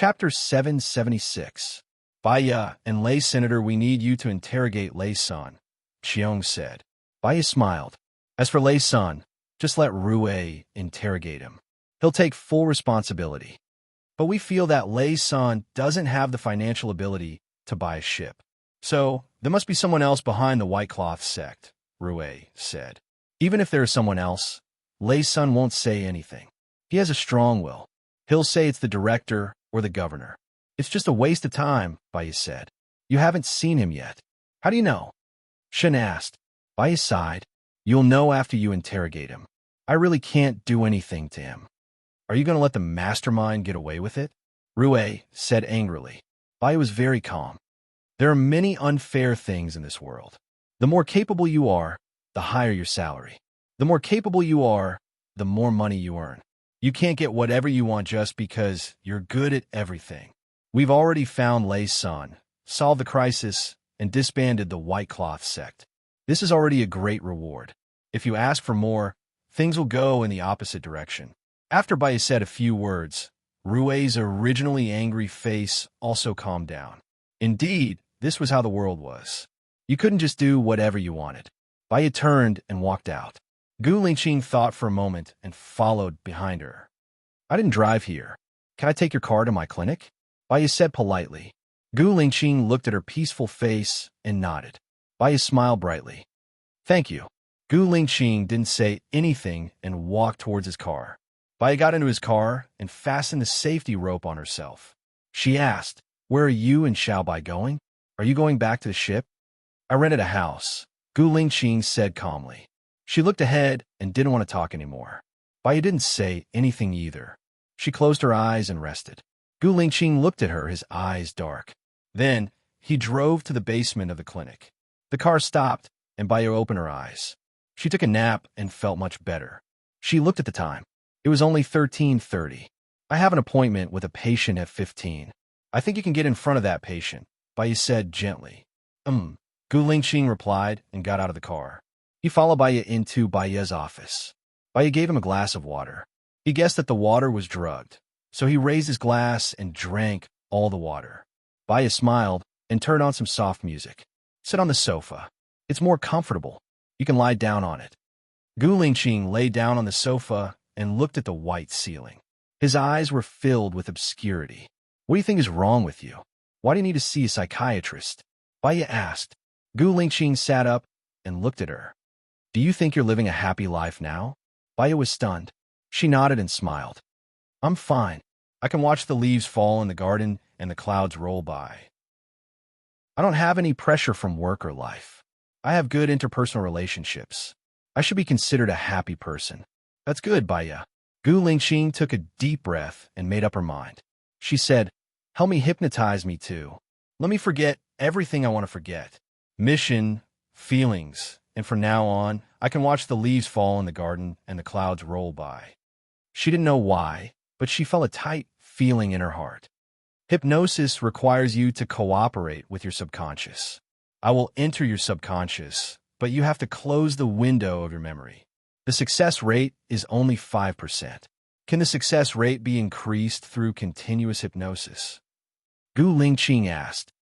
Chapter 776. Baya and Lei Senator, we need you to interrogate Lei-san, Xiong said. Baya smiled. As for Lei-san, just let Rue interrogate him. He'll take full responsibility. But we feel that Lei-san doesn't have the financial ability to buy a ship. So, there must be someone else behind the White Cloth sect, Rue said. Even if there is someone else, Lei-san won't say anything. He has a strong will. He'll say it's the director or the governor. It's just a waste of time, Baya said. You haven't seen him yet. How do you know? Shen asked. Baya sighed. You'll know after you interrogate him. I really can't do anything to him. Are you going to let the mastermind get away with it? Rue said angrily. Baya was very calm. There are many unfair things in this world. The more capable you are, the higher your salary. The more capable you are, the more money you earn. You can't get whatever you want just because you're good at everything. We've already found Lei-san, solved the crisis, and disbanded the White Cloth sect. This is already a great reward. If you ask for more, things will go in the opposite direction. After Baya said a few words, Rue's originally angry face also calmed down. Indeed, this was how the world was. You couldn't just do whatever you wanted. Baya turned and walked out. Gu Lingqing thought for a moment and followed behind her. I didn't drive here. Can I take your car to my clinic? Baya said politely. Gu Lingqing looked at her peaceful face and nodded. Baya smiled brightly. Thank you. Gu Lingqing didn't say anything and walked towards his car. Baya got into his car and fastened the safety rope on herself. She asked, Where are you and Xiaobai going? Are you going back to the ship? I rented a house, Gu Lingqing said calmly. She looked ahead and didn't want to talk anymore. Baya didn't say anything either. She closed her eyes and rested. Gu Lingqing looked at her, his eyes dark. Then, he drove to the basement of the clinic. The car stopped, and Baya opened her eyes. She took a nap and felt much better. She looked at the time. It was only 13:30. I have an appointment with a patient at 15. I think you can get in front of that patient, Baya said gently. Gu Lingqing replied and got out of the car. He followed Baya into Baya's office. Baya gave him a glass of water. He guessed that the water was drugged, so he raised his glass and drank all the water. Baya smiled and turned on some soft music. Sit on the sofa. It's more comfortable. You can lie down on it. Gu Lingqing lay down on the sofa and looked at the white ceiling. His eyes were filled with obscurity. What do you think is wrong with you? Why do you need to see a psychiatrist? Baya asked. Gu Lingqing sat up and looked at her. Do you think you're living a happy life now? Baya was stunned. She nodded and smiled. I'm fine. I can watch the leaves fall in the garden and the clouds roll by. I don't have any pressure from work or life. I have good interpersonal relationships. I should be considered a happy person. That's good, Baya. Gu Lingqing took a deep breath and made up her mind. She said, Help me hypnotize me too. Let me forget everything I want to forget. Mission, feelings, and from now on, I can watch the leaves fall in the garden and the clouds roll by. She didn't know why, but she felt a tight feeling in her heart. Hypnosis requires you to cooperate with your subconscious. I will enter your subconscious, but you have to close the window of your memory. The success rate is only 5%. Can the success rate be increased through continuous hypnosis? Gu Lingqing asked.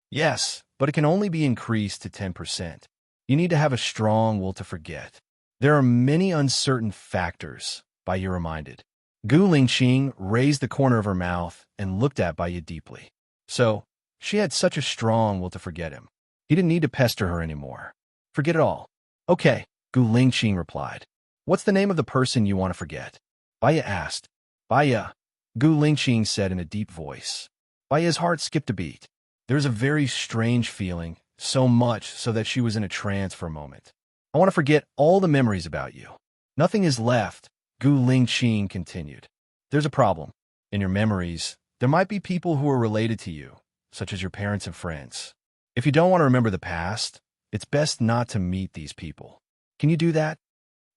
Yes, but it can only be increased to 10%. You need to have a strong will to forget. There are many uncertain factors, Baya reminded. Gu Lingqing raised the corner of her mouth and looked at Baya deeply. So, she had such a strong will to forget him. He didn't need to pester her anymore. Forget it all. Okay, Gu Lingqing replied. What's the name of the person you want to forget? Baya asked. Baya, Gu Lingqing said in a deep voice. Baya's heart skipped a beat. There was a very strange feeling, so much so that she was in a trance for a moment. I want to forget all the memories about you. Nothing is left, Gu Lingqing continued. There's a problem. In your memories, there might be people who are related to you, such as your parents and friends. If you don't want to remember the past, it's best not to meet these people. Can you do that?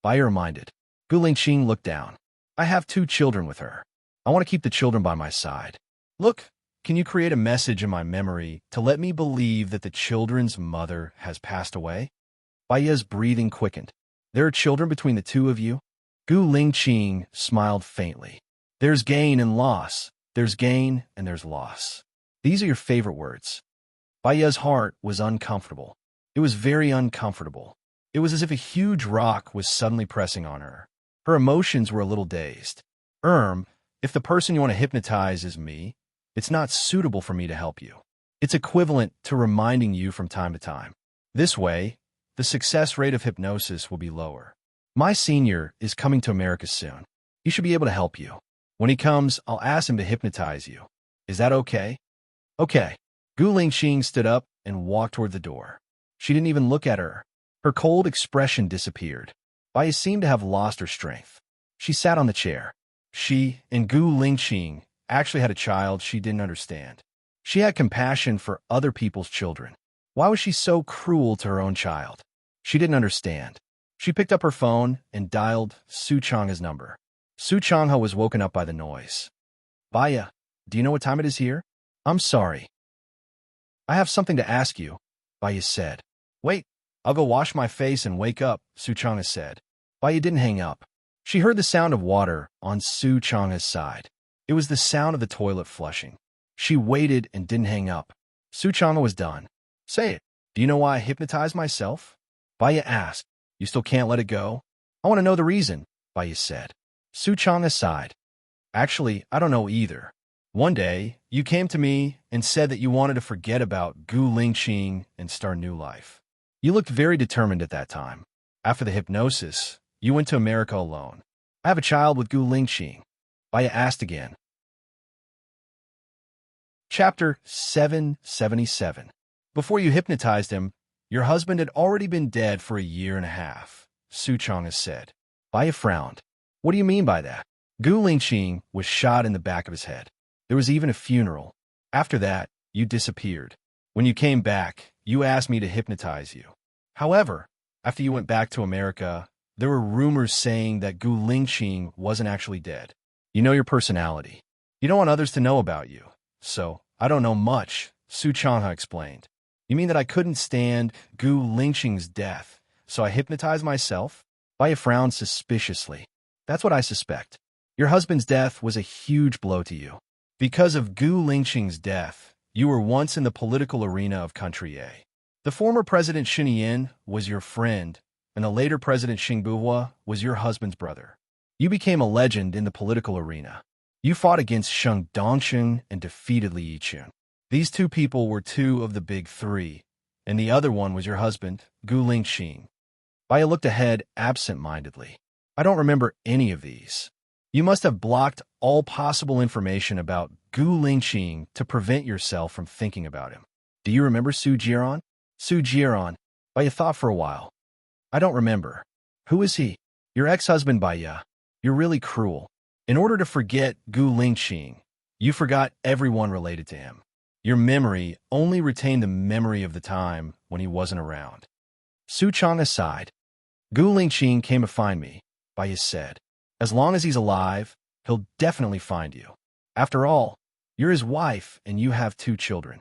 Baya reminded. Gu Lingqing looked down. I have 2 children with her. I want to keep the children by my side. Look, can you create a message in my memory to let me believe that the children's mother has passed away? Baya's breathing quickened. There are children between the 2 of you? Gu Lingqing smiled faintly. There's gain and loss, There's gain and there's loss. These are your favorite words. Baya's heart was uncomfortable. It was very uncomfortable. It was as if a huge rock was suddenly pressing on her. Her emotions were a little dazed. If the person you want to hypnotize is me, it's not suitable for me to help you. It's equivalent to reminding you from time to time. This way, the success rate of hypnosis will be lower. My senior is coming to America soon. He should be able to help you. When he comes, I'll ask him to hypnotize you. Is that okay? Okay. Gu Lingqing stood up and walked toward the door. She didn't even look at her. Her cold expression disappeared. Baya seemed to have lost her strength. She sat on the chair. She and Gu Lingqing actually had a child she didn't understand. She had compassion for other people's children. Why was she so cruel to her own child? She didn't understand. She picked up her phone and dialed Su Changha's number. Su Changha was woken up by the noise. Baya, do you know what time it is here? I'm sorry. I have something to ask you, Baya said. Wait, I'll go wash my face and wake up, Su Changha said. Baya didn't hang up. She heard the sound of water on Su Changha's side. It was the sound of the toilet flushing. She waited and didn't hang up. Su Changha was done. Say it. Do you know why I hypnotized myself? Baya asked. You still can't let it go? I want to know the reason, Baya said. Su Changha sighed. Actually, I don't know either. One day, you came to me and said that you wanted to forget about Gu Lingqing and start a new life. You looked very determined at that time. After the hypnosis, you went to America alone. I have a child with Gu Lingqing. Baya asked again. Chapter 777. Before you hypnotized him, your husband had already been dead for 1.5 years, Su Changha said. Baya frowned. What do you mean by that? Gu Lingqing was shot in the back of his head. There was even a funeral. After that, you disappeared. When you came back, you asked me to hypnotize you. However, after you went back to America, there were rumors saying that Gu Lingqing wasn't actually dead. You know your personality. You don't want others to know about you. So, I don't know much, Su Changha explained. You mean that I couldn't stand Gu Lingqing's death, so I hypnotized myself? Baya frowned suspiciously. That's what I suspect. Your husband's death was a huge blow to you. Because of Gu Lingqing's death, you were once in the political arena of Country A. The former President Xin Yin was your friend, and the later President Xing Buhua was your husband's brother. You became a legend in the political arena. You fought against Sheng Dongsheng and defeated Li Yichun. These two people were two of the big three, and the other one was your husband, Gu Lingqing. Baya looked ahead absent-mindedly. I don't remember any of these. You must have blocked all possible information about Gu Lingqing to prevent yourself from thinking about him. Do you remember Su Jiran? Su Jiran. Baya thought for a while. I don't remember. Who is he? Your ex-husband, Baya. You're really cruel. In order to forget Gu Lingqing, you forgot everyone related to him. Your memory only retained the memory of the time when he wasn't around. Su Changha sighed. Gu Lingqing came to find me, Baya said. As long as he's alive, he'll definitely find you. After all, you're his wife and you have 2 children.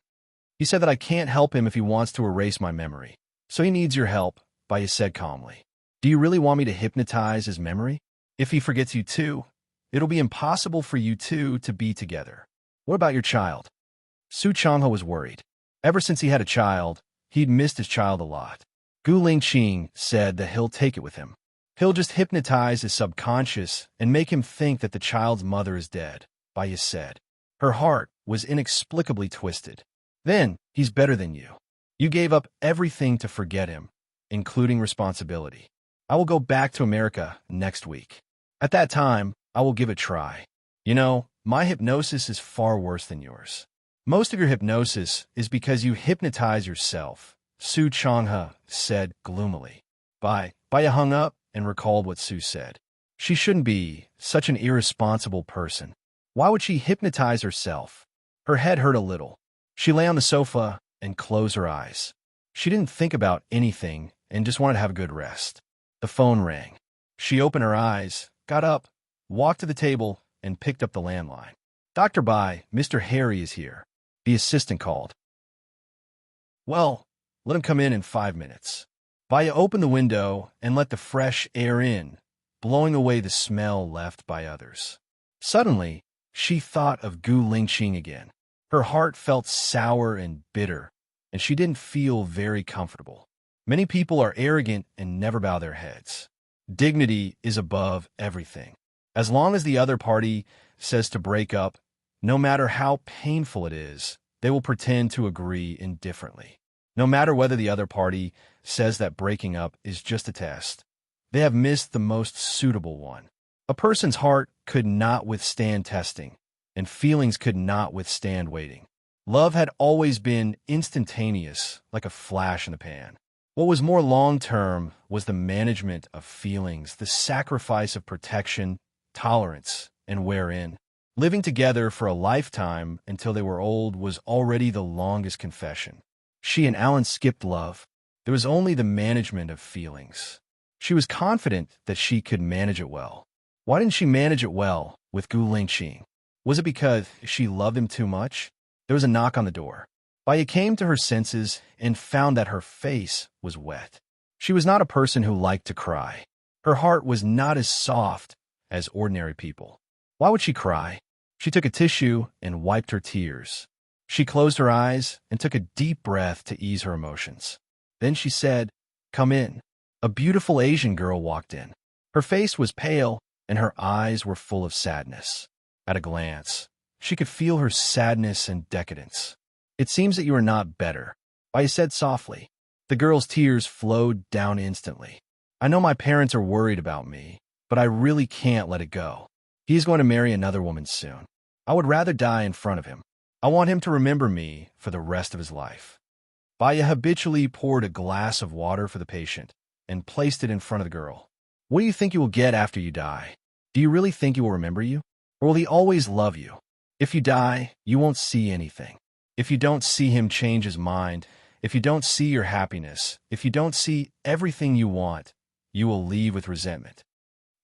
He said that I can't help him if he wants to erase my memory. So he needs your help, Baya said calmly. Do you really want me to hypnotize his memory? If he forgets you too, it'll be impossible for you two to be together. What about your child? Su Changha was worried. Ever since he had a child, he'd missed his child a lot. Gu Lingqing said that he'll take it with him. He'll just hypnotize his subconscious and make him think that the child's mother is dead, Baya said. Her heart was inexplicably twisted. Then, he's better than you. You gave up everything to forget him, including responsibility. I will go back to America next week. At that time, I will give it a try. You know, my hypnosis is far worse than yours. Most of your hypnosis is because you hypnotize yourself, Su Changha said gloomily. Baya hung up and recalled what Su said. She shouldn't be such an irresponsible person. Why would she hypnotize herself? Her head hurt a little. She lay on the sofa and closed her eyes. She didn't think about anything and just wanted to have a good rest. The phone rang. She opened her eyes, got up, walked to the table, and picked up the landline. Dr. Bai, Mr. Harry is here. The assistant called. Well, let him come in 5 minutes. Baya opened the window and let the fresh air in, blowing away the smell left by others. Suddenly, She thought of Gu Lingqing again. Her heart felt sour and bitter, and she didn't feel very comfortable. Many people are arrogant and never bow their heads. Dignity is above everything. As long as the other party says to break up, no matter how painful it is, they will pretend to agree indifferently. No matter whether the other party says that breaking up is just a test, they have missed the most suitable one. A person's heart could not withstand testing, and feelings could not withstand waiting. Love had always been instantaneous, like a flash in the pan. What was more long-term was the management of feelings, the sacrifice of protection, tolerance, and wherein. Living together for a lifetime until they were old was already the longest confession. She and Alan skipped love. There was only the management of feelings. She was confident that she could manage it well. Why didn't she manage it well with Gu Lingqing? Was it because she loved him too much? There was a knock on the door. Baya came to her senses and found that her face was wet. She was not a person who liked to cry. Her heart was not as soft as ordinary people. Why would she cry? She took a tissue and wiped her tears. She closed her eyes and took a deep breath to ease her emotions. Then she said, "Come in." A beautiful Asian girl walked in. Her face was pale and her eyes were full of sadness. At a glance, she could feel her sadness and decadence. "It seems that you are not better," Baya said softly. The girl's tears flowed down instantly. "I know my parents are worried about me, but I really can't let it go. He is going to marry another woman soon. I would rather die in front of him. I want him to remember me for the rest of his life." Baya habitually poured a glass of water for the patient and placed it in front of the girl. "What do you think you will get after you die? Do you really think he will remember you? Or will he always love you? If you die, you won't see anything. If you don't see him change his mind, if you don't see your happiness, if you don't see everything you want, you will leave with resentment.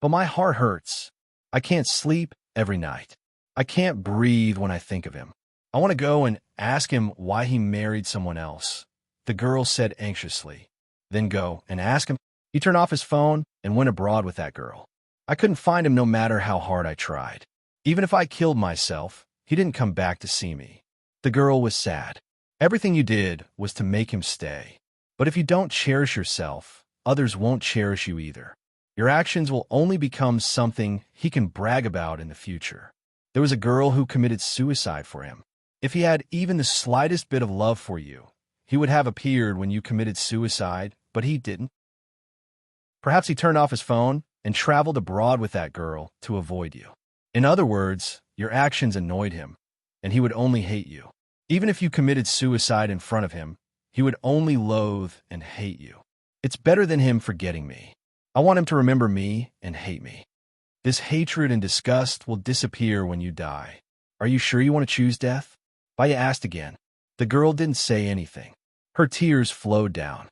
But my heart hurts. I can't sleep every night. I can't breathe when I think of him. I want to go and ask him why he married someone else," the girl said anxiously. "Then go and ask him." He turned off his phone and went abroad with that girl. "I couldn't find him no matter how hard I tried. Even if I killed myself, he didn't come back to see me." The girl was sad. "Everything you did was to make him stay. But if you don't cherish yourself, others won't cherish you either. Your actions will only become something he can brag about in the future. There was a girl who committed suicide for him. If he had even the slightest bit of love for you, he would have appeared when you committed suicide, but he didn't. Perhaps he turned off his phone and traveled abroad with that girl to avoid you. In other words, your actions annoyed him, and he would only hate you. Even if you committed suicide in front of him, he would only loathe and hate you. It's better than him forgetting me. I want him to remember me and hate me. This hatred and disgust will disappear when you die. Are you sure you want to choose death?" Baya asked again. The girl didn't say anything. Her tears flowed down.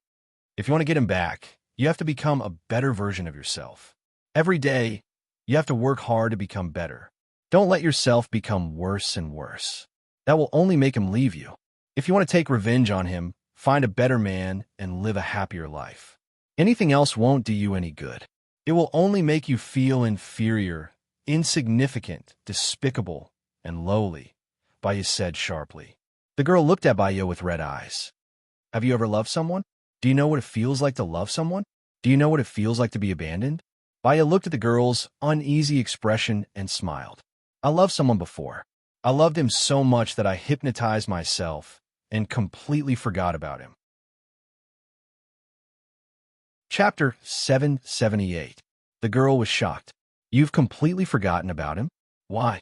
"If you want to get him back, you have to become a better version of yourself. Every day, you have to work hard to become better. Don't let yourself become worse and worse. That will only make him leave you. If you want to take revenge on him, find a better man and live a happier life. Anything else won't do you any good. It will only make you feel inferior, insignificant, despicable, and lowly," Baya said sharply. The girl looked at Baya with red eyes. "Have you ever loved someone? Do you know what it feels like to love someone? Do you know what it feels like to be abandoned?" Baya looked at the girl's uneasy expression and smiled. "I loved someone before. I loved him so much that I hypnotized myself and completely forgot about him." Chapter 778. The girl was shocked. "You've completely forgotten about him? Why?"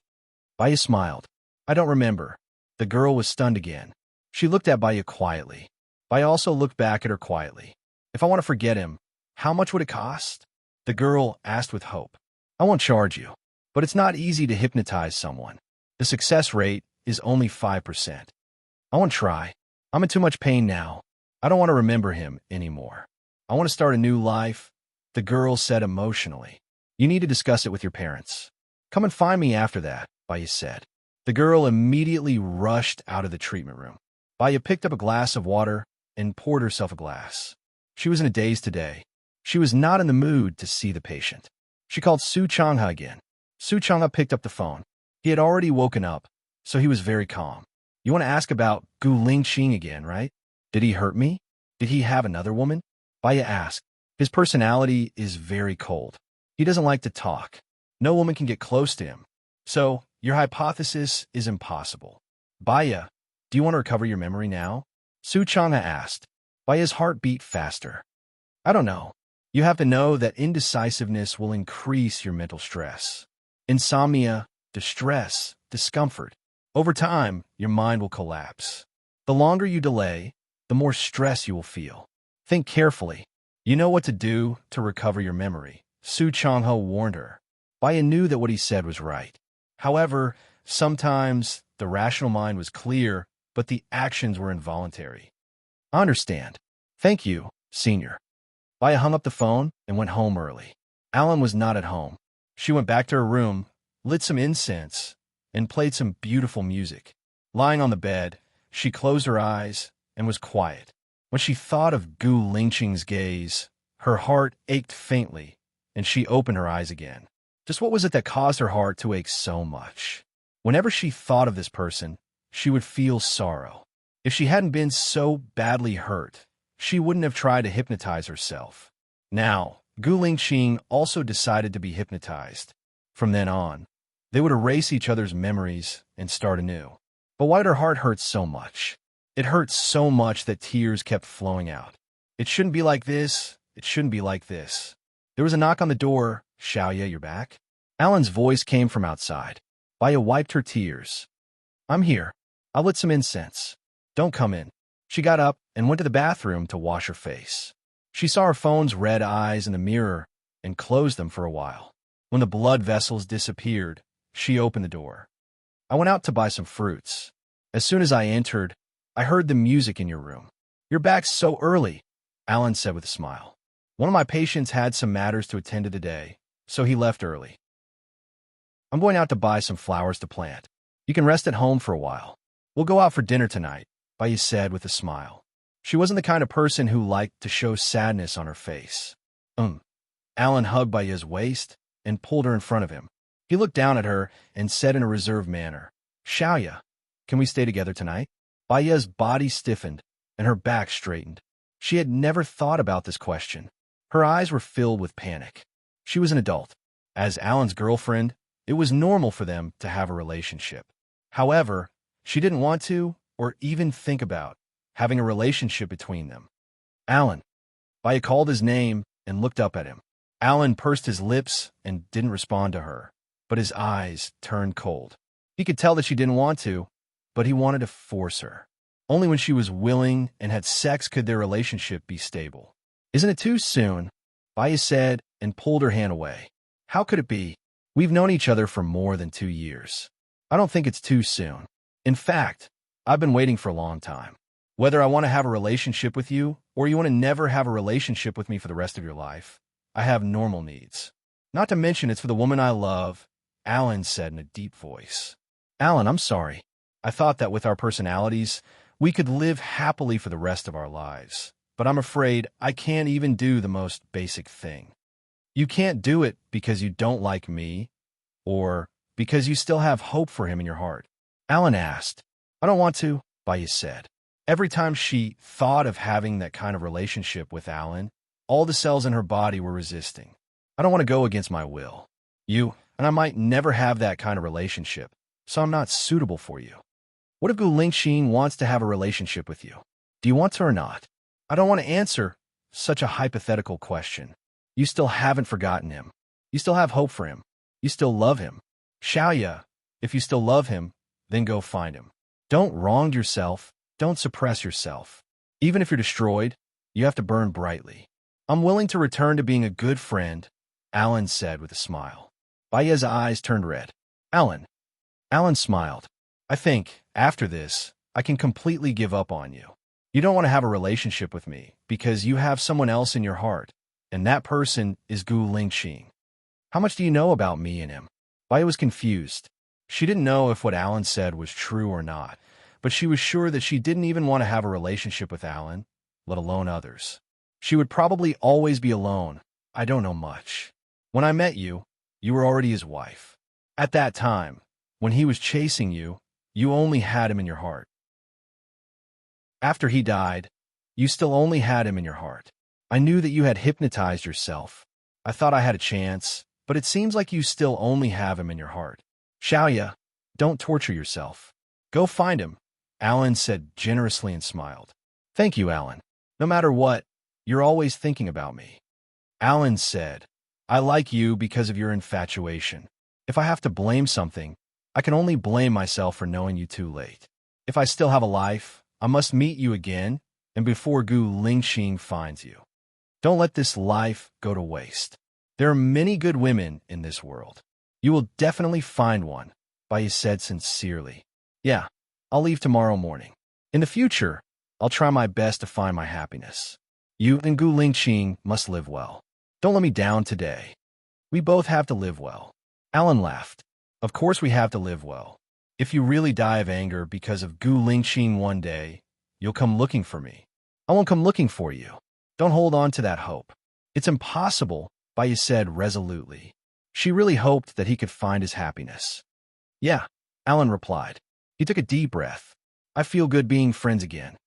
Baya smiled. "I don't remember." The girl was stunned again. She looked at Baya quietly. Baya also looked back at her quietly. "If I want to forget him, how much would it cost?" The girl asked with hope. "I won't charge you, but it's not easy to hypnotize someone. The success rate is only 5%. I won't try. I'm in too much pain now. I don't want to remember him anymore. I want to start a new life," the girl said emotionally. "You need to discuss it with your parents. Come and find me after that," Baya said. The girl immediately rushed out of the treatment room. Baya picked up a glass of water and poured herself a glass. She was in a daze today. She was not in the mood to see the patient. She called Su Changha again. Su Changha picked up the phone. He had already woken up, so he was very calm. You want to ask about Gu Lingqing again, right? Did he hurt me? Did he have another woman? Baya asked. His personality is very cold. He doesn't like to talk. No woman can get close to him. So, your hypothesis is impossible. Baya, do you want to recover your memory now? Su Chang'e asked. Baya's heart beat faster. I don't know. You have to know that indecisiveness will increase your mental stress. Insomnia, distress, discomfort. Over time, your mind will collapse. The longer you delay, the more stress you will feel. Think carefully. You know what to do to recover your memory, Su Chang'e warned her. Baya knew that what he said was right. However, sometimes the rational mind was clear, but the actions were involuntary. I understand. Thank you, Senior. Baya hung up the phone and went home early. Alan was not at home. She went back to her room, lit some incense, and played some beautiful music. Lying on the bed, she closed her eyes and was quiet. When she thought of Gu Lingqing's gaze, her heart ached faintly, and she opened her eyes again. Just what was it that caused her heart to ache so much? Whenever she thought of this person, she would feel sorrow. If she hadn't been so badly hurt, she wouldn't have tried to hypnotize herself. Now, Gu Lingqing also decided to be hypnotized. From then on, they would erase each other's memories and start anew. But why did her heart hurt so much? It hurt so much that tears kept flowing out. It shouldn't be like this. It shouldn't be like this. There was a knock on the door. Xiaoye, you're back? Alan's voice came from outside. Baya wiped her tears. I'm here. I lit some incense. Don't come in. She got up and went to the bathroom to wash her face. She saw her phone's red eyes in the mirror and closed them for a while. When the blood vessels disappeared, she opened the door. I went out to buy some fruits. As soon as I entered, I heard the music in your room. You're back so early, Alan said with a smile. One of my patients had some matters to attend to today, so he left early. I'm going out to buy some flowers to plant. You can rest at home for a while. We'll go out for dinner tonight, Baya said with a smile. She wasn't the kind of person who liked to show sadness on her face. Alan hugged Baya's waist and pulled her in front of him. He looked down at her and said in a reserved manner, Xiaoye, can we stay together tonight? Baya's body stiffened and her back straightened. She had never thought about this question. Her eyes were filled with panic. She was an adult. As Alan's girlfriend, it was normal for them to have a relationship. However, she didn't want to or even think about having a relationship between them. Alan. Baya called his name and looked up at him. Alan pursed his lips and didn't respond to her, but his eyes turned cold. He could tell that she didn't want to, but he wanted to force her. Only when she was willing and had sex could their relationship be stable. Isn't it too soon? Baya said and pulled her hand away. How could it be? We've known each other for more than 2 years. I don't think it's too soon. In fact, I've been waiting for a long time. Whether I want to have a relationship with you or you want to never have a relationship with me for the rest of your life, I have normal needs. Not to mention it's for the woman I love, Alan said in a deep voice. Alan, I'm sorry. I thought that with our personalities, we could live happily for the rest of our lives. But I'm afraid I can't even do the most basic thing. You can't do it because you don't like me or because you still have hope for him in your heart. Alan asked. I don't want to, Baya said. Every time she thought of having that kind of relationship with Alan, all the cells in her body were resisting. I don't want to go against my will. You and I might never have that kind of relationship, so I'm not suitable for you. What if Gu Lingqing wants to have a relationship with you? Do you want to or not? I don't want to answer such a hypothetical question. You still haven't forgotten him. You still have hope for him. You still love him. Xiaoye, if you still love him, then go find him. Don't wrong yourself. Don't suppress yourself. Even if you're destroyed, you have to burn brightly. I'm willing to return to being a good friend, Alan said with a smile. Baya's eyes turned red. Alan. Alan smiled. I think, after this, I can completely give up on you. You don't want to have a relationship with me because you have someone else in your heart, and that person is Gu Lingqing. How much do you know about me and him? Baya was confused. She didn't know if what Alan said was true or not, but she was sure that she didn't even want to have a relationship with Alan, let alone others. She would probably always be alone. I don't know much. When I met you, you were already his wife. At that time, When he was chasing you, you only had him in your heart. After he died, you still only had him in your heart. I knew that you had hypnotized yourself. I thought I had a chance, but it seems like you still only have him in your heart. Xiaoya, don't torture yourself. Go find him, Alan said generously and smiled. Thank you, Alan. No matter what, you're always thinking about me. Alan said, I like you because of your infatuation. If I have to blame something, I can only blame myself for knowing you too late. If I still have a life, I must meet you again, and before Gu Lingxing finds you. Don't let this life go to waste. There are many good women in this world. You will definitely find one, Bai said sincerely. Yeah, I'll leave tomorrow morning. In the future, I'll try my best to find my happiness. You and Gu Lingxing must live well. Don't let me down today. We both have to live well. Alan laughed. Of course we have to live well. If you really die of anger because of Gu Lingxing one day, you'll come looking for me. I won't come looking for you. Don't hold on to that hope. It's impossible, Bai said resolutely. She really hoped that he could find his happiness. Yeah, Alan replied. He took a deep breath. I feel good being friends again.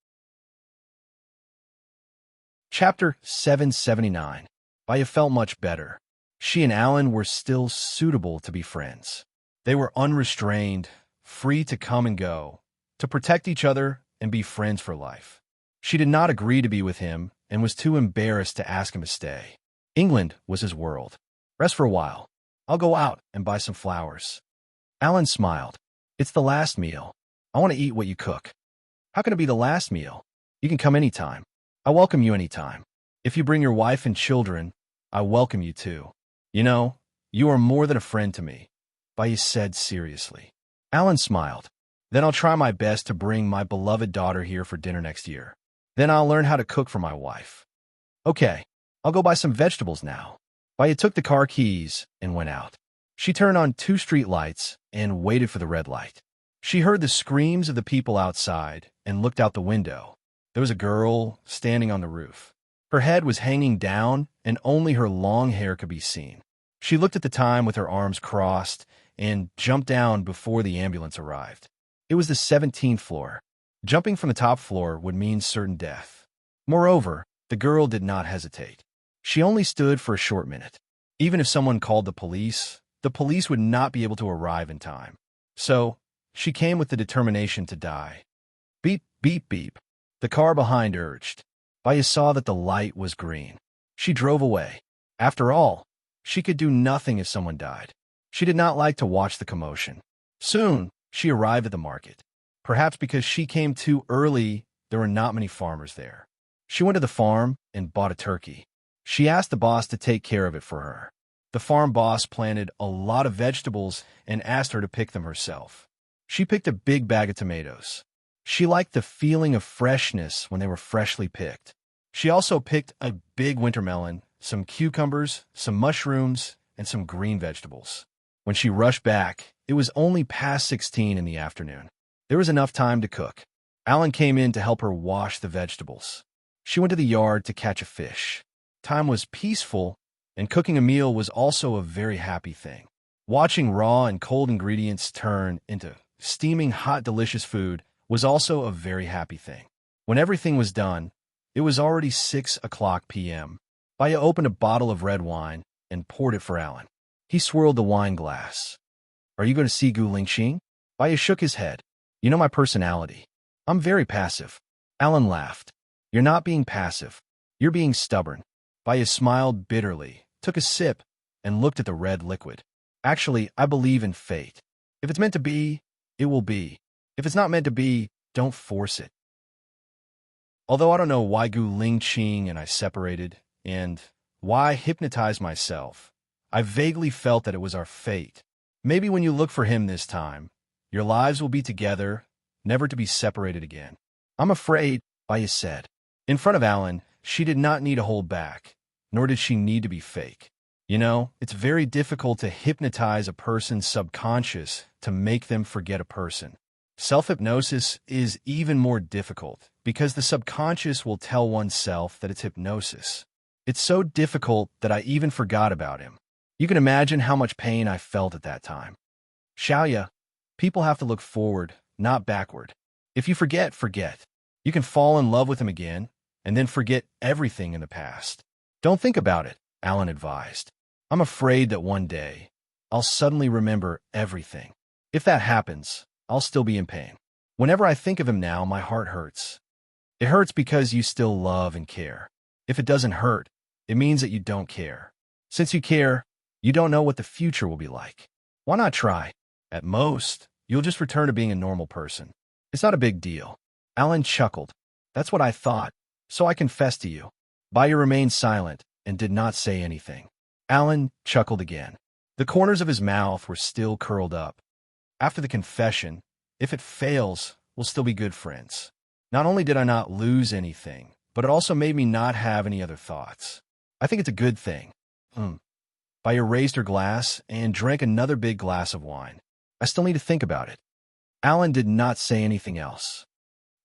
Chapter 779. Bai felt much better. She and Alan were still suitable to be friends. They were unrestrained, free to come and go, to protect each other and be friends for life. She did not agree to be with him and was too embarrassed to ask him to stay. England was his world. Rest for a while. I'll go out and buy some flowers. Alan smiled. It's the last meal. I want to eat what you cook. How can it be the last meal? You can come anytime. I welcome you anytime. If you bring your wife and children, I welcome you too. You know, you are more than a friend to me, Bai said seriously. Alan smiled. Then I'll try my best to bring my beloved daughter here for dinner next year. Then I'll learn how to cook for my wife. Okay, I'll go buy some vegetables now. Bai took the car keys and went out. She turned on 2 street lights and waited for the red light. She heard the screams of the people outside and looked out the window. There was a girl standing on the roof. Her head was hanging down and only her long hair could be seen. She looked at the time with her arms crossed and jumped down before the ambulance arrived. It was the 17th floor. Jumping from the top floor would mean certain death. Moreover, the girl did not hesitate. She only stood for a short minute. Even if someone called the police would not be able to arrive in time. So, she came with the determination to die. Beep, beep, beep. The car behind urged. Bai saw that the light was green. She drove away. After all, she could do nothing if someone died. She did not like to watch the commotion. Soon, she arrived at the market. Perhaps because she came too early, there were not many farmers there. She went to the farm and bought a turkey. She asked the boss to take care of it for her. The farm boss planted a lot of vegetables and asked her to pick them herself. She picked a big bag of tomatoes. She liked the feeling of freshness when they were freshly picked. She also picked a big winter melon, some cucumbers, some mushrooms, and some green vegetables. When she rushed back, it was only past 16 in the afternoon. There was enough time to cook. Alan came in to help her wash the vegetables. She went to the yard to catch a fish. Time was peaceful, and cooking a meal was also a very happy thing. Watching raw and cold ingredients turn into steaming hot delicious food was also a very happy thing. When everything was done, it was already 6 o'clock p.m. Bai opened a bottle of red wine and poured it for Alan. He swirled the wine glass. Are you going to see Gu Lingxing? Bai shook his head. You know my personality. I'm very passive. Alan laughed. You're not being passive. You're being stubborn. Bai smiled bitterly, took a sip, and looked at the red liquid. Actually, I believe in fate. If it's meant to be, it will be. If it's not meant to be, don't force it. Although I don't know why Gu Lingxing and I separated, and why I hypnotized myself, I vaguely felt that it was our fate. Maybe when you look for him this time, your lives will be together, never to be separated again. I'm afraid, Bai said. In front of Alan, she did not need to hold back, nor did she need to be fake. You know, it's very difficult to hypnotize a person's subconscious to make them forget a person. Self-hypnosis is even more difficult because the subconscious will tell oneself that it's hypnosis. It's so difficult that I even forgot about him. You can imagine how much pain I felt at that time. Xiaoya, People have to look forward, not backward. If you forget, forget. You can fall in love with him again, and then forget everything in the past. Don't think about it, Alan advised. I'm afraid that one day, I'll suddenly remember everything. If that happens, I'll still be in pain. Whenever I think of him now, my heart hurts. It hurts because you still love and care. If it doesn't hurt, it means that you don't care. Since you care, you don't know what the future will be like. Why not try? At most, you'll just return to being a normal person. It's not a big deal. Alan chuckled. That's what I thought, so I confessed to you. Baya remained silent and did not say anything. Alan chuckled again. The corners of his mouth were still curled up. After the confession, if it fails, we'll still be good friends. Not only did I not lose anything, but it also made me not have any other thoughts. I think it's a good thing. Baya raised her glass and drank another big glass of wine. I still need to think about it. Alan did not say anything else.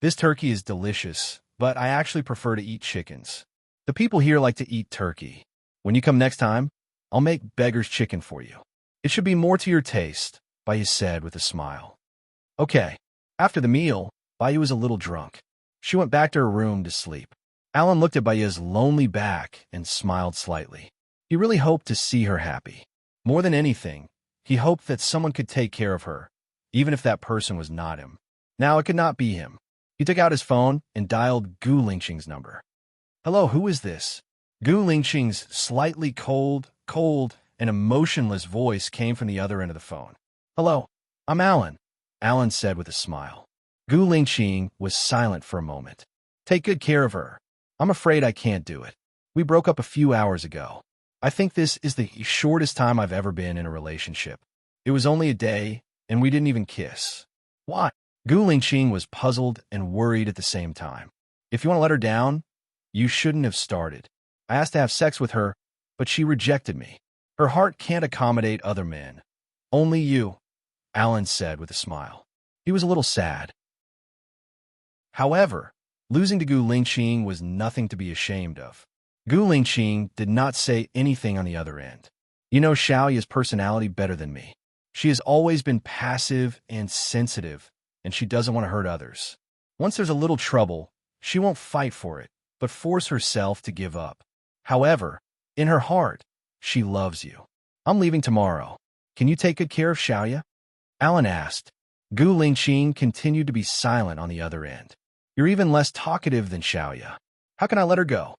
This turkey is delicious, but I actually prefer to eat chickens. The people here like to eat turkey. When you come next time, I'll make beggar's chicken for you. It should be more to your taste, Baya said with a smile. Okay. After the meal, Baya was a little drunk. She went back to her room to sleep. Alan looked at Baya's lonely back and smiled slightly. He really hoped to see her happy. More than anything, he hoped that someone could take care of her, even if that person was not him. Now it could not be him. He took out his phone and dialed Gu Lingqing's number. Hello, who is this? Gu Lingqing's slightly cold, and emotionless voice came from the other end of the phone. Hello, I'm Alan, Alan said with a smile. Gu Lingqing was silent for a moment. Take good care of her. I'm afraid I can't do it. We broke up a few hours ago. I think this is the shortest time I've ever been in a relationship. It was only a day, and we didn't even kiss. Why? Gu Lingqing was puzzled and worried at the same time. If you want to let her down, you shouldn't have started. I asked to have sex with her, but she rejected me. Her heart can't accommodate other men. Only you, Alan said with a smile. He was a little sad. However, losing to Gu Lingqing was nothing to be ashamed of. Gu Lingqing did not say anything on the other end. You know Xiaoya's personality better than me. She has always been passive and sensitive, and she doesn't want to hurt others. Once there's a little trouble, she won't fight for it, but force herself to give up. However, in her heart, she loves you. I'm leaving tomorrow. Can you take good care of Xiaoya? Alan asked. Gu Lingqing continued to be silent on the other end. You're even less talkative than Xiaoya. How can I let her go?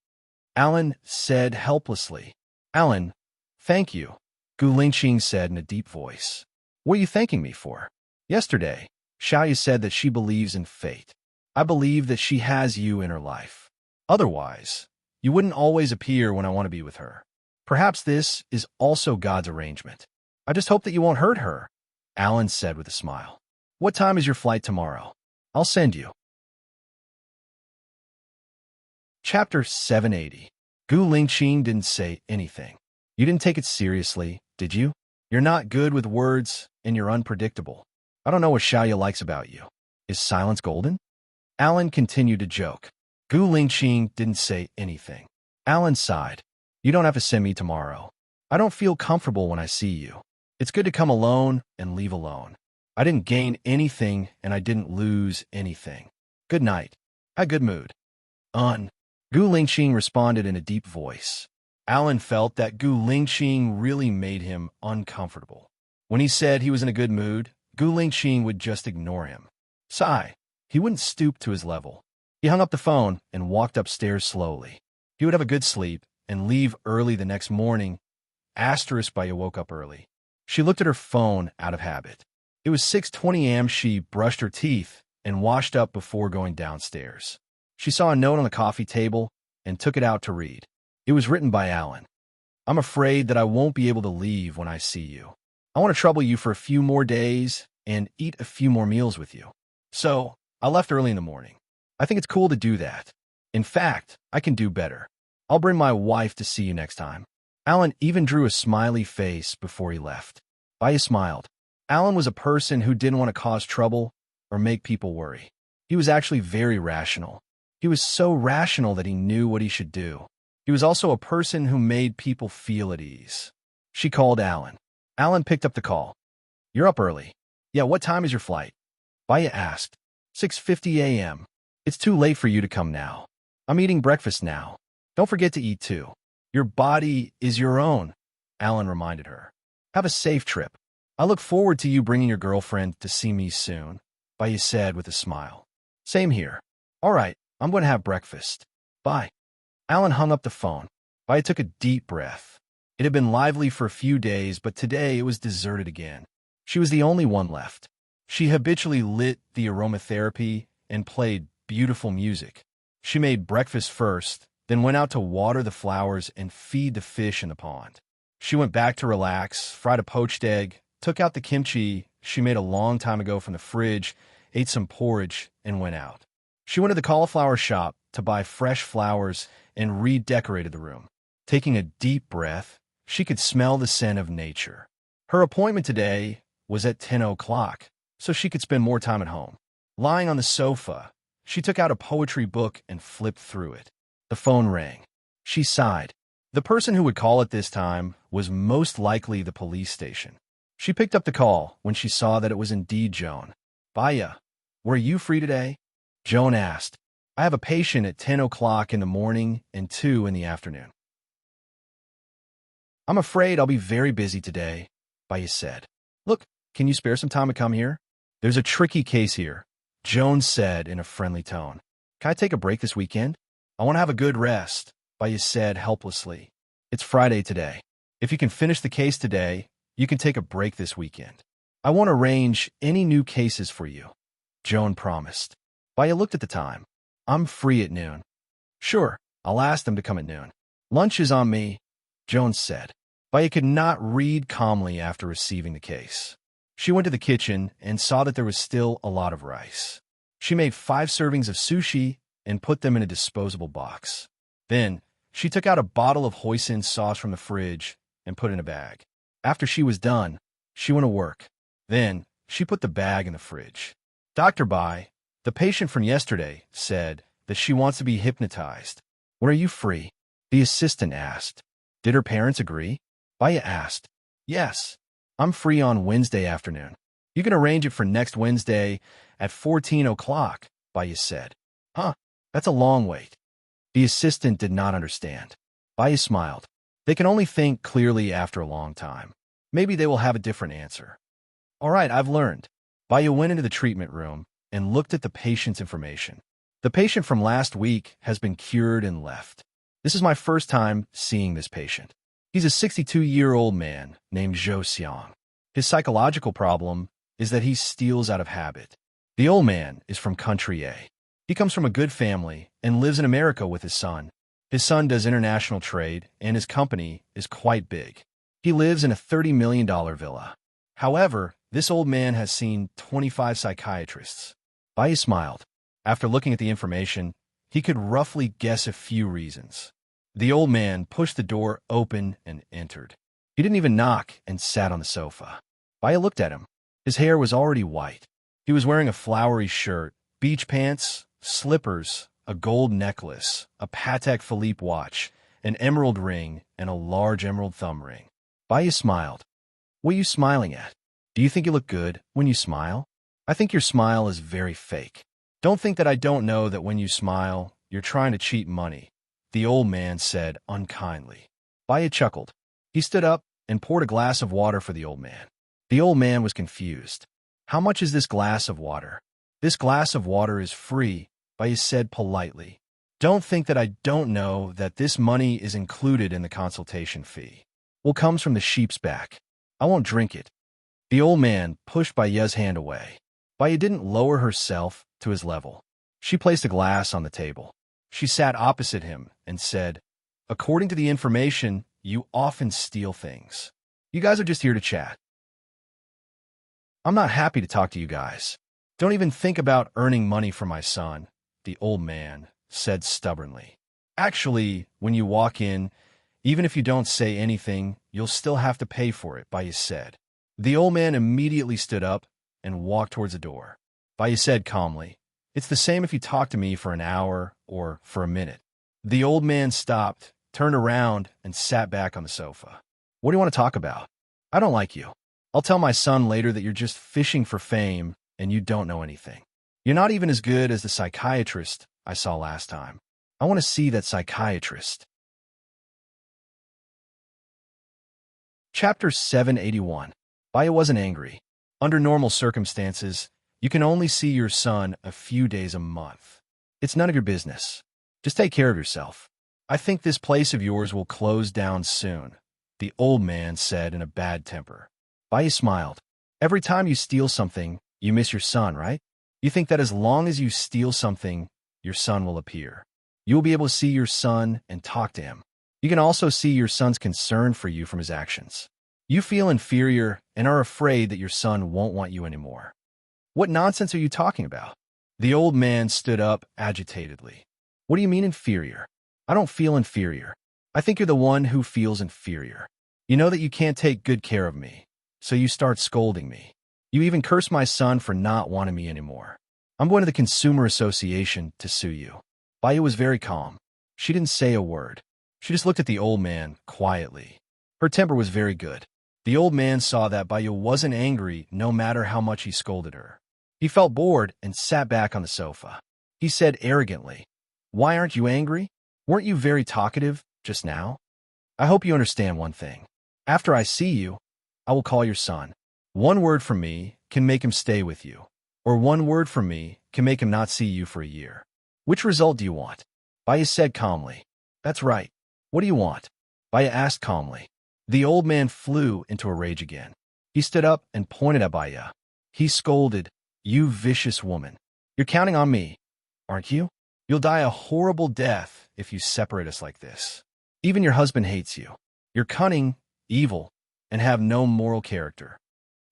Alan said helplessly. Alan, thank you, Gu Lingqing said in a deep voice. What are you thanking me for? Yesterday, Xiaoya said that she believes in fate. I believe that she has you in her life. Otherwise, you wouldn't always appear when I want to be with her. Perhaps this is also God's arrangement. I just hope that you won't hurt her, Alan said with a smile. What time is your flight tomorrow? I'll send you. Chapter 780. Gu Lingqing didn't say anything. You didn't take it seriously, did you? You're not good with words, and you're unpredictable. I don't know what Xiaoya likes about you. Is silence golden? Alan continued to joke. Gu Lingqing didn't say anything. Alan sighed. You don't have to send me tomorrow. I don't feel comfortable when I see you. It's good to come alone and leave alone. I didn't gain anything, and I didn't lose anything. Good night. Had good mood. Gu Lingqing responded in a deep voice. Alan felt that Gu Lingqing really made him uncomfortable. When he said he was in a good mood, Gu Lingqing would just ignore him. Sigh. He wouldn't stoop to his level. He hung up the phone and walked upstairs slowly. He would have a good sleep and leave early the next morning. Baya woke up early. She looked at her phone out of habit. It was 6:20 a.m. She brushed her teeth and washed up before going downstairs. She saw a note on the coffee table and took it out to read. It was written by Alan. I'm afraid that I won't be able to leave when I see you. I want to trouble you for a few more days and eat a few more meals with you. So, I left early in the morning. I think it's cool to do that. In fact, I can do better. I'll bring my wife to see you next time. Alan even drew a smiley face before he left. Baya smiled. Alan was a person who didn't want to cause trouble or make people worry. He was actually very rational. He was so rational that he knew what he should do. He was also a person who made people feel at ease. She called Alan. Alan picked up the call. You're up early. Yeah, what time is your flight? Baya asked. 6:50 a.m. It's too late for you to come now. I'm eating breakfast now. Don't forget to eat too. Your body is your own, Alan reminded her. Have a safe trip. I look forward to you bringing your girlfriend to see me soon, Baya said with a smile. Same here. All right, I'm going to have breakfast. Bye. Alan hung up the phone. Baya took a deep breath. It had been lively for a few days, but today it was deserted again. She was the only one left. She habitually lit the aromatherapy and played beautiful music. She made breakfast first, then went out to water the flowers and feed the fish in the pond. She went back to relax, fried a poached egg, took out the kimchi she made a long time ago from the fridge, ate some porridge, and went out. She went to the cauliflower shop to buy fresh flowers and redecorated the room. Taking a deep breath, she could smell the scent of nature. Her appointment today was at 10 o'clock, so she could spend more time at home. Lying on the sofa, she took out a poetry book and flipped through it. The phone rang. She sighed. The person who would call at this time was most likely the police station. She picked up the call when she saw that it was indeed Joan. Baya, were you free today? Joan asked. I have a patient at 10 o'clock in the morning and 2 in the afternoon. I'm afraid I'll be very busy today, Baya said. Look, can you spare some time to come here? There's a tricky case here, Joan said in a friendly tone. Can I take a break this weekend? I want to have a good rest, Baya said helplessly. It's Friday today. If you can finish the case today, you can take a break this weekend. I won't arrange any new cases for you, Joan promised. Baya looked at the time. I'm free at noon. Sure, I'll ask them to come at noon. Lunch is on me, Joan said. Baya could not read calmly after receiving the case. She went to the kitchen and saw that there was still a lot of rice. She made 5 servings of sushi and put them in a disposable box. Then, she took out a bottle of hoisin sauce from the fridge and put it in a bag. After she was done, she went to work. Then, she put the bag in the fridge. Dr. Bai, the patient from yesterday, said that she wants to be hypnotized. When are you free? The assistant asked. Did her parents agree? Baya asked. Yes, I'm free on Wednesday afternoon. You can arrange it for next Wednesday at 14 o'clock, Baya said. Huh, that's a long wait. The assistant did not understand. Baya smiled. They can only think clearly after a long time. Maybe they will have a different answer. All right, I've learned. Baya went into the treatment room and looked at the patient's information. The patient from last week has been cured and left. This is my first time seeing this patient. He's a 62-year-old man named Zhou Xiang. His psychological problem is that he steals out of habit. The old man is from country A. He comes from a good family and lives in America with his son. His son does international trade, and his company is quite big. He lives in a $30 million villa. However, this old man has seen 25 psychiatrists. Baya smiled. After looking at the information, he could roughly guess a few reasons. The old man pushed the door open and entered. He didn't even knock and sat on the sofa. Baya looked at him. His hair was already white. He was wearing a flowery shirt, beach pants, slippers, a gold necklace, a Patek Philippe watch, an emerald ring, and a large emerald thumb ring. Baya smiled. What are you smiling at? Do you think you look good when you smile? I think your smile is very fake. Don't think that I don't know that when you smile, you're trying to cheat money, the old man said unkindly. Baya chuckled. He stood up and poured a glass of water for the old man. The old man was confused. How much is this glass of water? This glass of water is free, Baya said politely. Don't think that I don't know that this money is included in the consultation fee. What comes from the sheep's back? I won't drink it. The old man pushed Baya's hand away. Baya didn't lower herself to his level. She placed a glass on the table. She sat opposite him and said, According to the information, you often steal things. You guys are just here to chat. I'm not happy to talk to you guys. Don't even think about earning money for my son, the old man said stubbornly. Actually, when you walk in, even if you don't say anything, you'll still have to pay for it, Baya said. The old man immediately stood up and walked towards the door. Baya said calmly, It's the same if you talk to me for an hour or for a minute. The old man stopped, turned around, and sat back on the sofa. What do you want to talk about? I don't like you. I'll tell my son later that you're just fishing for fame and you don't know anything. You're not even as good as the psychiatrist I saw last time. I want to see that psychiatrist. Chapter 781. Baya wasn't angry. Under normal circumstances, you can only see your son a few days a month. It's none of your business. Just take care of yourself. I think this place of yours will close down soon, the old man said in a bad temper. Baya smiled. Every time you steal something, you miss your son, right? You think that as long as you steal something, your son will appear. You will be able to see your son and talk to him. You can also see your son's concern for you from his actions. You feel inferior and are afraid that your son won't want you anymore. What nonsense are you talking about? The old man stood up agitatedly. What do you mean inferior? I don't feel inferior. I think you're the one who feels inferior. You know that you can't take good care of me, so you start scolding me. You even curse my son for not wanting me anymore. I'm going to the Consumer Association to sue you. Baya was very calm. She didn't say a word. She just looked at the old man quietly. Her temper was very good. The old man saw that Baya wasn't angry no matter how much he scolded her. He felt bored and sat back on the sofa. He said arrogantly, "Why aren't you angry? Weren't you very talkative just now? I hope you understand one thing. After I see you, I will call your son. One word from me can make him stay with you, or one word from me can make him not see you for a year. Which result do you want?" Baya said calmly. "That's right. What do you want?" Baya asked calmly. The old man flew into a rage again. He stood up and pointed at Baya. He scolded, "You vicious woman. You're counting on me, aren't you? You'll die a horrible death if you separate us like this. Even your husband hates you. You're cunning, evil, and have no moral character."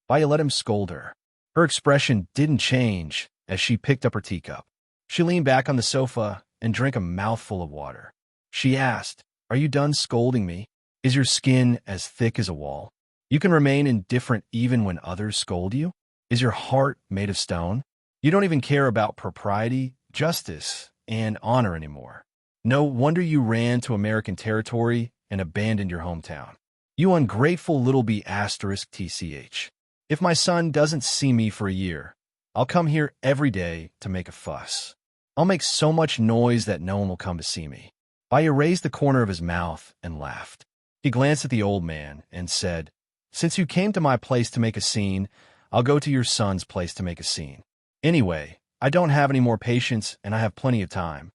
Baya let him scold her. Her expression didn't change as she picked up her teacup. She leaned back on the sofa and drank a mouthful of water. She asked, "Are you done scolding me? Is your skin as thick as a wall? You can remain indifferent even when others scold you? Is your heart made of stone? You don't even care about propriety, justice, and honor anymore. No wonder you ran to American territory and abandoned your hometown. You ungrateful little b*****. If my son doesn't see me for a year, I'll come here every day to make a fuss. I'll make so much noise that no one will come to see me." Baya raised the corner of his mouth and laughed. He glanced at the old man and said, "Since you came to my place to make a scene, I'll go to your son's place to make a scene. Anyway, I don't have any more patience and I have plenty of time.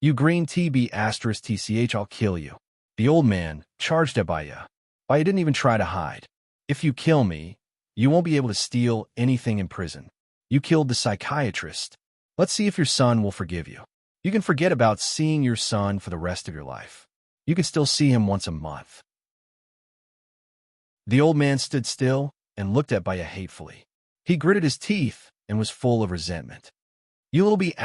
You green TB****, I'll kill you." The old man charged at Baya. Baya didn't even try to hide. "If you kill me, you won't be able to steal anything in prison. You killed the psychiatrist. Let's see if your son will forgive you. You can forget about seeing your son for the rest of your life. You can still see him once a month." The old man stood still and looked at Baya hatefully. He gritted his teeth and was full of resentment. "You little b****,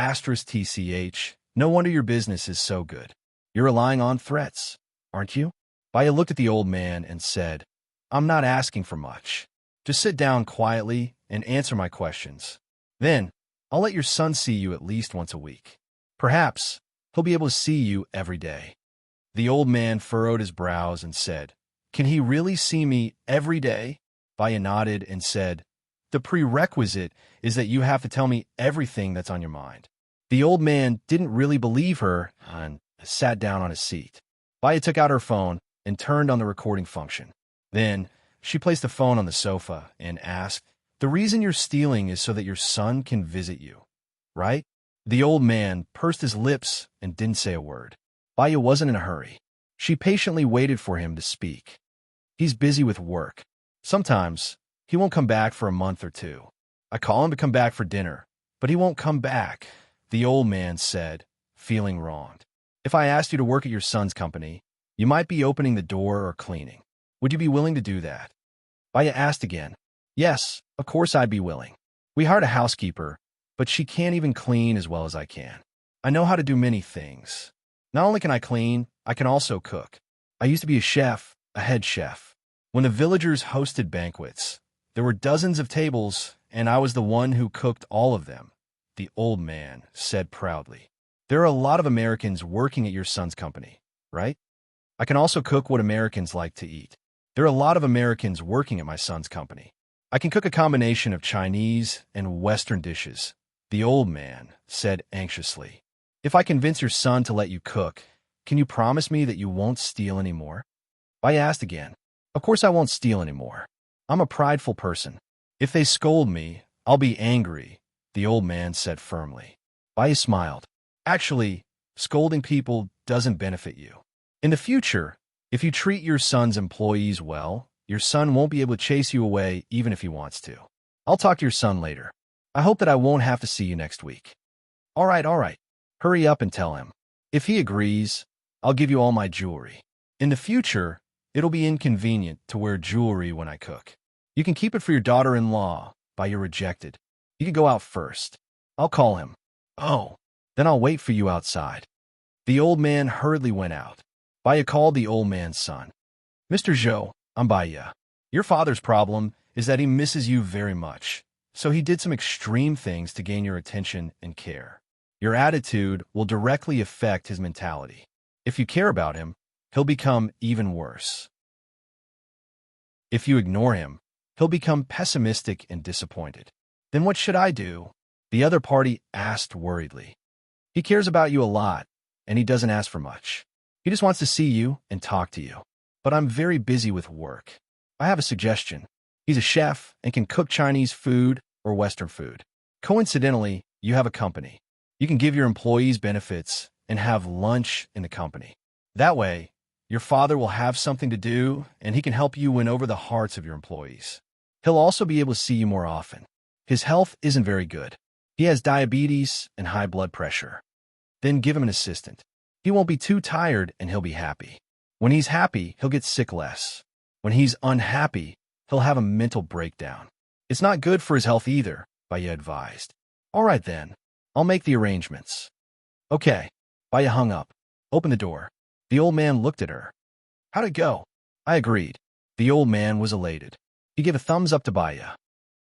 no wonder your business is so good. You're relying on threats, aren't you?" Baya looked at the old man and said, "I'm not asking for much. Just sit down quietly and answer my questions. Then, I'll let your son see you at least once a week. Perhaps he'll be able to see you every day." The old man furrowed his brows and said, "Can he really see me every day?" Baya nodded and said, "The prerequisite is that you have to tell me everything that's on your mind." The old man didn't really believe her and sat down on his seat. Baya took out her phone and turned on the recording function. Then, she placed the phone on the sofa and asked, "The reason you're stealing is so that your son can visit you, right?" The old man pursed his lips and didn't say a word. Baya wasn't in a hurry. She patiently waited for him to speak. "He's busy with work. Sometimes he won't come back for a month or two. I call him to come back for dinner, but he won't come back," the old man said, feeling wronged. "If I asked you to work at your son's company, you might be opening the door or cleaning. Would you be willing to do that?" Baya asked again. "Yes, of course I'd be willing. We hired a housekeeper, but she can't even clean as well as I can. I know how to do many things. Not only can I clean, I can also cook. I used to be a chef, a head chef. When the villagers hosted banquets, there were dozens of tables, and I was the one who cooked all of them," the old man said proudly. "There are a lot of Americans working at your son's company, right? I can also cook what Americans like to eat. There are a lot of Americans working at my son's company. I can cook a combination of Chinese and Western dishes, the old man said anxiously. If I convince your son to let you cook, can you promise me that you won't steal anymore? Bai asked again. Of course I won't steal anymore. I'm a prideful person. If they scold me, I'll be angry, the old man said firmly. Bai smiled. Actually, scolding people doesn't benefit you. In the future, if you treat your son's employees well, your son won't be able to chase you away even if he wants to. I'll talk to your son later. I hope that I won't have to see you next week. All right. Hurry up and tell him. If he agrees, I'll give you all my jewelry. In the future, it'll be inconvenient to wear jewelry when I cook. You can keep it for your daughter-in-law, Bai rejected. You can go out first. I'll call him. Oh, then I'll wait for you outside. The old man hurriedly went out. Bai called the old man's son. Mr. Zhou, I'm Bai. Your father's problem is that he misses you very much, so he did some extreme things to gain your attention and care. Your attitude will directly affect his mentality. If you care about him, he'll become even worse. If you ignore him, he'll become pessimistic and disappointed. Then what should I do? The other party asked worriedly. He cares about you a lot, and he doesn't ask for much. He just wants to see you and talk to you. But I'm very busy with work. I have a suggestion. He's a chef and can cook Chinese food or Western food. Coincidentally, you have a company. You can give your employees benefits and have lunch in the company. That way, your father will have something to do, and he can help you win over the hearts of your employees. He'll also be able to see you more often. His health isn't very good. He has diabetes and high blood pressure. Then give him an assistant. He won't be too tired and he'll be happy. When he's happy, he'll get sick less. When he's unhappy, he'll have a mental breakdown. It's not good for his health either, Bai advised. All right then, I'll make the arrangements. Okay. Bai hung up. Open the door. The old man looked at her. How'd it go? I agreed. The old man was elated. He gave a thumbs up to Bai.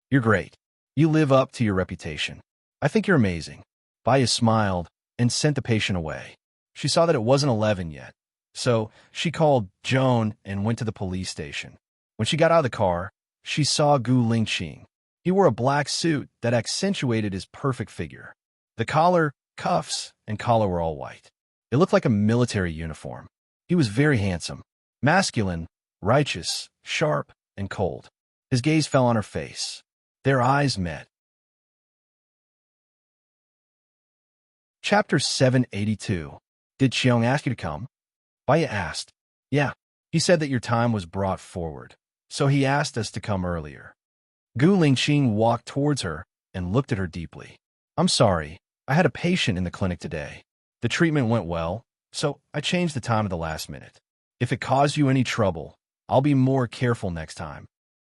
You're great. You live up to your reputation. I think you're amazing. Bai smiled and sent the patient away. She saw that it wasn't 11 yet, so she called Joan and went to the police station. When she got out of the car, she saw Gu Lingqing. He wore a black suit that accentuated his perfect figure. The collar, cuffs, and collar were all white. It looked like a military uniform. He was very handsome, masculine, righteous, sharp, and cold. His gaze fell on her face. Their eyes met. Chapter 782. Did Xiong ask you to come? Bai asked. Yeah. He said that your time was brought forward, so he asked us to come earlier. Gu Lingqing walked towards her and looked at her deeply. I'm sorry. I had a patient in the clinic today. The treatment went well, so I changed the time at the last minute. If it caused you any trouble, I'll be more careful next time.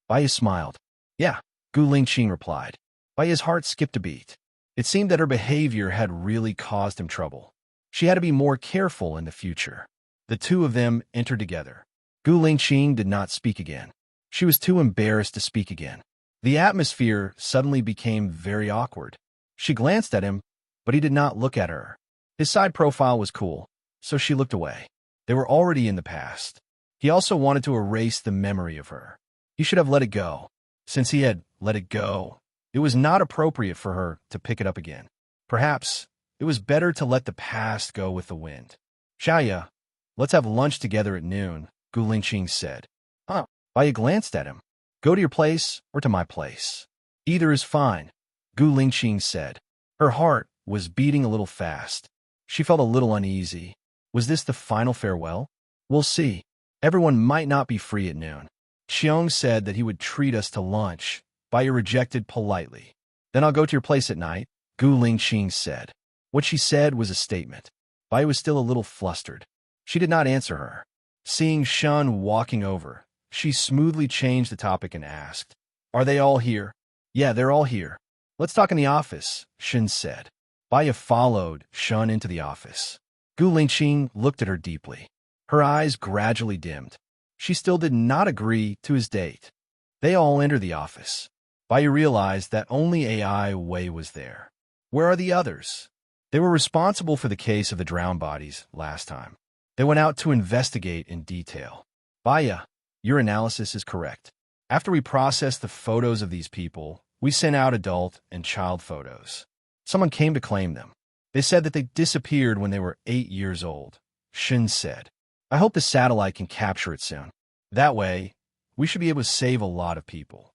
Bai smiled. Yeah, Gu Lingqing replied. Bai's heart skipped a beat. It seemed that her behavior had really caused him trouble. She had to be more careful in the future. The two of them entered together. Gu Lingqing did not speak again. She was too embarrassed to speak again. The atmosphere suddenly became very awkward. She glanced at him, but he did not look at her. His side profile was cool, so she looked away. They were already in the past. He also wanted to erase the memory of her. He should have let it go. Since he had let it go, it was not appropriate for her to pick it up again. Perhaps it was better to let the past go with the wind. Xiaoya, let's have lunch together at noon, Gu Lingqing said. Huh? Bai glanced at him. Go to your place or to my place. Either is fine, Gu Lingqing said. Her heart was beating a little fast. She felt a little uneasy. Was this the final farewell? We'll see. Everyone might not be free at noon. Xiong said that he would treat us to lunch. Bai rejected politely. Then I'll go to your place at night, Gu Lingqing said. What she said was a statement. Bai was still a little flustered. She did not answer her. Seeing Shun walking over, she smoothly changed the topic and asked, Are they all here? Yeah, they're all here. Let's talk in the office, Shun said. Bai followed Shun into the office. Gu Lingqing looked at her deeply. Her eyes gradually dimmed. She still did not agree to his date. They all entered the office. Bai realized that only AI Wei was there. Where are the others? They were responsible for the case of the drowned bodies last time. They went out to investigate in detail. Bai, your analysis is correct. After we processed the photos of these people, we sent out adult and child photos. Someone came to claim them. They said that they disappeared when they were 8 years old. Shin said, I hope the satellite can capture it soon. That way, we should be able to save a lot of people.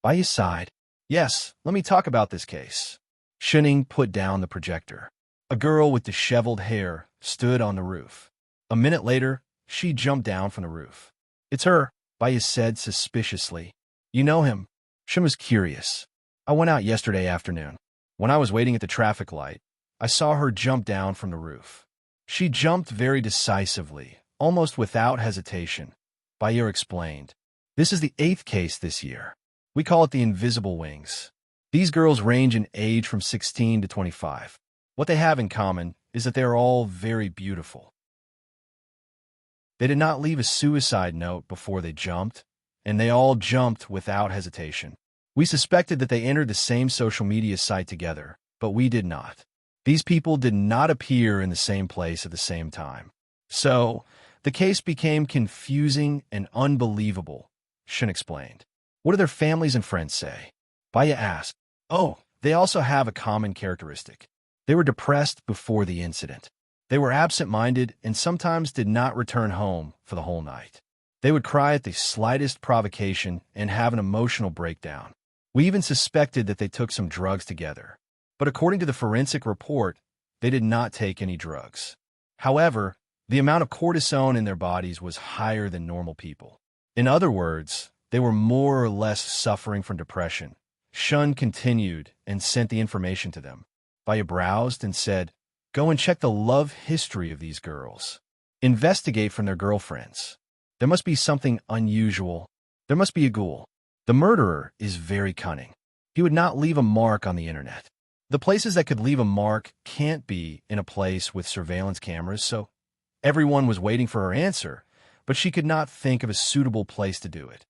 By his side, yes, let me talk about this case. Shinning put down the projector. A girl with disheveled hair stood on the roof. A minute later, she jumped down from the roof. It's her, Bias said suspiciously. You know him? Shin was curious. I went out yesterday afternoon. When I was waiting at the traffic light, I saw her jump down from the roof. She jumped very decisively, almost without hesitation. Bayer explained. This is the 8th case this year. We call it the invisible wings. These girls range in age from 16 to 25. What they have in common is that they are all very beautiful. They did not leave a suicide note before they jumped, and they all jumped without hesitation. We suspected that they entered the same social media site together, but we did not. These people did not appear in the same place at the same time. So, the case became confusing and unbelievable, Shin explained. What do their families and friends say? Baya asked. Oh, they also have a common characteristic. They were depressed before the incident. They were absent-minded and sometimes did not return home for the whole night. They would cry at the slightest provocation and have an emotional breakdown. We even suspected that they took some drugs together. But according to the forensic report, they did not take any drugs. However, the amount of cortisone in their bodies was higher than normal people. In other words, they were more or less suffering from depression. Shun continued and sent the information to them. Baya browsed and said, Go and check the love history of these girls. Investigate from their girlfriends. There must be something unusual. There must be a ghoul. The murderer is very cunning. He would not leave a mark on the internet. The places that could leave a mark can't be in a place with surveillance cameras, so everyone was waiting for her answer, but she could not think of a suitable place to do it.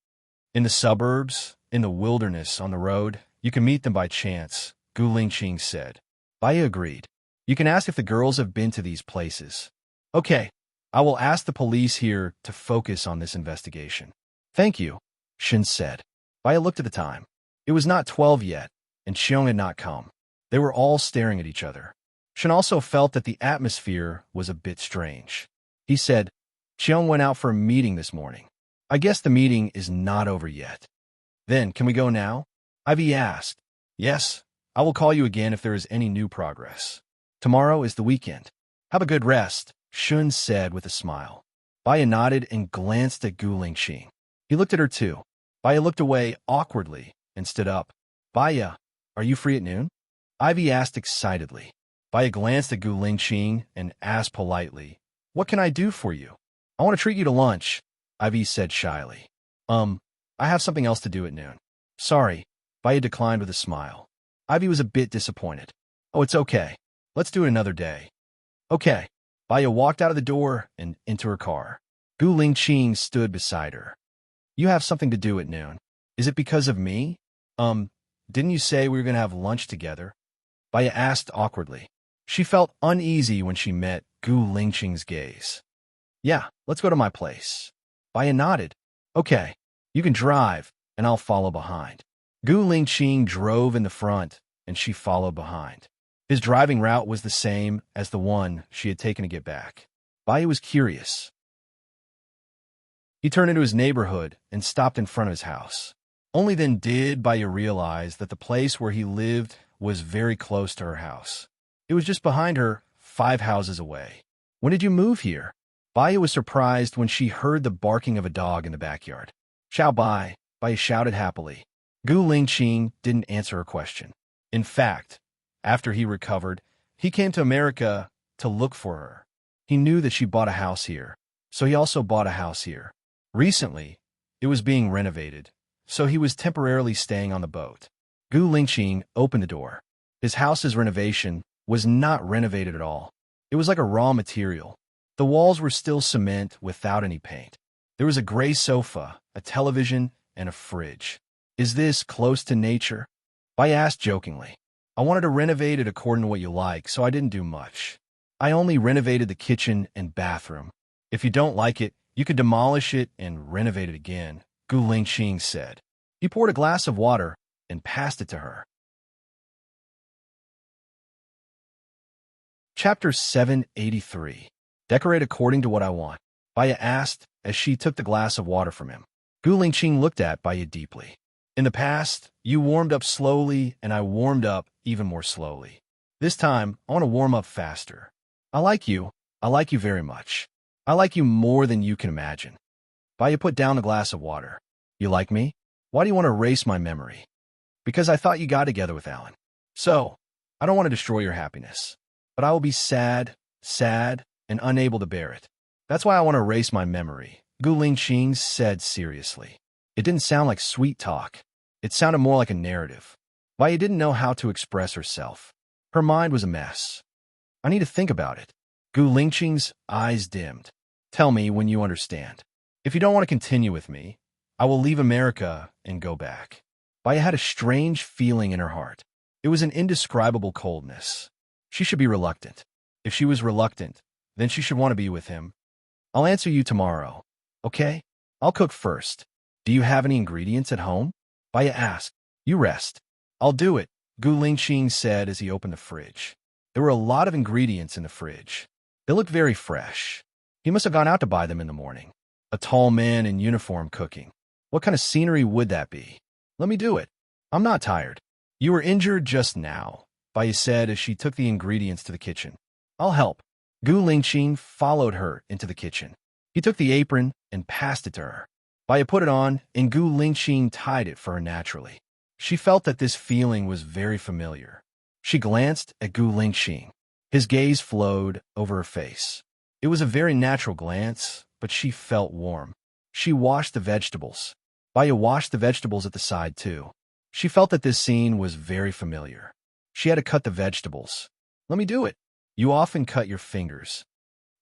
In the suburbs, in the wilderness, on the road, you can meet them by chance, Gu Lingqing said. Baya agreed. You can ask if the girls have been to these places. Okay, I will ask the police here to focus on this investigation. Thank you, Shin said. Baya looked at the time. It was not 12 yet, and Xiong had not come. They were all staring at each other. Shin also felt that the atmosphere was a bit strange. He said, Xiong went out for a meeting this morning. I guess the meeting is not over yet. Then, can we go now? Ivy asked. Yes, I will call you again if there is any new progress. Tomorrow is the weekend. Have a good rest, Shun said with a smile. Baya nodded and glanced at Gu Lingqing. He looked at her too. Baya looked away awkwardly and stood up. Baya, are you free at noon? Ivy asked excitedly. Baya glanced at Gu Lingqing and asked politely, What can I do for you? I want to treat you to lunch, Ivy said shyly. I have something else to do at noon. Sorry, Baya declined with a smile. Ivy was a bit disappointed. Oh, it's okay. Let's do it another day. Okay. Baya walked out of the door and into her car. Gu Lingqing stood beside her. You have something to do at noon. Is it because of me? Didn't you say we were going to have lunch together? Baya asked awkwardly. She felt uneasy when she met Gu Lingqing's gaze. Yeah, let's go to my place. Baya nodded. Okay, you can drive, and I'll follow behind. Gu Lingqing drove in the front, and she followed behind. His driving route was the same as the one she had taken to get back. Baya was curious. He turned into his neighborhood and stopped in front of his house. Only then did Baya realize that the place where he lived was very close to her house. It was just behind her, 5 houses away. When did you move here? Baya was surprised when she heard the barking of a dog in the backyard. Ciao Bai, Baya shouted happily. Gu Lingqing didn't answer her question. In fact, after he recovered, he came to America to look for her. He knew that she bought a house here, so he also bought a house here. Recently, it was being renovated, so he was temporarily staying on the boat. Gu Lingqing opened the door. His house's renovation was not renovated at all. It was like a raw material. The walls were still cement without any paint. There was a gray sofa, a television, and a fridge. Is this close to nature? Baya asked jokingly. I wanted to renovate it according to what you like, so I didn't do much. I only renovated the kitchen and bathroom. If you don't like it, you could demolish it and renovate it again, Gu Lingqing said. He poured a glass of water and passed it to her. Chapter 783. Decorate according to what I want. Baya asked as she took the glass of water from him. Gu Lingqing looked at Baya deeply. In the past, you warmed up slowly and I warmed up even more slowly. This time, I want to warm up faster. I like you. I like you very much. I like you more than you can imagine. Baya put down the glass of water. You like me? Why do you want to erase my memory? Because I thought you got together with Alan. So, I don't want to destroy your happiness. But I will be sad, and unable to bear it. That's why I want to erase my memory, Gu Lingqing said seriously. It didn't sound like sweet talk. It sounded more like a narrative. Baya didn't know how to express herself. Her mind was a mess. I need to think about it. Gu Lingqing's eyes dimmed. Tell me when you understand. If you don't want to continue with me, I will leave America and go back. Baya had a strange feeling in her heart. It was an indescribable coldness. She should be reluctant. If she was reluctant, then she should want to be with him. I'll answer you tomorrow. Okay? I'll cook first. Do you have any ingredients at home? Baya asked. You rest. I'll do it, Gu Lingqing said as he opened the fridge. There were a lot of ingredients in the fridge. They looked very fresh. He must have gone out to buy them in the morning. A tall man in uniform cooking. What kind of scenery would that be? Let me do it. I'm not tired. You were injured just now, Baya said as she took the ingredients to the kitchen. I'll help. Gu Lingqing followed her into the kitchen. He took the apron and passed it to her. Baya put it on, and Gu Lingqing tied it for her naturally. She felt that this feeling was very familiar. She glanced at Gu Lingqing. His gaze flowed over her face. It was a very natural glance, but she felt warm. She washed the vegetables. Baya washed the vegetables at the side too. She felt that this scene was very familiar. She had to cut the vegetables. Let me do it. You often cut your fingers,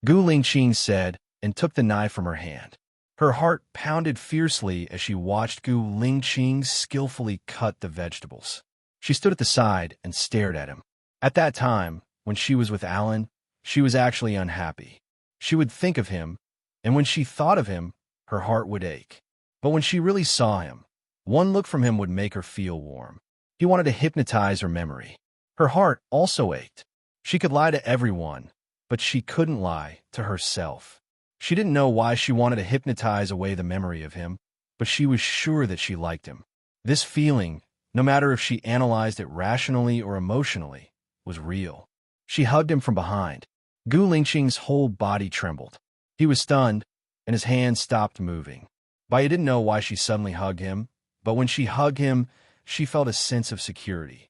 Gu Lingqing said, and took the knife from her hand. Her heart pounded fiercely as she watched Gu Lingqing skillfully cut the vegetables. She stood at the side and stared at him. At that time, when she was with Alan, she was actually unhappy. She would think of him, and when she thought of him, her heart would ache. But when she really saw him, one look from him would make her feel warm. He wanted to hypnotize her memory. Her heart also ached. She could lie to everyone, but she couldn't lie to herself. She didn't know why she wanted to hypnotize away the memory of him, but she was sure that she liked him. This feeling, no matter if she analyzed it rationally or emotionally, was real. She hugged him from behind. Gu Lingqing's whole body trembled. He was stunned, and his hands stopped moving. Baya didn't know why she suddenly hugged him, but when she hugged him, she felt a sense of security.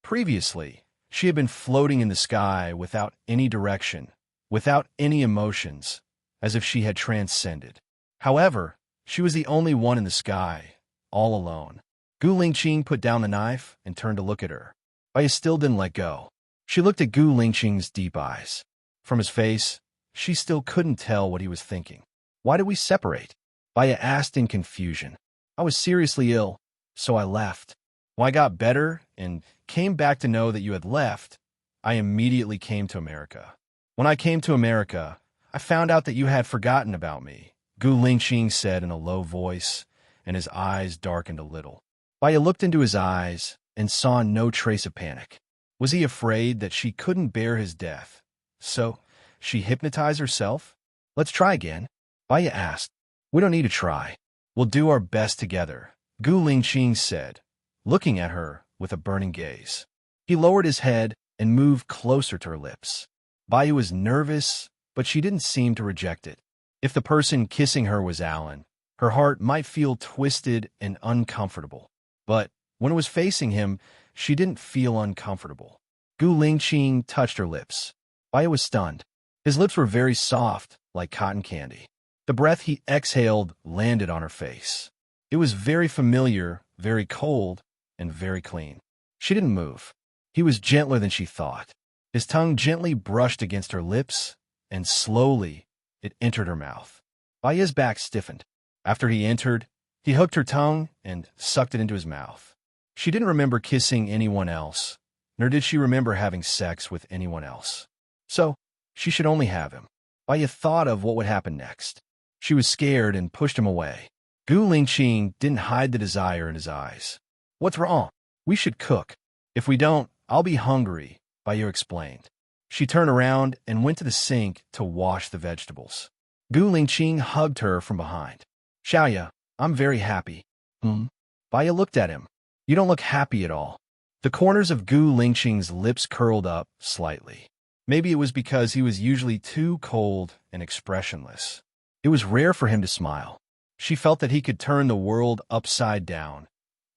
Previously, she had been floating in the sky without any direction, without any emotions, as if she had transcended. However, she was the only one in the sky, all alone. Gu Lingqing put down the knife and turned to look at her. Baya still didn't let go. She looked at Gu Lingqing's deep eyes. From his face, she still couldn't tell what he was thinking. Why did we separate? Baya asked in confusion. I was seriously ill, so I left. When I got better and came back to know that you had left, I immediately came to America. When I came to America, I found out that you had forgotten about me, Gu Lingqing said in a low voice, and his eyes darkened a little. Baya looked into his eyes and saw no trace of panic. Was he afraid that she couldn't bear his death? So, she hypnotized herself? Let's try again. Baya asked. We don't need to try. We'll do our best together, Gu Lingqing said, looking at her with a burning gaze. He lowered his head and moved closer to her lips. Baya was nervous, but she didn't seem to reject it. If the person kissing her was Alan, her heart might feel twisted and uncomfortable. But when it was facing him, she didn't feel uncomfortable. Gu Lingqing touched her lips. Baya was stunned. His lips were very soft, like cotton candy. The breath he exhaled landed on her face. It was very familiar, very cold, and very clean. She didn't move. He was gentler than she thought. His tongue gently brushed against her lips, and slowly it entered her mouth. Baya's back stiffened. After he entered, he hooked her tongue and sucked it into his mouth. She didn't remember kissing anyone else, nor did she remember having sex with anyone else. So, she should only have him. Baya thought of what would happen next. She was scared and pushed him away. Gu Lingqing didn't hide the desire in his eyes. What's wrong? We should cook. If we don't, I'll be hungry, Baiyu explained. She turned around and went to the sink to wash the vegetables. Gu Lingqing hugged her from behind. Xiaoya, I'm very happy. Baiyu looked at him. You don't look happy at all. The corners of Gu Lingqing's lips curled up slightly. Maybe it was because he was usually too cold and expressionless. It was rare for him to smile. She felt that he could turn the world upside down,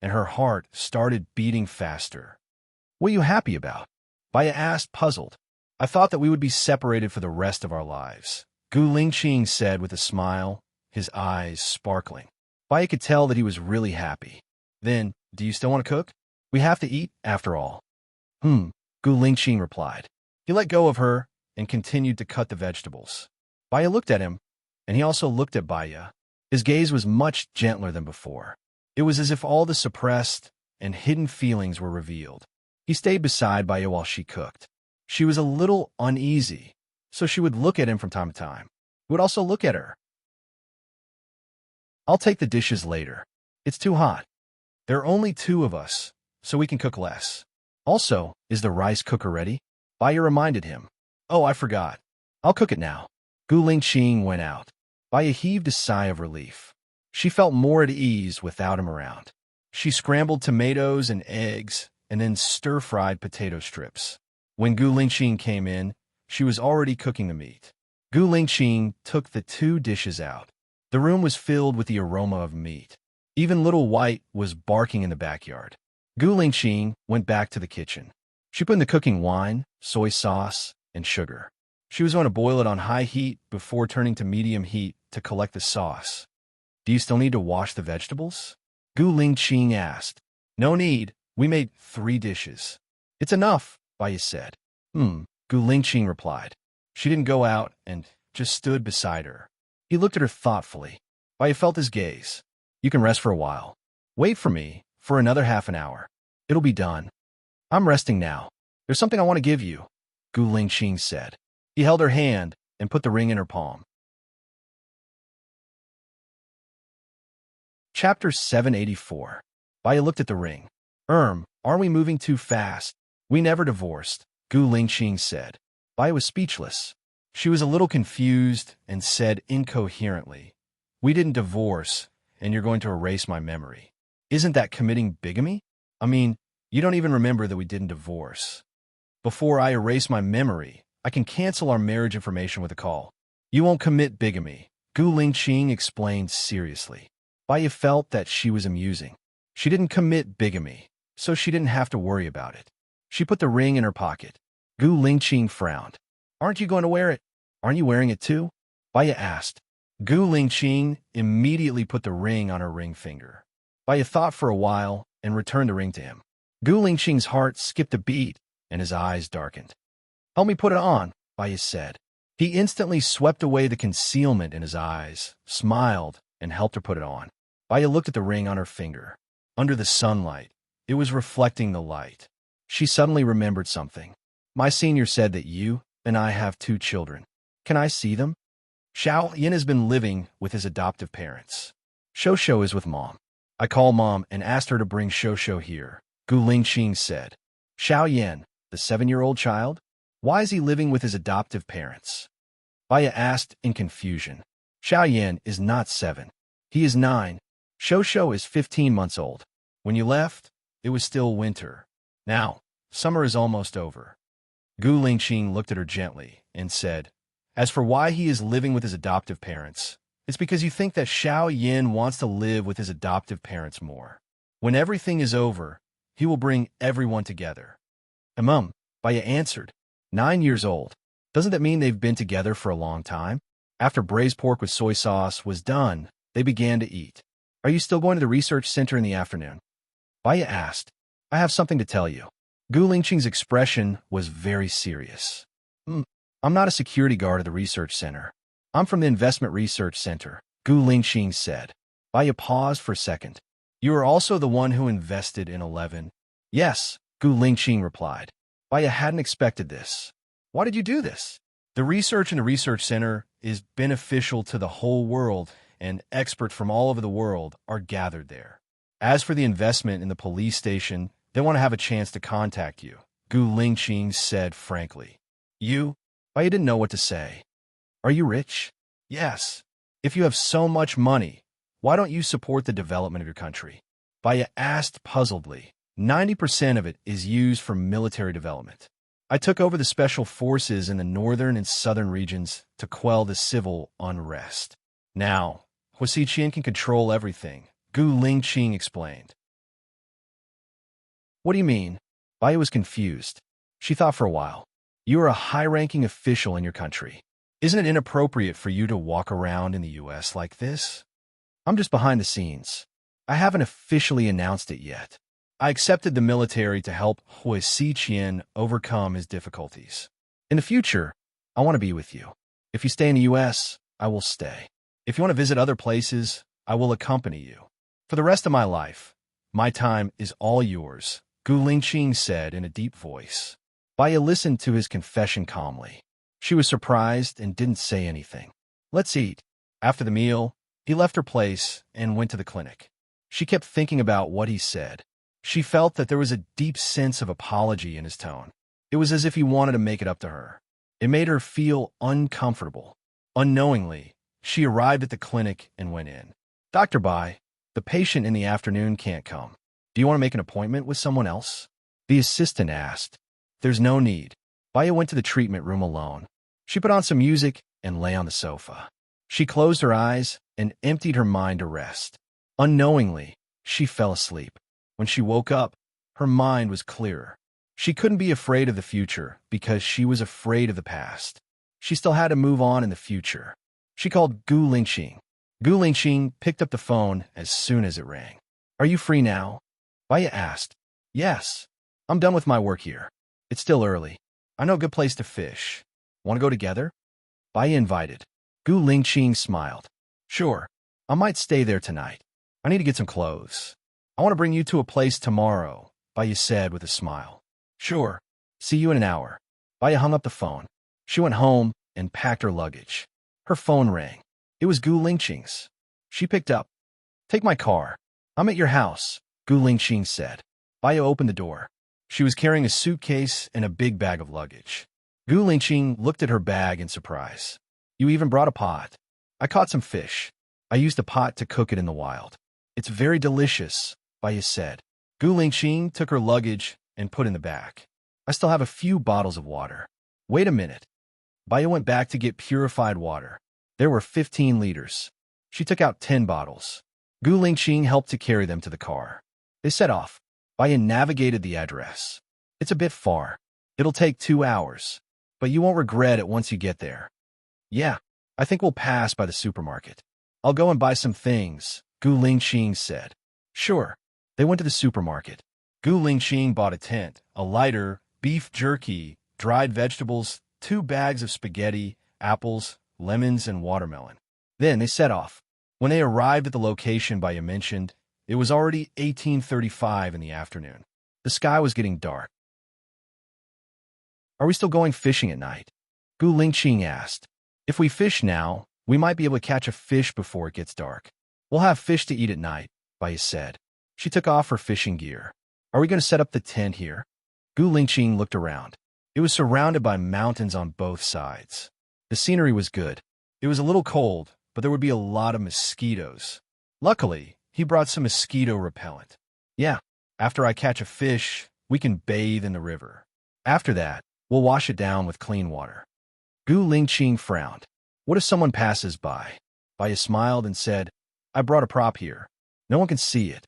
and her heart started beating faster. What are you happy about? Baiyu asked, puzzled. I thought that we would be separated for the rest of our lives, Gu Lingqing said with a smile, his eyes sparkling. Baiyu could tell that he was really happy. Then, do you still want to cook? We have to eat, after all. Gu Lingqing replied. He let go of her and continued to cut the vegetables. Baiyu looked at him, and he also looked at Baiyu. His gaze was much gentler than before. It was as if all the suppressed and hidden feelings were revealed. He stayed beside Baiyu while she cooked. She was a little uneasy, so she would look at him from time to time. He would also look at her. I'll take the dishes later. It's too hot. There are only 2 of us, so we can cook less. Also, is the rice cooker ready? Baiyu reminded him. Oh, I forgot. I'll cook it now. Gu Lingqing went out. Baiyu heaved a sigh of relief. She felt more at ease without him around. She scrambled tomatoes and eggs, and then stir-fried potato strips. When Gu Lingqing came in, she was already cooking the meat. Gu Lingqing took the 2 dishes out. The room was filled with the aroma of meat. Even little White was barking in the backyard. Gu Lingqing went back to the kitchen. She put in the cooking wine, soy sauce, and sugar. She was going to boil it on high heat before turning to medium heat to collect the sauce. Do you still need to wash the vegetables? Gu Lingqing asked. No need. We made 3 dishes. It's enough, Baiyu said. Gu Lingqing replied. She didn't go out and just stood beside her. He looked at her thoughtfully. Baiyu felt his gaze. You can rest for a while. Wait for me for another half an hour. It'll be done. I'm resting now. There's something I want to give you, Gu Lingqing said. He held her hand and put the ring in her palm. Chapter 784. Baiyu looked at the ring. Aren't we moving too fast? We never divorced, Gu Lingqing said. Baiyu was speechless. She was a little confused and said incoherently, We didn't divorce, and you're going to erase my memory. Isn't that committing bigamy? I mean, you don't even remember that we didn't divorce. Before I erase my memory, I can cancel our marriage information with a call. You won't commit bigamy, Gu Lingqing explained seriously. Baiyu felt that she was amusing. She didn't commit bigamy, so she didn't have to worry about it. She put the ring in her pocket. Gu Lingqing frowned. Aren't you going to wear it? Aren't you wearing it too? Baiyu asked. Gu Lingqing immediately put the ring on her ring finger. Baiyu thought for a while and returned the ring to him. Gu Lingqing's heart skipped a beat and his eyes darkened. Help me put it on, Baiyu said. He instantly swept away the concealment in his eyes, smiled, and helped her put it on. Baiyu looked at the ring on her finger. Under the sunlight, it was reflecting the light. She suddenly remembered something. My senior said that you and I have 2 children. Can I see them? Xiao Yin has been living with his adoptive parents. Shosho is with Mom. I called Mom and asked her to bring Shosho here, Gu Lingqing said. Xiao Yin, the 7-year-old child? Why is he living with his adoptive parents? Baiyu asked in confusion. Xiao Yin is not 7. He is 9. Shosho is 15 months old. When you left, it was still winter. Now, summer is almost over. Gu Lingqing looked at her gently and said, As for why he is living with his adoptive parents, it's because you think that Xiao Yin wants to live with his adoptive parents more. When everything is over, he will bring everyone together. Baiyu answered. 9 years old. Doesn't that mean they've been together for a long time? After braised pork with soy sauce was done, they began to eat. Are you still going to the research center in the afternoon? Baiyu asked. I have something to tell you. Gu Lingqing's expression was very serious. I'm not a security guard at the research center. I'm from the investment research center, Gu Lingqing said. Baiyu paused for a second. You are also the one who invested in 11. Yes, Gu Lingqing replied. Baiyu hadn't expected this. Why did you do this? The research in the research center is beneficial to the whole world, and experts from all over the world are gathered there. As for the investment in the police station, they want to have a chance to contact you, Gu Lingqing said frankly. You? I didn't know what to say. Are you rich? Yes. If you have so much money, why don't you support the development of your country? Baya asked puzzledly. 90% of it is used for military development. I took over the special forces in the northern and southern regions to quell the civil unrest. Now, Huasiqian can control everything, Gu Lingqing explained. What do you mean? Baya was confused. She thought for a while. You are a high-ranking official in your country. Isn't it inappropriate for you to walk around in the U.S. like this? I'm just behind the scenes. I haven't officially announced it yet. I accepted the military to help Huasiqian overcome his difficulties. In the future, I want to be with you. If you stay in the U.S., I will stay. If you want to visit other places, I will accompany you. For the rest of my life, my time is all yours, Gu Lingqing said in a deep voice. Baya listened to his confession calmly. She was surprised and didn't say anything. Let's eat. After the meal, he left her place and went to the clinic. She kept thinking about what he said. She felt that there was a deep sense of apology in his tone. It was as if he wanted to make it up to her. It made her feel uncomfortable. Unknowingly, she arrived at the clinic and went in. Dr. Bai, the patient in the afternoon can't come. Do you want to make an appointment with someone else? The assistant asked. There's no need. Baya went to the treatment room alone. She put on some music and lay on the sofa. She closed her eyes and emptied her mind to rest. Unknowingly, she fell asleep. When she woke up, her mind was clearer. She couldn't be afraid of the future because she was afraid of the past. She still had to move on in the future. She called Gu Lingqing. Gu Lingqing picked up the phone as soon as it rang. Are you free now? Baya asked. Yes. I'm done with my work here. It's still early. I know a good place to fish. Want to go together? Baya invited. Gu Lingqing smiled. Sure. I might stay there tonight. I need to get some clothes. I want to bring you to a place tomorrow, Baya said with a smile. Sure. See you in an hour. Baya hung up the phone. She went home and packed her luggage. Her phone rang. It was Gu Lingqing's. She picked up. Take my car. I'm at your house, Gu Lingqing said. Baya opened the door. She was carrying a suitcase and a big bag of luggage. Gu Lingqing looked at her bag in surprise. You even brought a pot. I caught some fish. I used a pot to cook it in the wild. It's very delicious, Baya said. Gu Lingqing took her luggage and put in the bag. I still have a few bottles of water. Wait a minute. Baya went back to get purified water. There were 15 liters. She took out 10 bottles. Gu Lingqing helped to carry them to the car. They set off. Baya navigated the address. It's a bit far. It'll take 2 hours. But you won't regret it once you get there. Yeah, I think we'll pass by the supermarket. I'll go and buy some things, Gu Lingqing said. Sure. They went to the supermarket. Gu Lingqing bought a tent, a lighter, beef jerky, dried vegetables, 2 bags of spaghetti, apples, lemons, and watermelon. Then they set off. When they arrived at the location Baya mentioned, it was already 18:35 in the afternoon. The sky was getting dark. Are we still going fishing at night? Gu Lingqing asked. If we fish now, we might be able to catch a fish before it gets dark. We'll have fish to eat at night, Baya said. She took off her fishing gear. Are we going to set up the tent here? Gu Lingqing looked around. It was surrounded by mountains on both sides. The scenery was good. It was a little cold, but there would be a lot of mosquitoes. Luckily, he brought some mosquito repellent. Yeah, after I catch a fish, we can bathe in the river. After that, we'll wash it down with clean water. Gu Lingqing frowned. What if someone passes by? Baya smiled and said, I brought a prop here. No one can see it.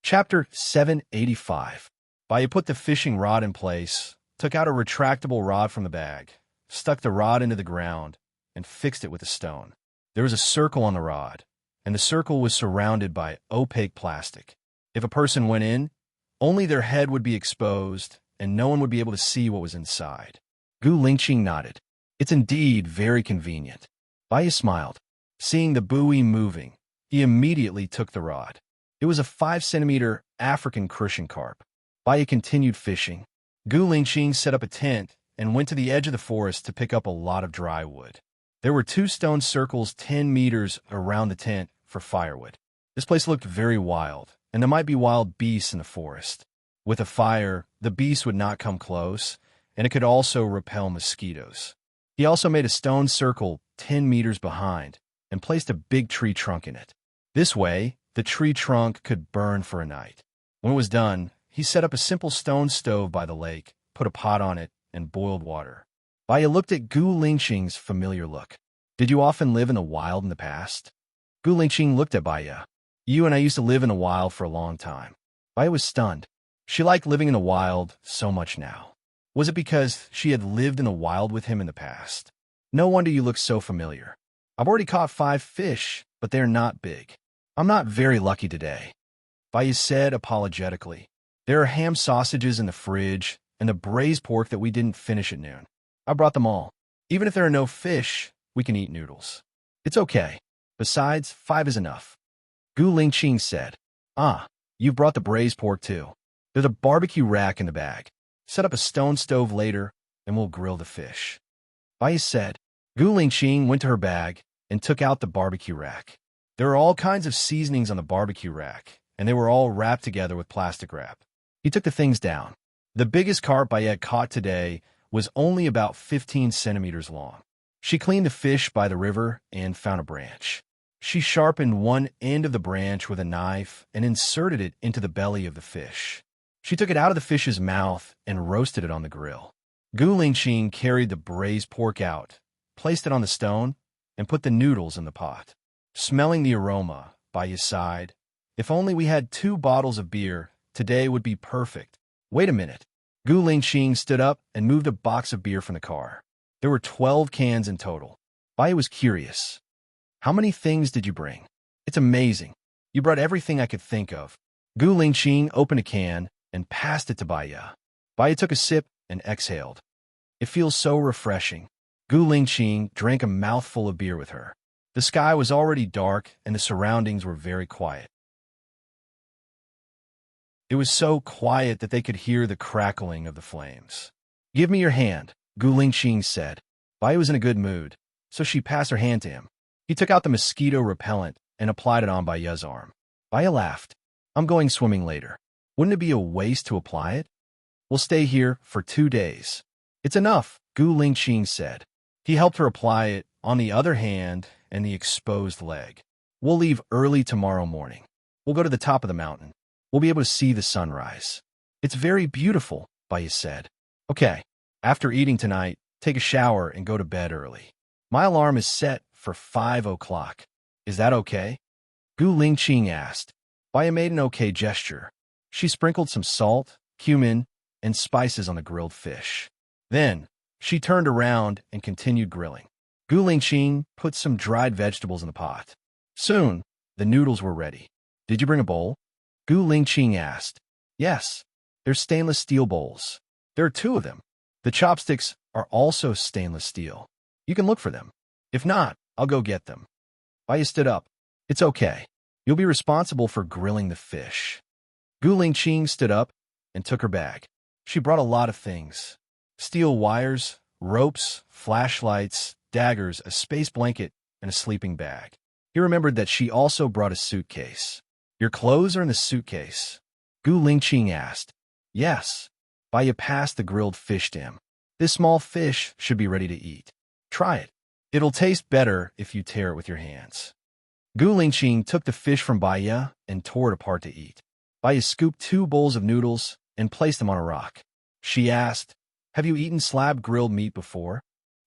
Chapter 785. Baya put the fishing rod in place, took out a retractable rod from the bag, stuck the rod into the ground, and fixed it with a stone. There was a circle on the rod, and the circle was surrounded by opaque plastic. If a person went in, only their head would be exposed, and no one would be able to see what was inside. Gu Lingqing nodded. It's indeed very convenient. Baya smiled. Seeing the buoy moving, he immediately took the rod. It was a 5-centimeter African crucian carp. Baya continued fishing. Gu Lingqing set up a tent and went to the edge of the forest to pick up a lot of dry wood. There were 2 stone circles 10 meters around the tent for firewood. This place looked very wild, and there might be wild beasts in the forest. With a fire, the beasts would not come close, and it could also repel mosquitoes. He also made a stone circle 10 meters behind and placed a big tree trunk in it. This way, the tree trunk could burn for a night. When it was done, he set up a simple stone stove by the lake, put a pot on it, and boiled water. Baya looked at Gu Lingqing's familiar look. Did you often live in the wild in the past? Gu Lingqing looked at Baya. You and I used to live in the wild for a long time. Baya was stunned. She liked living in the wild so much now. Was it because she had lived in the wild with him in the past? No wonder you look so familiar. I've already caught 5 fish, but they're not big. I'm not very lucky today. Baya said apologetically. There are ham sausages in the fridge and the braised pork that we didn't finish at noon. I brought them all. Even if there are no fish, we can eat noodles. It's okay. Besides, 5 is enough. Gu Lingqing said. You've brought the braised pork too. There's a barbecue rack in the bag. Set up a stone stove later, and we'll grill the fish. Baya said. Gu Lingqing went to her bag and took out the barbecue rack. There are all kinds of seasonings on the barbecue rack, and they were all wrapped together with plastic wrap. He took the things down. The biggest carp Baya had caught today was only about 15 centimeters long. She cleaned the fish by the river and found a branch. She sharpened one end of the branch with a knife and inserted it into the belly of the fish. She took it out of the fish's mouth and roasted it on the grill. Gu Lingqing carried the braised pork out, placed it on the stone, and put the noodles in the pot. Smelling the aroma, Baya sighed. If only we had 2 bottles of beer, today would be perfect. Wait a minute. Gu Lingqing stood up and moved a box of beer from the car. There were 12 cans in total. Baya was curious. How many things did you bring? It's amazing. You brought everything I could think of. Gu Lingqing opened a can and passed it to Baya. Baya took a sip and exhaled. It feels so refreshing. Gu Lingqing drank a mouthful of beer with her. The sky was already dark and the surroundings were very quiet. It was so quiet that they could hear the crackling of the flames. Give me your hand, Gu Lingqing said. Baya was in a good mood, so she passed her hand to him. He took out the mosquito repellent and applied it on Baya's arm. Baya laughed. I'm going swimming later. Wouldn't it be a waste to apply it? We'll stay here for 2 days. It's enough, Gu Lingqing said. He helped her apply it on the other hand and the exposed leg. We'll leave early tomorrow morning. We'll go to the top of the mountain. We'll be able to see the sunrise. It's very beautiful, Baya said. Okay, after eating tonight, take a shower and go to bed early. My alarm is set for 5 o'clock. Is that okay? Gu Lingqing asked. Baya made an okay gesture. She sprinkled some salt, cumin, and spices on the grilled fish. Then, she turned around and continued grilling. Gu Lingqing put some dried vegetables in the pot. Soon, the noodles were ready. Did you bring a bowl? Gu Lingqing asked. Yes, they're stainless steel bowls. There are 2 of them. The chopsticks are also stainless steel. You can look for them. If not, I'll go get them. Baya stood up. It's okay. You'll be responsible for grilling the fish. Gu Lingqing stood up and took her bag. She brought a lot of things. Steel wires, ropes, flashlights, daggers, a space blanket, and a sleeping bag. He remembered that she also brought a suitcase. Your clothes are in the suitcase? Gu Lingqing asked. Yes. Baya passed the grilled fish to him. This small fish should be ready to eat. Try it. It'll taste better if you tear it with your hands. Gu Lingqing took the fish from Baya and tore it apart to eat. Baya scooped 2 bowls of noodles and placed them on a rock. She asked, Have you eaten slab grilled meat before?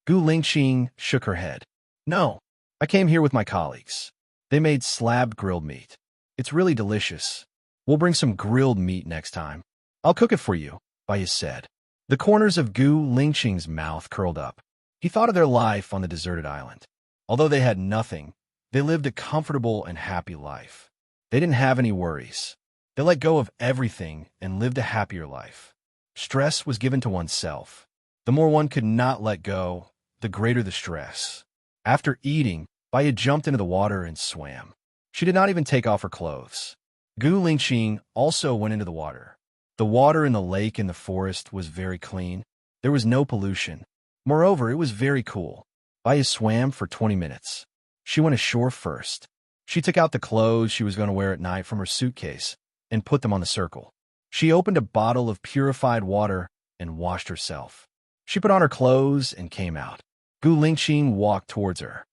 Gu Lingqing shook her head. No, I came here with my colleagues. They made slab grilled meat. It's really delicious. We'll bring some grilled meat next time. I'll cook it for you, Baya said. The corners of Gu Lingqing's mouth curled up. He thought of their life on the deserted island. Although they had nothing, they lived a comfortable and happy life. They didn't have any worries. They let go of everything and lived a happier life. Stress was given to oneself. The more one could not let go, the greater the stress. After eating, Baya jumped into the water and swam. She did not even take off her clothes. Gu Lingqing also went into the water. The water in the lake in the forest was very clean. There was no pollution. Moreover, it was very cool. Baya swam for 20 minutes. She went ashore first. She took out the clothes she was going to wear at night from her suitcase and put them on the circle. She opened a bottle of purified water and washed herself. She put on her clothes and came out. Gu Lingqing walked towards her.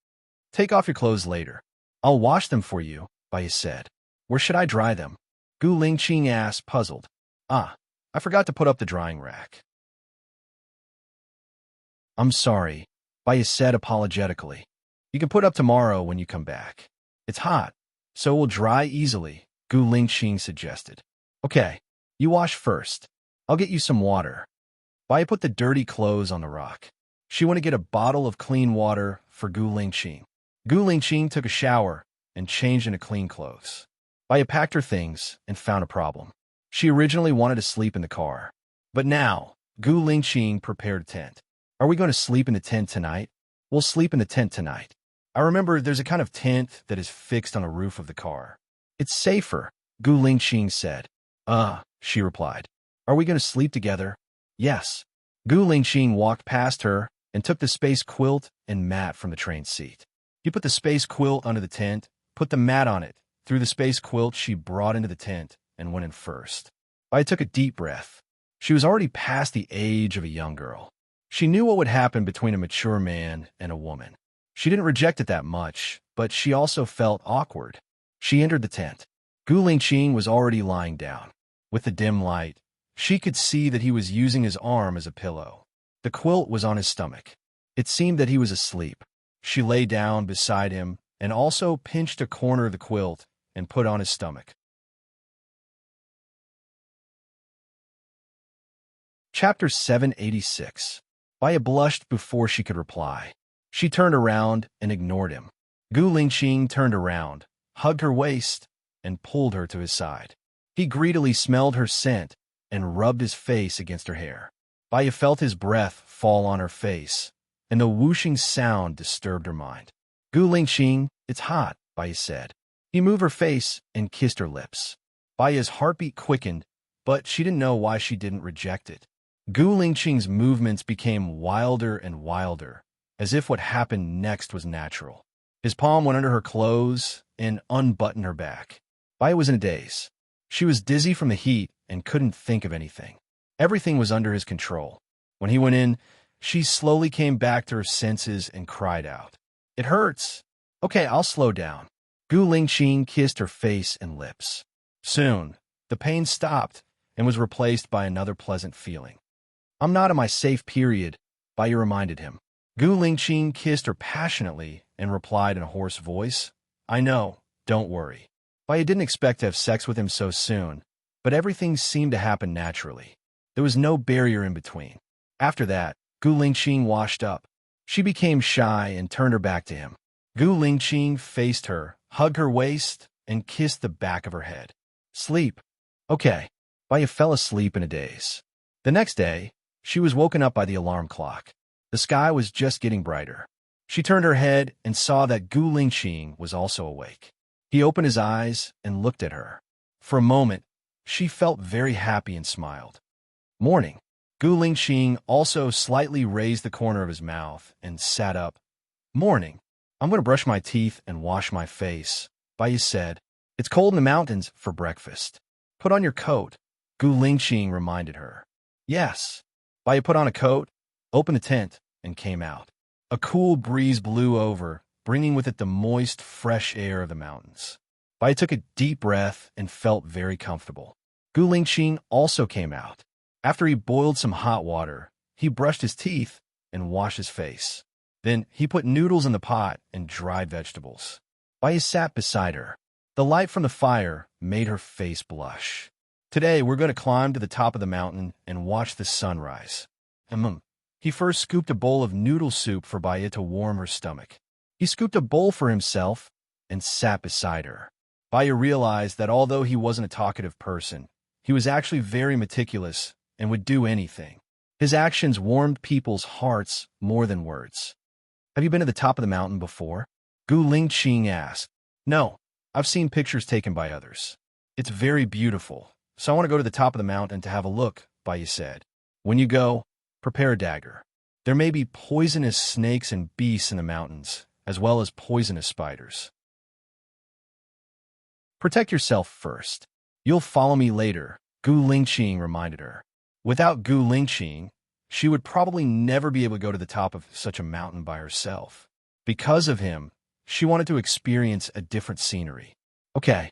"Take off your clothes later. I'll wash them for you," Baya said. "Where should I dry them?" Gu Lingqing asked, puzzled. "Ah, I forgot to put up the drying rack." "I'm sorry," Baya said apologetically. "You can put up tomorrow when you come back. It's hot, so it will dry easily," Gu Lingqing suggested. "Okay, you wash first. I'll get you some water." Baya put the dirty clothes on the rock. She went to get a bottle of clean water for Gu Lingqing. Gu Lingqing took a shower and changed into clean clothes. Baya packed her things and found a problem. She originally wanted to sleep in the car, but now Gu Lingqing prepared a tent. "Are we going to sleep in the tent tonight?" "We'll sleep in the tent tonight. I remember there's a kind of tent that is fixed on the roof of the car. It's safer," Gu Lingqing said. She replied. "Are we going to sleep together?" "Yes." Gu Lingqing walked past her and took the space quilt and mat from the train seat. He put the space quilt under the tent, put the mat on it. Through the space quilt she brought into the tent and went in first. I took a deep breath. She was already past the age of a young girl. She knew what would happen between a mature man and a woman. She didn't reject it that much, but she also felt awkward. She entered the tent. Gu Lingqing was already lying down. With the dim light, she could see that he was using his arm as a pillow. The quilt was on his stomach. It seemed that he was asleep. She lay down beside him and also pinched a corner of the quilt and put on his stomach. Chapter 786. Baya blushed before she could reply. She turned around and ignored him. Gu Lingqing turned around, hugged her waist, and pulled her to his side. He greedily smelled her scent and rubbed his face against her hair. Baya felt his breath fall on her face, and the whooshing sound disturbed her mind. "Gu Lingqing, it's hot," Baya said. He moved her face and kissed her lips. Baya's heartbeat quickened, but she didn't know why she didn't reject it. Gu Lingqing's movements became wilder and wilder, as if what happened next was natural. His palm went under her clothes and unbuttoned her back. Baya was in a daze. She was dizzy from the heat and couldn't think of anything. Everything was under his control. When he went in, she slowly came back to her senses and cried out, "It hurts." "Okay, I'll slow down." Gu Lingqing kissed her face and lips. Soon, the pain stopped and was replaced by another pleasant feeling. "I'm not in my safe period," Baya reminded him. Gu Lingqing kissed her passionately and replied in a hoarse voice, "I know, don't worry." Baya didn't expect to have sex with him so soon, but everything seemed to happen naturally. There was no barrier in between. After that, Gu Lingqing washed up. She became shy and turned her back to him. Gu Lingqing faced her, hugged her waist, and kissed the back of her head. "Sleep." "Okay." Baya fell asleep in a daze. The next day, she was woken up by the alarm clock. The sky was just getting brighter. She turned her head and saw that Gu Lingqing was also awake. He opened his eyes and looked at her. For a moment, she felt very happy and smiled. "Morning." Gu Lingqing also slightly raised the corner of his mouth and sat up. "Morning. I'm going to brush my teeth and wash my face," Baya said. "It's cold in the mountains for breakfast." "Put on your coat," Gu Lingqing reminded her. "Yes." Baya put on a coat, opened the tent, and came out. A cool breeze blew over, bringing with it the moist, fresh air of the mountains. Baya took a deep breath and felt very comfortable. Gu Lingqing also came out. After he boiled some hot water, he brushed his teeth and washed his face. Then he put noodles in the pot and dried vegetables. Baya sat beside her. The light from the fire made her face blush. "Today we're going to climb to the top of the mountain and watch the sunrise." He first scooped a bowl of noodle soup for Baya to warm her stomach. He scooped a bowl for himself and sat beside her. Baya realized that although he wasn't a talkative person, he was actually very meticulous and would do anything. His actions warmed people's hearts more than words. "Have you been to the top of the mountain before?" Gu Lingqing asked. "No, I've seen pictures taken by others. It's very beautiful," so I want to go to the top of the mountain to have a look, Baya said. When you go, prepare a dagger. There may be poisonous snakes and beasts in the mountains, as well as poisonous spiders. Protect yourself first. You'll follow me later, Gu Lingqing reminded her. Without Gu Lingqing, she would probably never be able to go to the top of such a mountain by herself. Because of him, she wanted to experience a different scenery. Okay,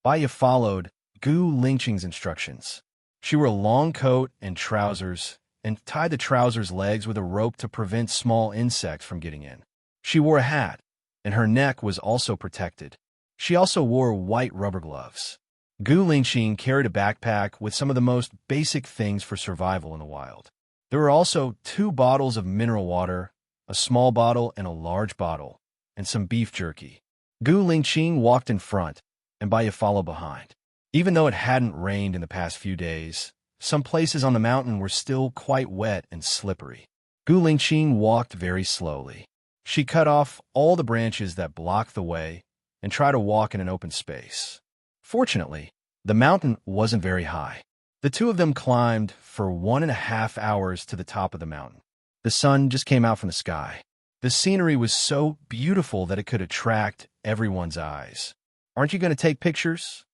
Baya followed Gu Lingqing's instructions. She wore a long coat and trousers and tied the trousers' legs with a rope to prevent small insects from getting in. She wore a hat, and her neck was also protected. She also wore white rubber gloves. Gu Lingqing carried a backpack with some of the most basic things for survival in the wild. There were also 2 bottles of mineral water, a small bottle and a large bottle, and some beef jerky. Gu Lingqing walked in front, and Baya followed behind. Even though it hadn't rained in the past few days, some places on the mountain were still quite wet and slippery. Gu Lingqing walked very slowly. She cut off all the branches that blocked the way and tried to walk in an open space. Fortunately, the mountain wasn't very high. The 2 of them climbed for 1.5 hours to the top of the mountain. The sun just came out from the sky. The scenery was so beautiful that it could attract everyone's eyes. Aren't you going to take pictures?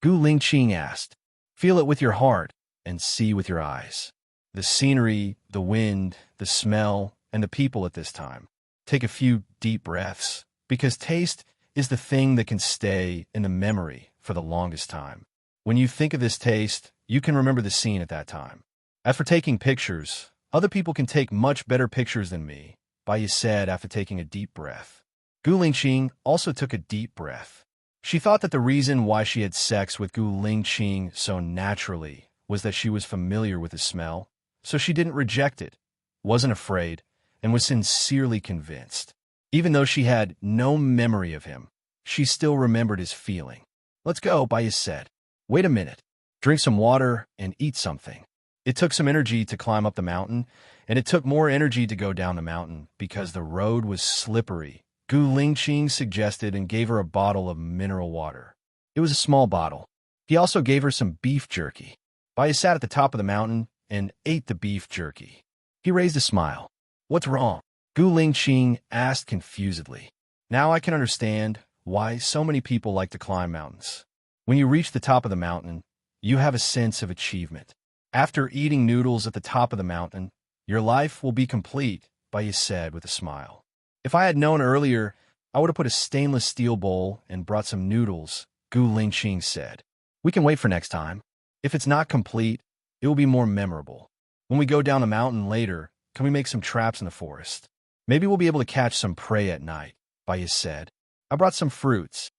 Gu Lingqing asked. Feel it with your heart and see with your eyes. The scenery, the wind, the smell, and the people at this time. Take a few deep breaths, because taste is the thing that can stay in the memory for the longest time. When you think of this taste, you can remember the scene at that time. As for taking pictures, other people can take much better pictures than me, Baya said after taking a deep breath. Gu Lingqing also took a deep breath. She thought that the reason why she had sex with Gu Lingqing so naturally was that she was familiar with his smell, so she didn't reject it, wasn't afraid, and was sincerely convinced. Even though she had no memory of him, she still remembered his feeling. Let's go, Baya said. Wait a minute. Drink some water and eat something. It took some energy to climb up the mountain, and it took more energy to go down the mountain because the road was slippery. Gu Lingqing suggested and gave her a bottle of mineral water. It was a small bottle. He also gave her some beef jerky. Baya sat at the top of the mountain and ate the beef jerky. He raised a smile. What's wrong? Gu Lingqing asked confusedly. Now I can understand why so many people like to climb mountains. When you reach the top of the mountain, you have a sense of achievement. After eating noodles at the top of the mountain, your life will be complete, Baya said with a smile. If I had known earlier, I would have put a stainless steel bowl and brought some noodles, Gu Lingqing said. We can wait for next time. If it's not complete, it will be more memorable. When we go down the mountain later, can we make some traps in the forest? Maybe we'll be able to catch some prey at night, Baya said. I brought some fruits.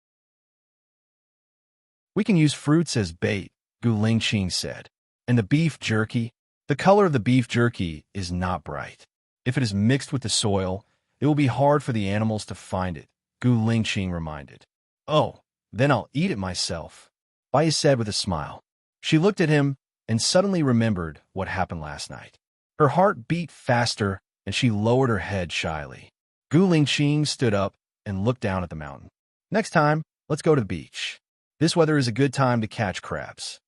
We can use fruits as bait, Gu Lingqing said. And the beef jerky? The color of the beef jerky is not bright. If it is mixed with the soil, it will be hard for the animals to find it, Gu Lingqing reminded. Oh, then I'll eat it myself, Baya said with a smile. She looked at him and suddenly remembered what happened last night. Her heart beat faster and she lowered her head shyly. Gu Lingqing stood up and looked down at the mountain. Next time, let's go to the beach. This weather is a good time to catch crabs.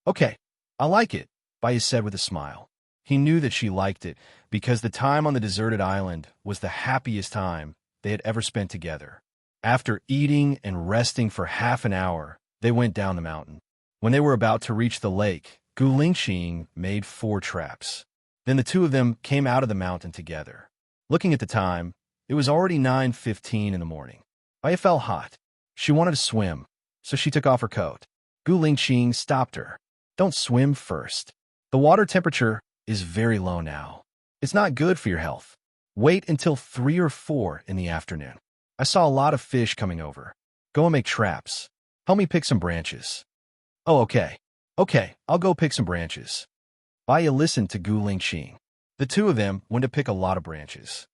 Okay, I like it, Baya said with a smile. He knew that she liked it because the time on the deserted island was the happiest time they had ever spent together. After eating and resting for half an hour, they went down the mountain. When they were about to reach the lake, Gu Lingqing made 4 traps. Then the 2 of them came out of the mountain together. Looking at the time, it was already 9:15 in the morning. Baya felt hot. She wanted to swim, so she took off her coat. Gu Lingqing stopped her. Don't swim first. The water temperature is very low now. It's not good for your health. Wait until 3 or 4 in the afternoon. I saw a lot of fish coming over. Go and make traps. Help me pick some branches. Oh, okay. Okay, I'll go pick some branches. Baya listened to Gu Lingqing. The 2 of them went to pick a lot of branches.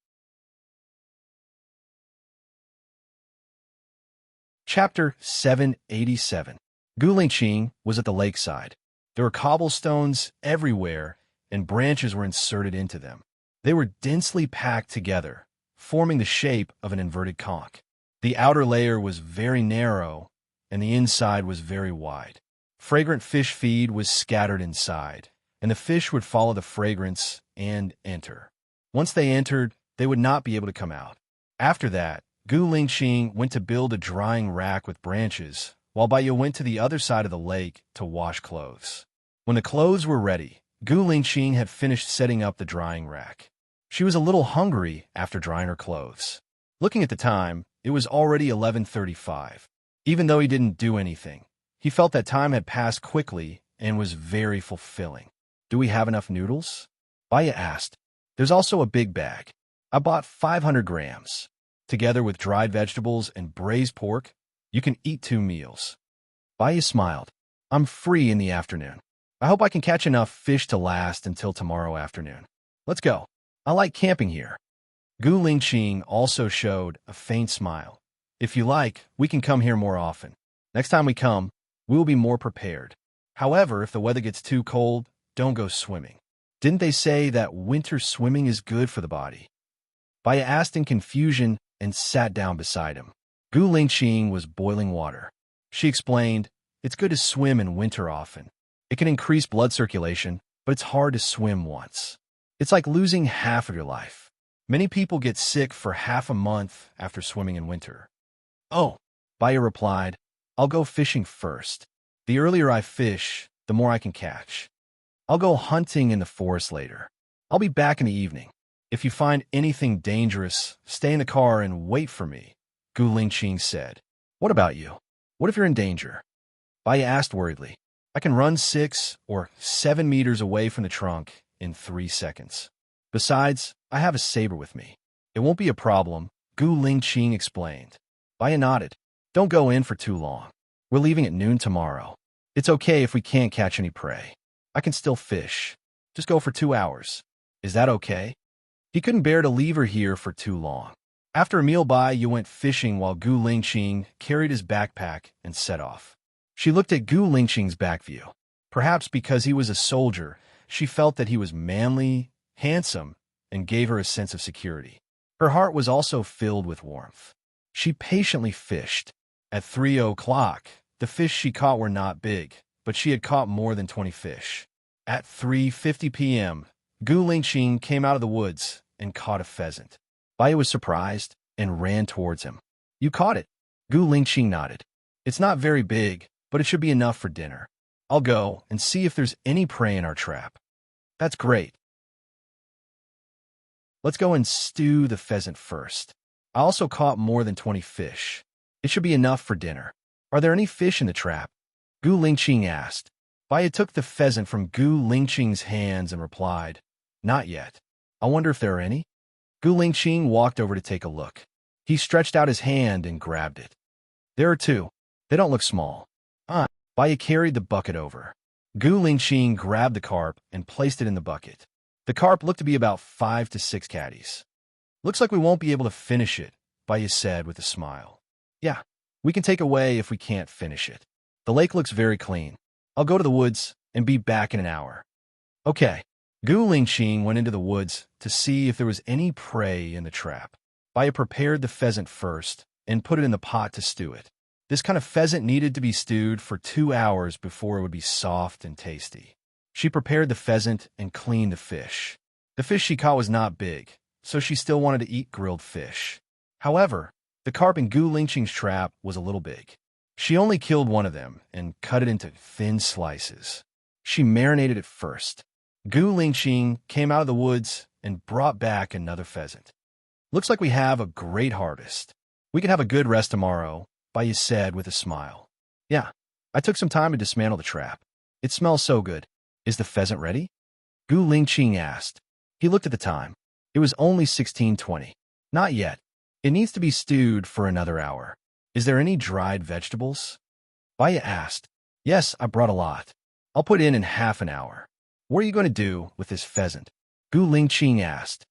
Chapter 787. Gu Lingqing was at the lakeside. There were cobblestones everywhere, and branches were inserted into them. They were densely packed together, forming the shape of an inverted conch. The outer layer was very narrow, and the inside was very wide. Fragrant fish feed was scattered inside, and the fish would follow the fragrance and enter. Once they entered, they would not be able to come out. After that, Gu Lingqing went to build a drying rack with branches, while Baiya went to the other side of the lake to wash clothes. When the clothes were ready, Gu Lingqing had finished setting up the drying rack. She was a little hungry after drying her clothes. Looking at the time, it was already 11:35. Even though he didn't do anything, he felt that time had passed quickly and was very fulfilling. Do we have enough noodles? Baiya asked. There's also a big bag. I bought 500 grams. Together with dried vegetables and braised pork, you can eat 2 meals. Baiya smiled. I'm free in the afternoon. I hope I can catch enough fish to last until tomorrow afternoon. Let's go. I like camping here. Gu Lingqing also showed a faint smile. If you like, we can come here more often. Next time we come, we will be more prepared. However, if the weather gets too cold, don't go swimming. Didn't they say that winter swimming is good for the body? Baiya asked in confusion and sat down beside him. Gu Lingqing was boiling water. She explained, it's good to swim in winter often. It can increase blood circulation, but it's hard to swim once. It's like losing half of your life. Many people get sick for half a month after swimming in winter. Oh, Baiya replied, I'll go fishing first. The earlier I fish, the more I can catch. I'll go hunting in the forest later. I'll be back in the evening. If you find anything dangerous, stay in the car and wait for me, Gu Lingqing said. What about you? What if you're in danger? Baiya asked worriedly. I can run 6 or 7 meters away from the trunk in 3 seconds. Besides, I have a saber with me. It won't be a problem, Gu Lingqing explained. Baiya nodded. Don't go in for too long. We're leaving at noon tomorrow. It's okay if we can't catch any prey. I can still fish. Just go for 2 hours. Is that okay? He couldn't bear to leave her here for too long. After a meal Baiya went fishing while Gu Lingqing carried his backpack and set off. She looked at Gu Lingqing's back view. Perhaps because he was a soldier, she felt that he was manly, handsome, and gave her a sense of security. Her heart was also filled with warmth. She patiently fished. At 3 o'clock, the fish she caught were not big, but she had caught more than 20 fish. At 3:50 p.m., Gu Lingqing came out of the woods and caught a pheasant. Baiya was surprised and ran towards him. You caught it. Gu Lingqing nodded. It's not very big, but it should be enough for dinner. I'll go and see if there's any prey in our trap. That's great. Let's go and stew the pheasant first. I also caught more than 20 fish. It should be enough for dinner. Are there any fish in the trap? Gu Lingqing asked. Baiya took the pheasant from Gu Lingqing's hands and replied, Not yet. I wonder if there are any? Gu Lingqing walked over to take a look. He stretched out his hand and grabbed it. There are 2. They don't look small. Baiya carried the bucket over. Gu Lingqing grabbed the carp and placed it in the bucket. The carp looked to be about 5 to 6 catties. Looks like we won't be able to finish it, Baiya said with a smile. Yeah, we can take away if we can't finish it. The lake looks very clean. I'll go to the woods and be back in an hour. Okay. Gu Lingqing went into the woods to see if there was any prey in the trap. Baiya prepared the pheasant first and put it in the pot to stew it. This kind of pheasant needed to be stewed for 2 hours before it would be soft and tasty. She prepared the pheasant and cleaned the fish. The fish she caught was not big, so she still wanted to eat grilled fish. However, the carp in Gu Lingqing's trap was a little big. She only killed one of them and cut it into thin slices. She marinated it first. Gu Lingqing came out of the woods and brought back another pheasant. Looks like we have a great harvest. We can have a good rest tomorrow, Baiya said with a smile. Yeah, I took some time to dismantle the trap. It smells so good. Is the pheasant ready? Gu Lingqing asked. He looked at the time. It was only 16:20. Not yet. It needs to be stewed for another hour. Is there any dried vegetables? Baiya asked. Yes, I brought a lot. I'll put in half an hour. What are you going to do with this pheasant? Gu Lingqing asked.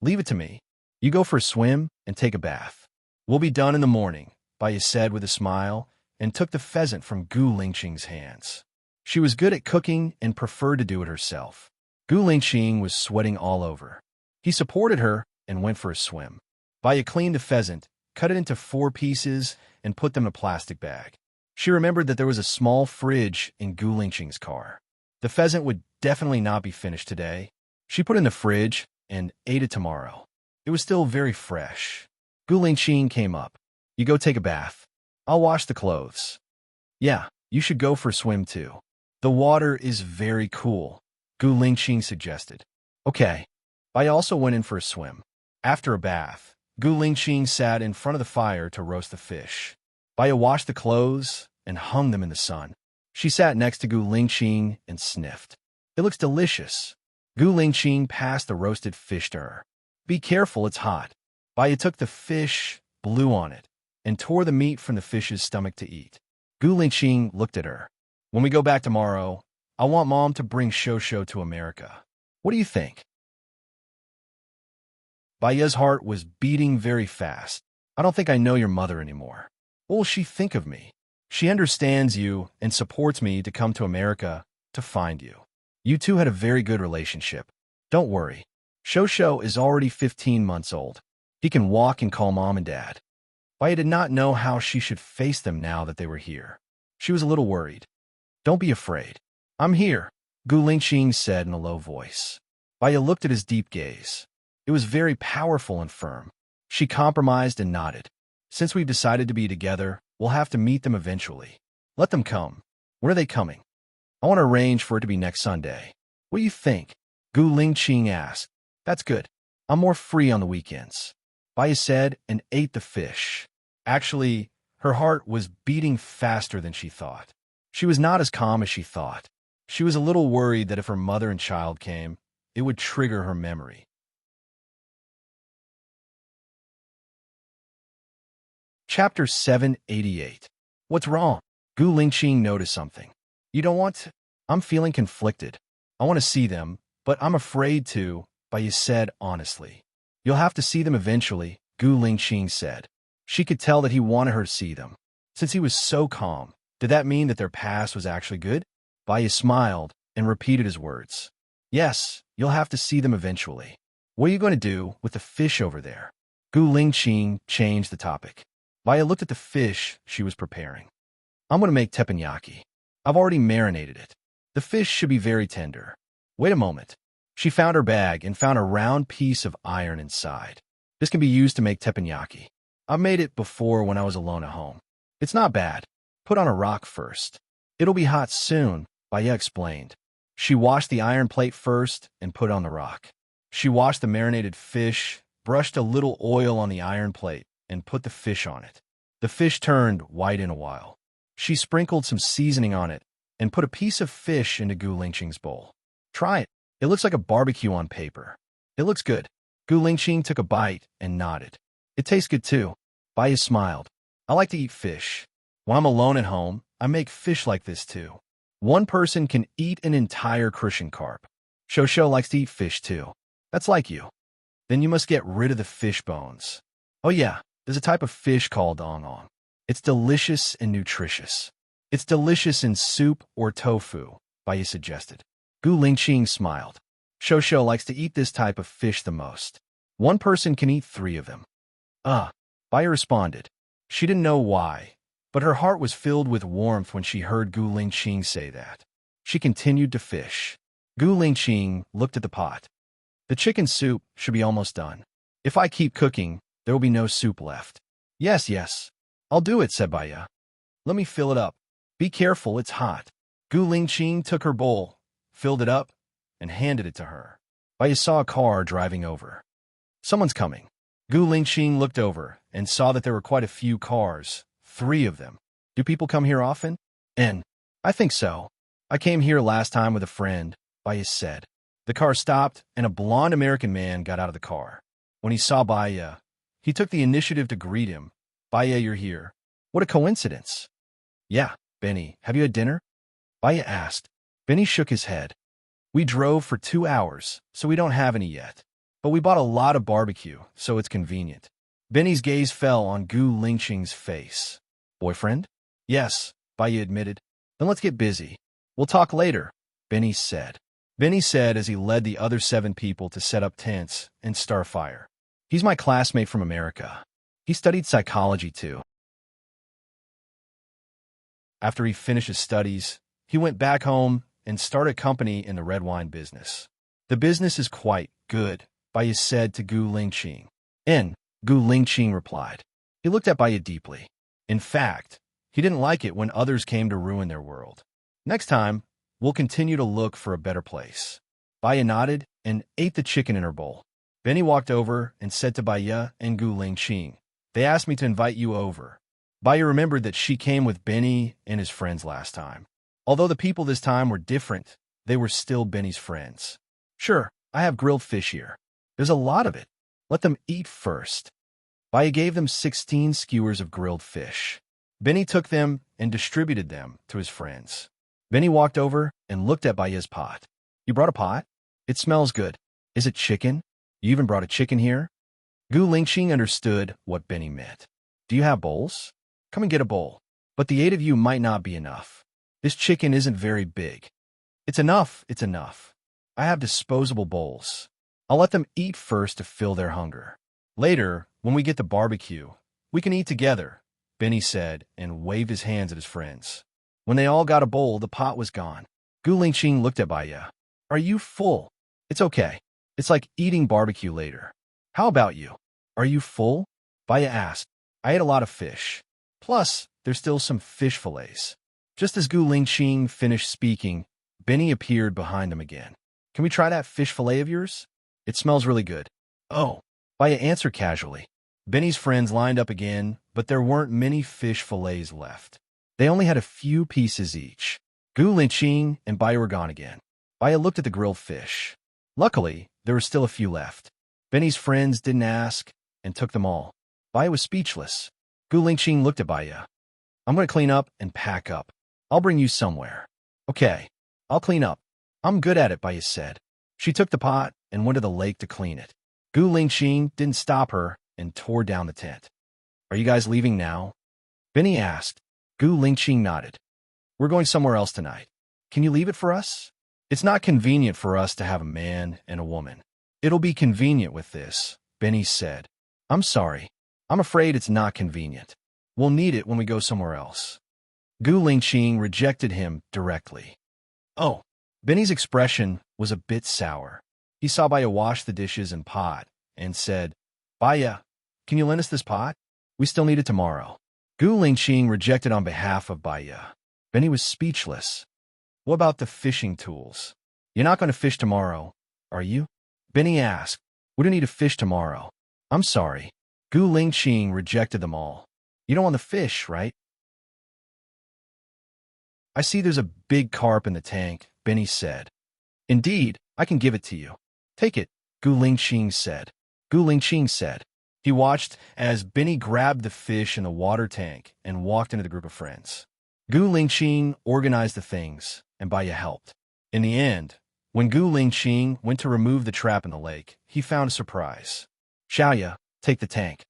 Leave it to me. You go for a swim and take a bath. We'll be done in the morning, Baiya said with a smile, and took the pheasant from Gu Lingqing's hands. She was good at cooking and preferred to do it herself. Gu Lingqing was sweating all over. He supported her and went for a swim. Baiya cleaned the pheasant, cut it into 4 pieces, and put them in a plastic bag. She remembered that there was a small fridge in Gu Lingqing's car. The pheasant would definitely not be finished today. She put it in the fridge and ate it tomorrow. It was still very fresh. Gu Lingqing came up. You go take a bath. I'll wash the clothes. Yeah, you should go for a swim too. The water is very cool, Gu Lingqing suggested. Okay. I also went in for a swim. After a bath, Gu Lingqing sat in front of the fire to roast the fish. Baya washed the clothes and hung them in the sun. She sat next to Gu Lingqing and sniffed. It looks delicious. Gu Lingqing passed the roasted fish to her. Be careful, it's hot. Baya took the fish, blew on it, and tore the meat from the fish's stomach to eat. Gu Lingqing looked at her. When we go back tomorrow, I want Mom to bring Shosho to America. What do you think? Baya's heart was beating very fast. I don't think I know your mother anymore. What will she think of me? She understands you and supports me to come to America to find you. You two had a very good relationship. Don't worry. Shosho is already 15 months old. He can walk and call Mom and Dad. Baya did not know how she should face them now that they were here. She was a little worried. Don't be afraid. I'm here, Gu Lingqing said in a low voice. Baya looked at his deep gaze. It was very powerful and firm. She compromised and nodded. Since we've decided to be together, we'll have to meet them eventually. Let them come. When are they coming? I want to arrange for it to be next Sunday. What do you think? Gu Lingqing asked. That's good. I'm more free on the weekends. Baya said and ate the fish. Actually, her heart was beating faster than she thought. She was not as calm as she thought. She was a little worried that if her mother and child came, it would trigger her memory. Chapter 788. What's wrong? Gu Lingqing noticed something. You don't want to? I'm feeling conflicted. I want to see them, but I'm afraid to, Baya said honestly. You'll have to see them eventually, Gu Lingqing said. She could tell that he wanted her to see them. Since he was so calm, did that mean that their past was actually good? Baya smiled and repeated his words. Yes, you'll have to see them eventually. What are you going to do with the fish over there? Gu Lingqing changed the topic. Baya looked at the fish she was preparing. I'm going to make teppanyaki. I've already marinated it. The fish should be very tender. Wait a moment. She found her bag and found a round piece of iron inside. This can be used to make teppanyaki. I've made it before when I was alone at home. It's not bad. Put on a rock first. It'll be hot soon, Baya explained. She washed the iron plate first and put on the rock. She washed the marinated fish, brushed a little oil on the iron plate, and put the fish on it. The fish turned white in a while. She sprinkled some seasoning on it and put a piece of fish into Gu Lingqing's bowl. Try it. It looks like a barbecue on paper. It looks good. Gu Lingqing took a bite and nodded. It tastes good too. Baya smiled. I like to eat fish. When I'm alone at home, I make fish like this too. One person can eat an entire crucian carp. Shosho likes to eat fish too. That's like you. Then you must get rid of the fish bones. Oh yeah, there's a type of fish called ong. It's delicious and nutritious. It's delicious in soup or tofu, Baya suggested. Gu Lingqing smiled. Shosho likes to eat this type of fish the most. One person can eat 3 of them. Baya responded. She didn't know why, but her heart was filled with warmth when she heard Gu Lingqing say that. She continued to fish. Gu Lingqing looked at the pot. The chicken soup should be almost done. If I keep cooking, there will be no soup left. Yes. I'll do it, said Baya. Let me fill it up. Be careful, it's hot. Gu Lingqing took her bowl, filled it up, and handed it to her. Baya saw a car driving over. Someone's coming. Gu Lingqing looked over and saw that there were quite a few cars, 3 of them. Do people come here often? I think so. I came here last time with a friend, Baya said. The car stopped and a blond American man got out of the car. When he saw Baya, he took the initiative to greet him. Baya, you're here. What a coincidence. Yeah, Benny, have you had dinner? Baya asked. Benny shook his head. We drove for 2 hours, so we don't have any yet. But we bought a lot of barbecue, so it's convenient. Benny's gaze fell on Gu Lingqing's face. Boyfriend? Yes, Baya admitted. Then let's get busy. We'll talk later, Benny said. Benny said as he led the other 7 people to set up tents and start a fire. He's my classmate from America. He studied psychology too. After he finished his studies, he went back home and started a company in the red wine business. The business is quite good, Baya said to Gu Lingqing. Gu Lingqing replied. He looked at Baya deeply. In fact, he didn't like it when others came to ruin their world. Next time, we'll continue to look for a better place. Baya nodded and ate the chicken in her bowl. Benny walked over and said to Baya and Gu Lingqing, they asked me to invite you over. Baya remembered that she came with Benny and his friends last time. Although the people this time were different, they were still Benny's friends. Sure, I have grilled fish here. There's a lot of it. Let them eat first. Baya gave them 16 skewers of grilled fish. Benny took them and distributed them to his friends. Benny walked over and looked at Baya's pot. You brought a pot? It smells good. Is it chicken? You even brought a chicken here? Gu Lingqing understood what Benny meant. Do you have bowls? Come and get a bowl. But the 8 of you might not be enough. This chicken isn't very big. It's enough, it's enough. I have disposable bowls. I'll let them eat first to fill their hunger. Later, when we get the barbecue, we can eat together, Benny said and waved his hands at his friends. When they all got a bowl, the pot was gone. Gu Lingqing looked at Baya. Are you full? It's okay. It's like eating barbecue later. How about you? Are you full? Baya asked. I ate a lot of fish. Plus, there's still some fish fillets. Just as Gu Lingqing finished speaking, Benny appeared behind them again. Can we try that fish fillet of yours? It smells really good. Oh, Baya answered casually. Benny's friends lined up again, but there weren't many fish fillets left. They only had a few pieces each. Gu Lingqing and Baya were gone again. Baya looked at the grilled fish. Luckily, there were still a few left. Benny's friends didn't ask and took them all. Baya was speechless. Gu Lingqing looked at Baya. I'm going to clean up and pack up. I'll bring you somewhere. Okay, I'll clean up. I'm good at it, Baya said. She took the pot and went to the lake to clean it. Gu Lingqing didn't stop her and tore down the tent. Are you guys leaving now? Benny asked. Gu Lingqing nodded. We're going somewhere else tonight. Can you leave it for us? It's not convenient for us to have a man and a woman. It'll be convenient with this, Benny said. I'm sorry. I'm afraid it's not convenient. We'll need it when we go somewhere else. Gu Lingqing rejected him directly. Oh, Benny's expression was a bit sour. He saw Baya wash the dishes and pot and said, Baya, can you lend us this pot? We still need it tomorrow. Gu Lingqing rejected on behalf of Baya. Benny was speechless. What about the fishing tools? You're not going to fish tomorrow, are you? Benny asked. We don't need to fish tomorrow. I'm sorry. Gu Lingqing rejected them all. You don't want the fish, right? I see there's a big carp in the tank, Benny said. Indeed, I can give it to you. Take it, Gu Lingqing said. Gu Lingqing said. He watched as Benny grabbed the fish in the water tank and walked into the group of friends. Gu Lingqing organized the things, and Baya helped. In the end, when Gu Lingqing went to remove the trap in the lake, he found a surprise. Xiaoya, take the tank.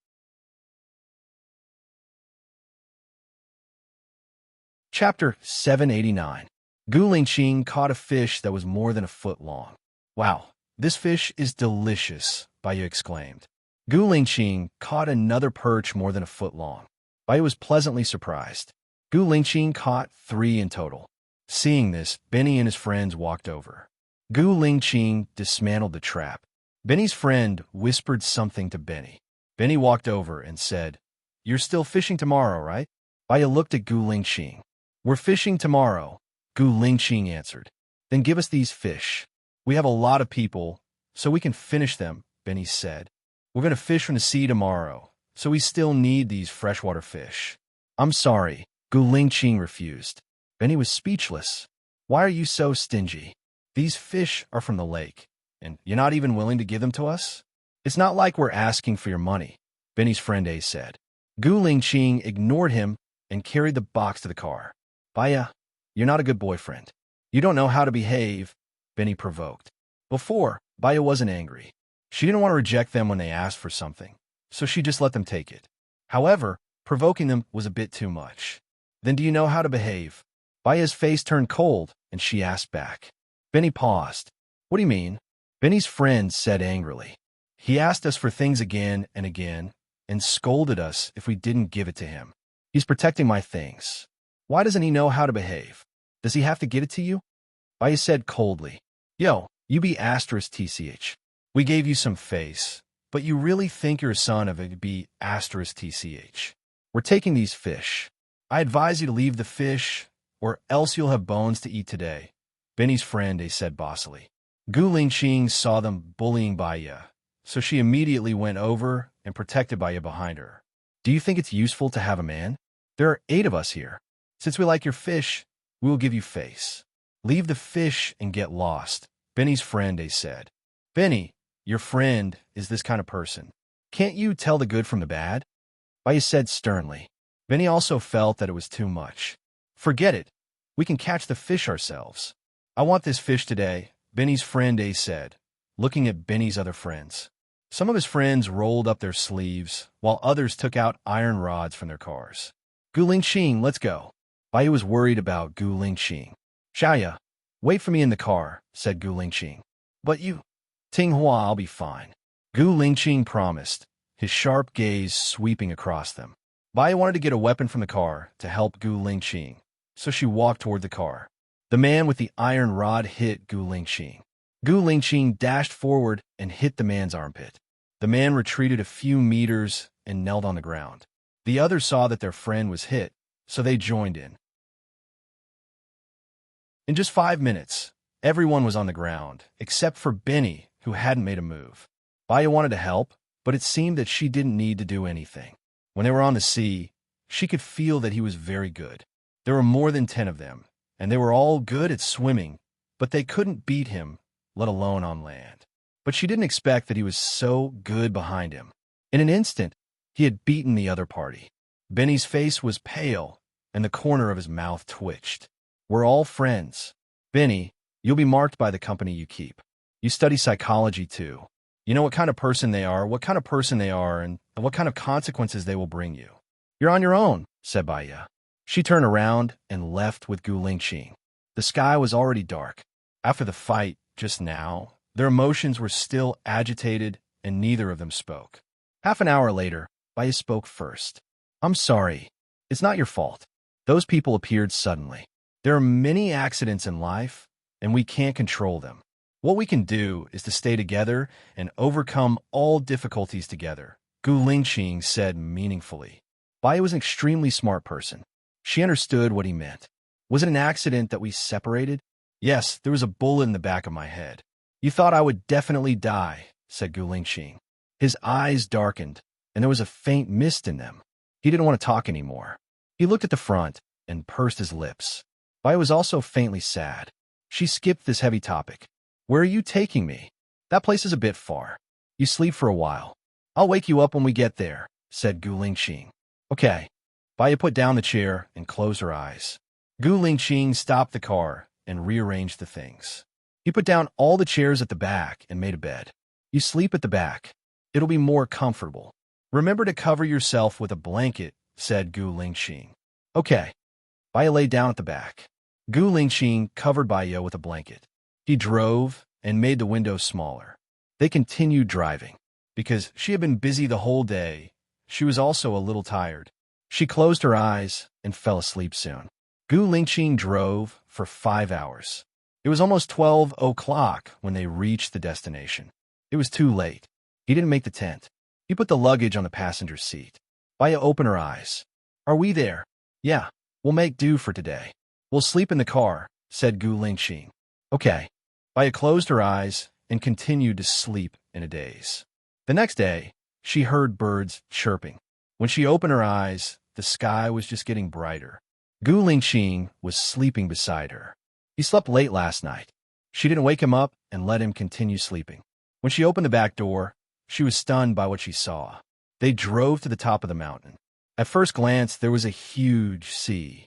Chapter 789. Gu Lingqing caught a fish that was more than a foot long. Wow, this fish is delicious, Baya exclaimed. Gu Lingqing caught another perch more than a foot long. Baya was pleasantly surprised. Gu Lingqing caught 3 in total. Seeing this, Benny and his friends walked over. Gu Lingqing dismantled the trap. Benny's friend whispered something to Benny. Benny walked over and said, You're still fishing tomorrow, right? Baya looked at Gu Lingqing. We're fishing tomorrow, Gu Lingqing answered. Then give us these fish. We have a lot of people, so we can finish them, Benny said. We're going to fish from the sea tomorrow, so we still need these freshwater fish. I'm sorry, Gu Lingqing refused. Benny was speechless. Why are you so stingy? These fish are from the lake, and you're not even willing to give them to us? It's not like we're asking for your money, Benny's friend A said. Gu Lingqing ignored him and carried the box to the car. Baya, you're not a good boyfriend. You don't know how to behave, Benny provoked. Before, Baya wasn't angry. She didn't want to reject them when they asked for something, so she just let them take it. However, provoking them was a bit too much. Then do you know how to behave? Baya's face turned cold, and she asked back. Benny paused. What do you mean? Benny's friend said angrily. He asked us for things again and again, and scolded us if we didn't give it to him. He's protecting my things. Why doesn't he know how to behave? Does he have to get it to you? Baya said coldly. Yo, you be asterisk tch. We gave you some face, but you really think you're a son of a be asterisk tch. We're taking these fish. I advise you to leave the fish, or else you'll have bones to eat today. Benny's friend, they said bossily. Gu Lingqing saw them bullying Baya, so she immediately went over and protected Baya behind her. Do you think it's useful to have a man? There are 8 of us here. Since we like your fish, we will give you face. Leave the fish and get lost, Benny's friend, they said. Benny, your friend is this kind of person. Can't you tell the good from the bad? Baya said sternly. Benny also felt that it was too much. Forget it. We can catch the fish ourselves. I want this fish today, Benny's friend A said, looking at Benny's other friends. Some of his friends rolled up their sleeves, while others took out iron rods from their cars. Gu Lingqing, let's go. Baya was worried about Gu Lingqing. Xiaya, wait for me in the car, said Gu Lingqing. But you, Tinghua, I'll be fine. Gu Lingqing promised, his sharp gaze sweeping across them. Baya wanted to get a weapon from the car to help Gu Lingqing, so she walked toward the car. The man with the iron rod hit Gu Lingqing. Gu Lingqing dashed forward and hit the man's armpit. The man retreated a few meters and knelt on the ground. The others saw that their friend was hit, so they joined in. In just 5 minutes, everyone was on the ground, except for Benny, who hadn't made a move. Baya wanted to help, but it seemed that she didn't need to do anything. When they were on the sea, she could feel that he was very good. There were more than 10 of them, and they were all good at swimming, but they couldn't beat him, let alone on land. But she didn't expect that he was so good behind him. In an instant, he had beaten the other party. Benny's face was pale, and the corner of his mouth twitched. We're all friends. Benny, you'll be marked by the company you keep. You study psychology, too. You know what kind of person they are, and what kind of consequences they will bring you. You're on your own, said Baya. She turned around and left with Gu Lingqing. The sky was already dark. After the fight, just now, their emotions were still agitated, and neither of them spoke. Half an hour later, Baya spoke first. I'm sorry. It's not your fault. Those people appeared suddenly. There are many accidents in life, and we can't control them. What we can do is to stay together and overcome all difficulties together, Gu Lingqing said meaningfully. Baya was an extremely smart person. She understood what he meant. Was it an accident that we separated? Yes, there was a bullet in the back of my head. You thought I would definitely die, said Gu Lingqing. His eyes darkened, and there was a faint mist in them. He didn't want to talk anymore. He looked at the front and pursed his lips. Baya was also faintly sad. She skipped this heavy topic. Where are you taking me? That place is a bit far. You sleep for a while. I'll wake you up when we get there, said Gu Lingqing. Okay. Baya put down the chair and closed her eyes. Gu Lingqing stopped the car and rearranged the things. He put down all the chairs at the back and made a bed. You sleep at the back. It'll be more comfortable. Remember to cover yourself with a blanket, said Gu Lingqing. Okay. Baya lay down at the back. Gu Lingqing covered Baya with a blanket. He drove and made the window smaller. They continued driving. Because she had been busy the whole day, she was also a little tired. She closed her eyes and fell asleep soon. Gu Lingqing drove for 5 hours. It was almost 12 o'clock when they reached the destination. It was too late. He didn't make the tent. He put the luggage on the passenger seat. Baya opened her eyes. Are we there? Yeah, we'll make do for today. We'll sleep in the car, said Gu Lingqing. Okay. Baya closed her eyes and continued to sleep in a daze. The next day, she heard birds chirping. When she opened her eyes, the sky was just getting brighter. Gu Lingqing was sleeping beside her. He slept late last night. She didn't wake him up and let him continue sleeping. When she opened the back door, she was stunned by what she saw. They drove to the top of the mountain. At first glance, there was a huge sea.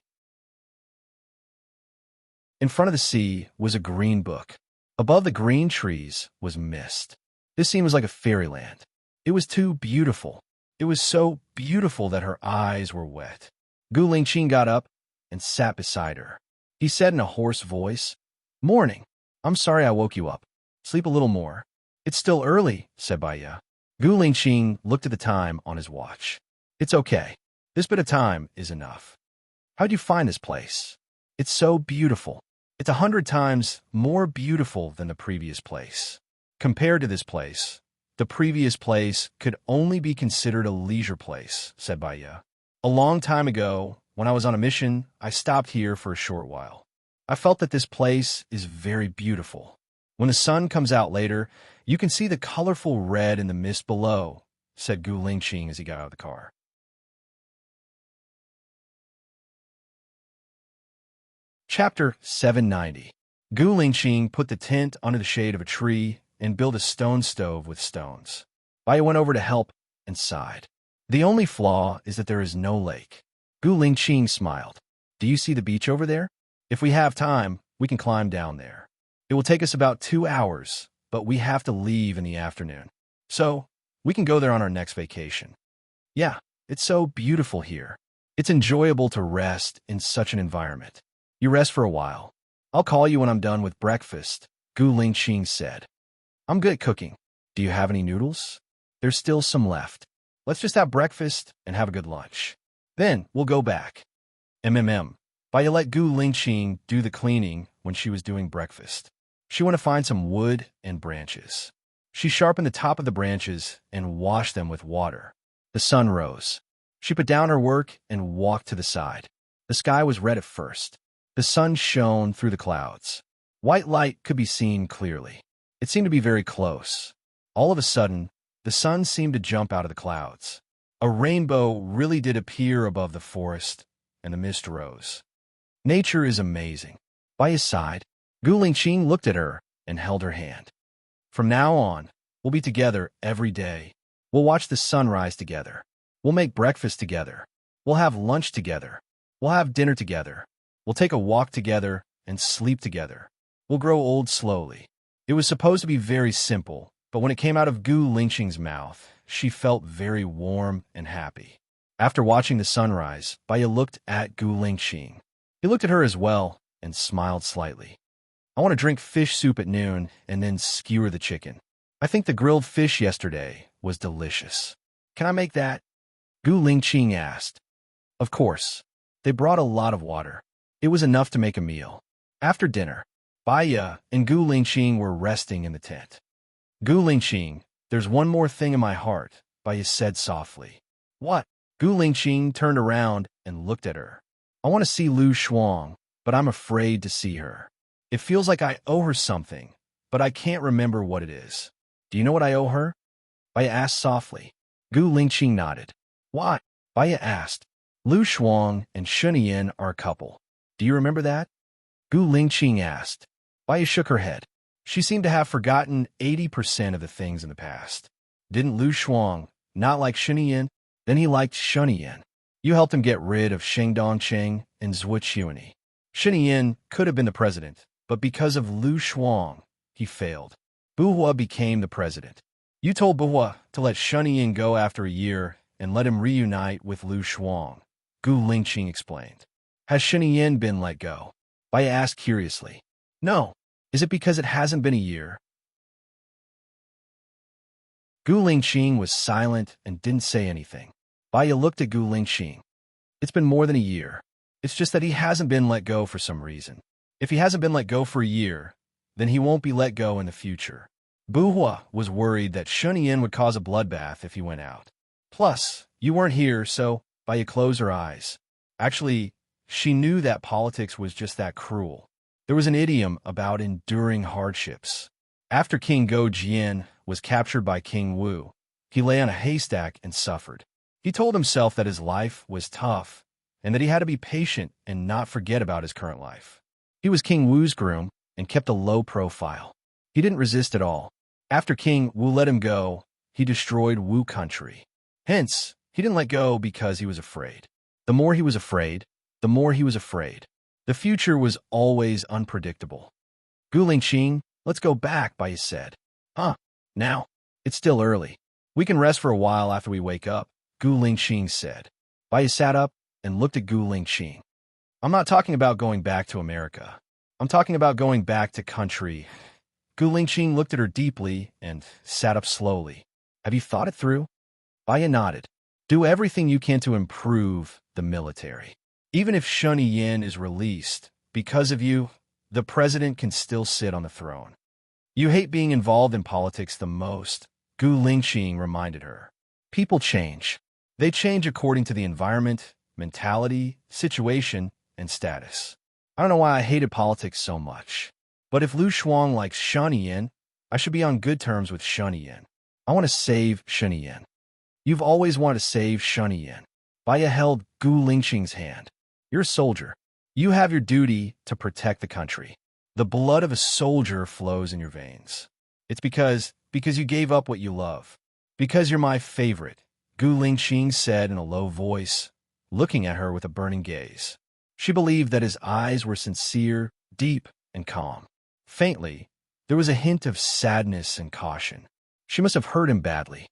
In front of the sea was a green book. Above the green trees was mist. This scene was like a fairyland. It was too beautiful. It was so beautiful that her eyes were wet. Gu Lingqing got up and sat beside her. He said in a hoarse voice, Morning. I'm sorry I woke you up. Sleep a little more. It's still early, said Baya. Gu Lingqing looked at the time on his watch. It's okay. This bit of time is enough. How'd you find this place? It's so beautiful. It's 100 times more beautiful than the previous place. Compared to this place, the previous place could only be considered a leisure place, said Baya. A long time ago, when I was on a mission, I stopped here for a short while. I felt that this place is very beautiful. When the sun comes out later, you can see the colorful red in the mist below, said Gu Lingqing as he got out of the car. Chapter 790. Gu Lingqing put the tent under the shade of a tree and built a stone stove with stones. Baya went over to help and sighed. The only flaw is that there is no lake. Gu Lingqing smiled. Do you see the beach over there? If we have time, we can climb down there. It will take us about 2 hours, but we have to leave in the afternoon. So, we can go there on our next vacation. Yeah, it's so beautiful here. It's enjoyable to rest in such an environment. You rest for a while. I'll call you when I'm done with breakfast, Gu Lingqing said. I'm good at cooking. Do you have any noodles? There's still some left. Let's just have breakfast and have a good lunch. Then we'll go back. Baya let Gu Lingqing do the cleaning when she was doing breakfast. She went to find some wood and branches. She sharpened the top of the branches and washed them with water. The sun rose. She put down her work and walked to the side. The sky was red at first. The sun shone through the clouds. White light could be seen clearly. It seemed to be very close. All of a sudden, the sun seemed to jump out of the clouds. A rainbow really did appear above the forest, and the mist rose. Nature is amazing. By his side, Gu Lingqing looked at her and held her hand. From now on, we'll be together every day. We'll watch the sunrise together. We'll make breakfast together. We'll have lunch together. We'll have dinner together. We'll take a walk together and sleep together. We'll grow old slowly. It was supposed to be very simple, but when it came out of Gu Lingqing's mouth, she felt very warm and happy. After watching the sunrise, Baya looked at Gu Lingqing. He looked at her as well and smiled slightly. I want to drink fish soup at noon and then skewer the chicken. I think the grilled fish yesterday was delicious. Can I make that? Gu Lingqing asked. Of course. They brought a lot of water. It was enough to make a meal. After dinner, Baya and Gu Lingqing were resting in the tent. Gu Lingqing, there's one more thing in my heart, Baya said softly. What? Gu Lingqing turned around and looked at her. I want to see Lu Shuang, but I'm afraid to see her. It feels like I owe her something, but I can't remember what it is. Do you know what I owe her? Baya asked softly. Gu Lingqing nodded. Why? Baya asked. Lu Shuang and Shunyan are a couple. Do you remember that? Gu Lingqing asked. Baya shook her head. She seemed to have forgotten 80% of the things in the past. Didn't Lu Shuang not like Shunyan? Then he liked Shunyan. You helped him get rid of Sheng Dongcheng and Zhuo Qiuani. Shunyan could have been the president, but because of Lu Shuang, he failed. Buhua became the president. You told Buhua to let Shunyan go after a year and let him reunite with Lu Shuang, Gu Lingqing explained. Has Shunyan been let go? Baya asked curiously. No. Is it because it hasn't been a year? Gu Lingqing was silent and didn't say anything. Baya looked at Gu Lingqing. It's been more than a year. It's just that he hasn't been let go for some reason. If he hasn't been let go for a year, then he won't be let go in the future. Buhua was worried that Shunyan would cause a bloodbath if he went out. Plus, you weren't here, so Baya closed her eyes. Actually, she knew that politics was just that cruel. There was an idiom about enduring hardships. After King Go Jian was captured by King Wu, he lay on a haystack and suffered. He told himself that his life was tough and that he had to be patient and not forget about his current life. He was King Wu's groom and kept a low profile. He didn't resist at all. After King Wu let him go, he destroyed Wu country. Hence, he didn't let go because he was afraid. The more he was afraid, the more he was afraid. The future was always unpredictable. Gu Lingqing, let's go back, Baya said. Huh, now? It's still early. We can rest for a while after we wake up, Gu Lingqing said. Baya sat up and looked at Gu Lingqing. I'm not talking about going back to America. I'm talking about going back to country. Gu Lingqing looked at her deeply and sat up slowly. Have you thought it through? Baya nodded. Do everything you can to improve the military. Even if Shun Yin is released, because of you, the president can still sit on the throne. You hate being involved in politics the most, Gu Lingqing reminded her. People change. They change according to the environment, mentality, situation, and status. I don't know why I hated politics so much. But if Lu Shuang likes Shun Yin, I should be on good terms with Shun Yin. I want to save Shun Yin. You've always wanted to save Shun Yin. Baya held Gu Lingqing's hand. You're a soldier. You have your duty to protect the country. The blood of a soldier flows in your veins. It's because you gave up what you love. Because you're my favorite, Gu Lingqing said in a low voice, looking at her with a burning gaze. She believed that his eyes were sincere, deep, and calm. Faintly, there was a hint of sadness and caution. She must have hurt him badly.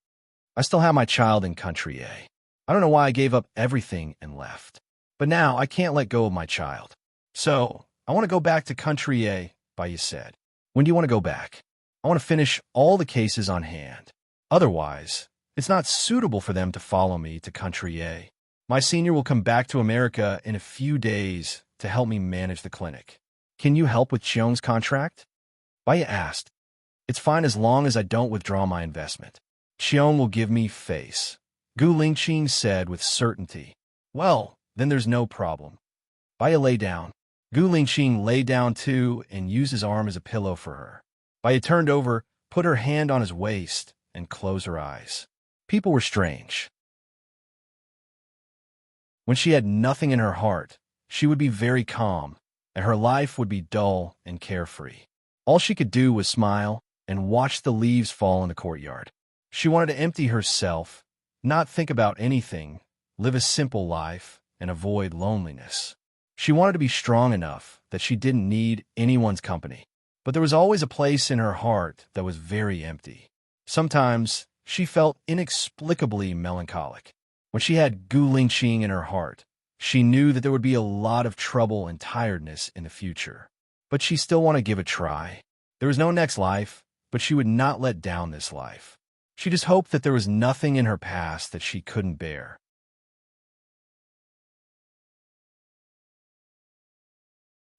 I still have my child in country A. I don't know why I gave up everything and left. But now I can't let go of my child. So, I want to go back to country A, Baya said. When do you want to go back? I want to finish all the cases on hand. Otherwise, it's not suitable for them to follow me to country A. My senior will come back to America in a few days to help me manage the clinic. Can you help with Cheong's contract? Baya asked. It's fine as long as I don't withdraw my investment. Cheong will give me face. Gu Lingqing said with certainty. Well, then there's no problem. Baya lay down. Gu Lingqing lay down too and used his arm as a pillow for her. Baya turned over, put her hand on his waist, and closed her eyes. People were strange. When she had nothing in her heart, she would be very calm, and her life would be dull and carefree. All she could do was smile and watch the leaves fall in the courtyard. She wanted to empty herself, not think about anything, live a simple life, and avoid loneliness. She wanted to be strong enough that she didn't need anyone's company. But there was always a place in her heart that was very empty. Sometimes she felt inexplicably melancholic. When she had Gu Lingqing in her heart, she knew that there would be a lot of trouble and tiredness in the future. But she still wanted to give it a try. There was no next life, but she would not let down this life. She just hoped that there was nothing in her past that she couldn't bear.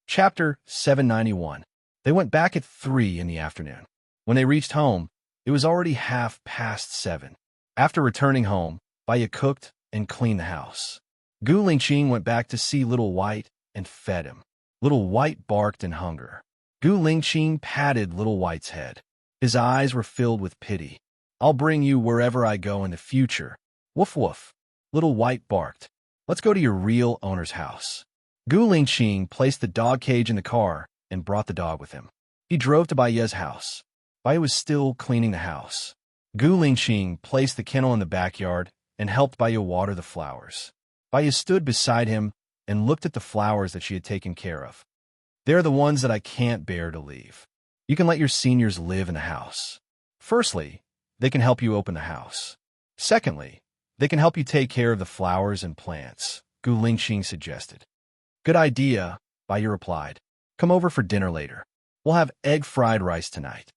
Chapter 791. They went back at 3 in the afternoon. When they reached home, it was already 7:30. After returning home, Baya cooked and cleaned the house. Gu Lingqing went back to see Little White and fed him. Little White barked in hunger. Gu Lingqing patted Little White's head. His eyes were filled with pity. I'll bring you wherever I go in the future. Woof woof. Little White barked. Let's go to your real owner's house. Gu Lingqing placed the dog cage in the car and brought the dog with him. He drove to Baya's house. Baya was still cleaning the house. Gu Lingqing placed the kennel in the backyard and helped Baya water the flowers. Baya stood beside him and looked at the flowers that she had taken care of. They're the ones that I can't bear to leave. You can let your seniors live in the house. Firstly, they can help you open the house. Secondly, they can help you take care of the flowers and plants, Gu Lingqing suggested. Good idea, Baya replied. Come over for dinner later. We'll have egg fried rice tonight.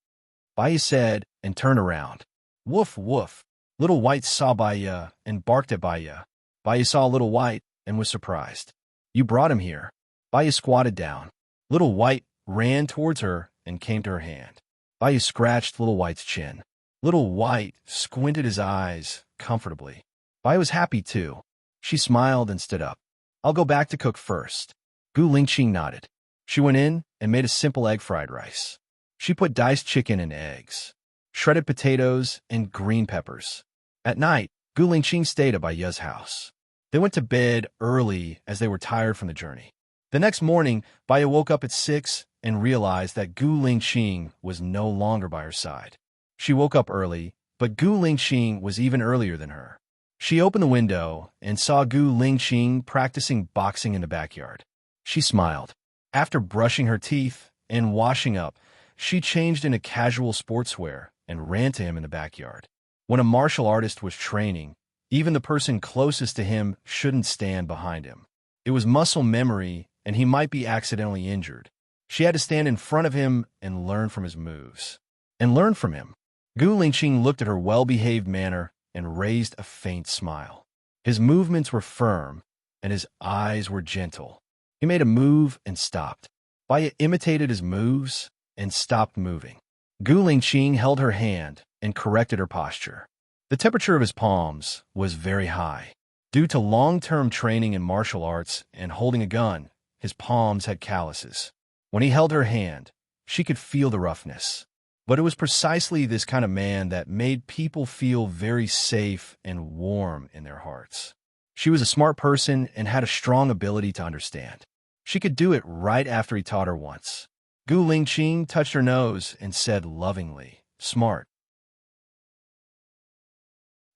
Baya said and turned around. Woof, woof. Little White saw Baya and barked at Baya. Baya saw Little White and was surprised. You brought him here. Baya squatted down. Little White ran towards her and came to her hand. Baya scratched Little White's chin. Little White squinted his eyes comfortably. Baya was happy too. She smiled and stood up. I'll go back to cook first. Gu Lingqing nodded. She went in and made a simple egg fried rice. She put diced chicken and eggs, shredded potatoes, and green peppers. At night, Gu Lingqing stayed at Baya's house. They went to bed early as they were tired from the journey. The next morning, Baya woke up at 6 and realized that Gu Lingqing was no longer by her side. She woke up early, but Gu Lingqing was even earlier than her. She opened the window and saw Gu Lingqing practicing boxing in the backyard. She smiled. After brushing her teeth and washing up, she changed into casual sportswear and ran to him in the backyard. When a martial artist was training, even the person closest to him shouldn't stand behind him. It was muscle memory, and he might be accidentally injured. She had to stand in front of him and learn from his moves. And learn from him. Gu Lingqing looked at her well-behaved manner and raised a faint smile. His movements were firm, and his eyes were gentle. He made a move and stopped. Baya imitated his moves and stopped moving. Gu Lingqing held her hand and corrected her posture. The temperature of his palms was very high. Due to long-term training in martial arts and holding a gun, his palms had calluses. When he held her hand, she could feel the roughness. But it was precisely this kind of man that made people feel very safe and warm in their hearts. She was a smart person and had a strong ability to understand. She could do it right after he taught her once. Gu Lingqing touched her nose and said lovingly, "Smart."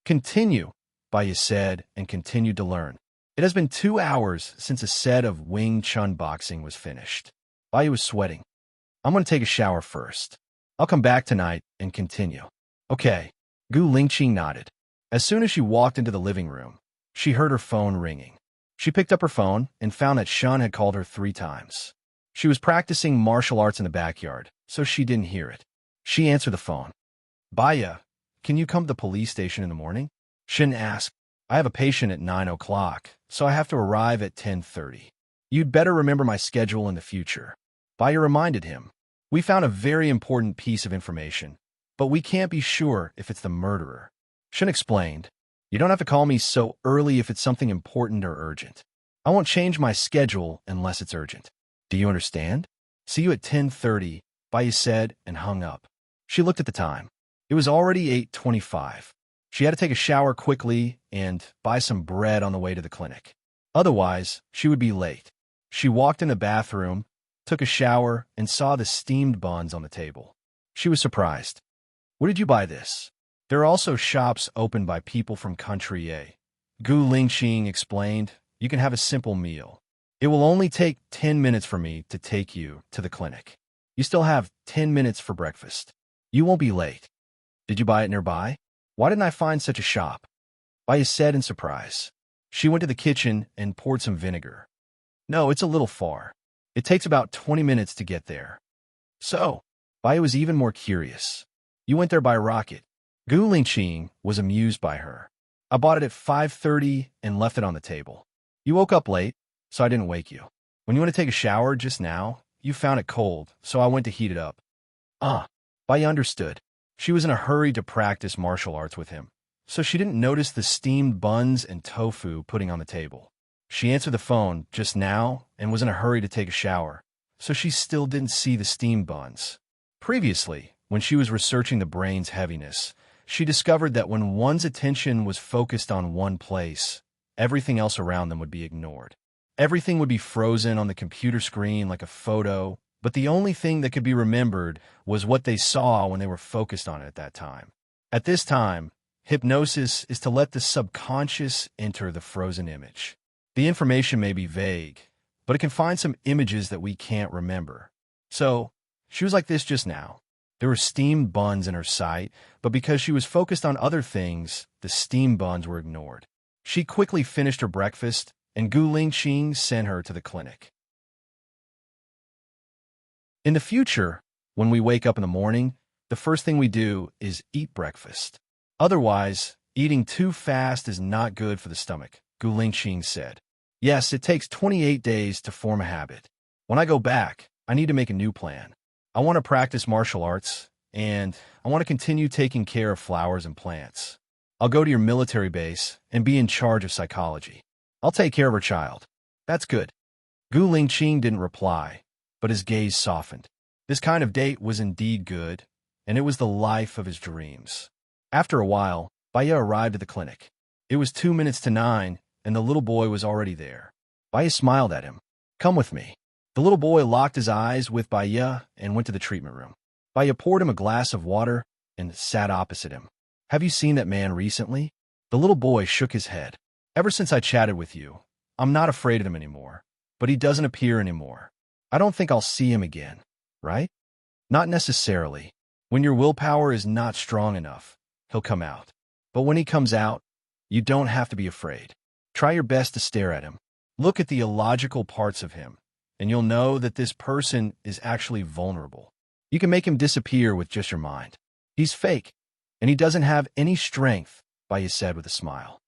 "Continue," Baya said, and continued to learn. It has been 2 hours since a set of Wing Chun boxing was finished. Baya was sweating. "I'm going to take a shower first. I'll come back tonight and continue." "Okay." Gu Lingqing nodded. As soon as she walked into the living room, she heard her phone ringing. She picked up her phone and found that Shun had called her 3 times. She was practicing martial arts in the backyard, so she didn't hear it. She answered the phone. "Baya, can you come to the police station in the morning?" Shin asked. "I have a patient at 9 o'clock, so I have to arrive at 10:30. You'd better remember my schedule in the future." Baya reminded him. "We found a very important piece of information, but we can't be sure if it's the murderer." Shin explained. "You don't have to call me so early if it's something important or urgent. I won't change my schedule unless it's urgent. Do you understand? See you at 10:30, Baya said and hung up. She looked at the time. It was already 8:25. She had to take a shower quickly and buy some bread on the way to the clinic. Otherwise, she would be late. She walked in the bathroom, took a shower, and saw the steamed buns on the table. She was surprised. "Where did you buy this?" "There are also shops opened by people from Country A." Gu Lingqing explained. "You can have a simple meal. It will only take 10 minutes for me to take you to the clinic. You still have 10 minutes for breakfast. You won't be late." "Did you buy it nearby? Why didn't I find such a shop?" Baya said in surprise. She went to the kitchen and poured some vinegar. "No, it's a little far. It takes about 20 minutes to get there." "So?" Baya was even more curious. "You went there by rocket." Gu Lingqing was amused by her. "I bought it at 5:30 and left it on the table. You woke up late, so I didn't wake you. When you went to take a shower just now, you found it cold, so I went to heat it up." Baya understood. She was in a hurry to practice martial arts with him, so she didn't notice the steamed buns and tofu putting on the table. She answered the phone just now and was in a hurry to take a shower, so she still didn't see the steamed buns. Previously, when she was researching the brain's heaviness, she discovered that when one's attention was focused on one place, everything else around them would be ignored. Everything would be frozen on the computer screen like a photo, but the only thing that could be remembered was what they saw when they were focused on it at that time. At this time, hypnosis is to let the subconscious enter the frozen image. The information may be vague, but it can find some images that we can't remember. So, she was like this just now. There were steamed buns in her sight, but because she was focused on other things, the steamed buns were ignored. She quickly finished her breakfast, and Gu Lingqing sent her to the clinic. In the future, when we wake up in the morning, the first thing we do is eat breakfast. Otherwise, eating too fast is not good for the stomach, Gu Lingqing said. Yes, it takes 28 days to form a habit. When I go back, I need to make a new plan. I want to practice martial arts, and I want to continue taking care of flowers and plants. I'll go to your military base and be in charge of psychology. I'll take care of her child. That's good. Gu Lingqing didn't reply, but his gaze softened. This kind of date was indeed good, and it was the life of his dreams. After a while, Baya arrived at the clinic. It was 2 minutes to 9, and the little boy was already there. Baya smiled at him. "Come with me." The little boy locked his eyes with Baya and went to the treatment room. Baya poured him a glass of water and sat opposite him. "Have you seen that man recently?" The little boy shook his head. "Ever since I chatted with you, I'm not afraid of him anymore, but he doesn't appear anymore. I don't think I'll see him again, right?" "Not necessarily. When your willpower is not strong enough, he'll come out. But when he comes out, you don't have to be afraid. Try your best to stare at him. Look at the illogical parts of him, and you'll know that this person is actually vulnerable. You can make him disappear with just your mind. He's fake, and he doesn't have any strength," Baya said with a smile.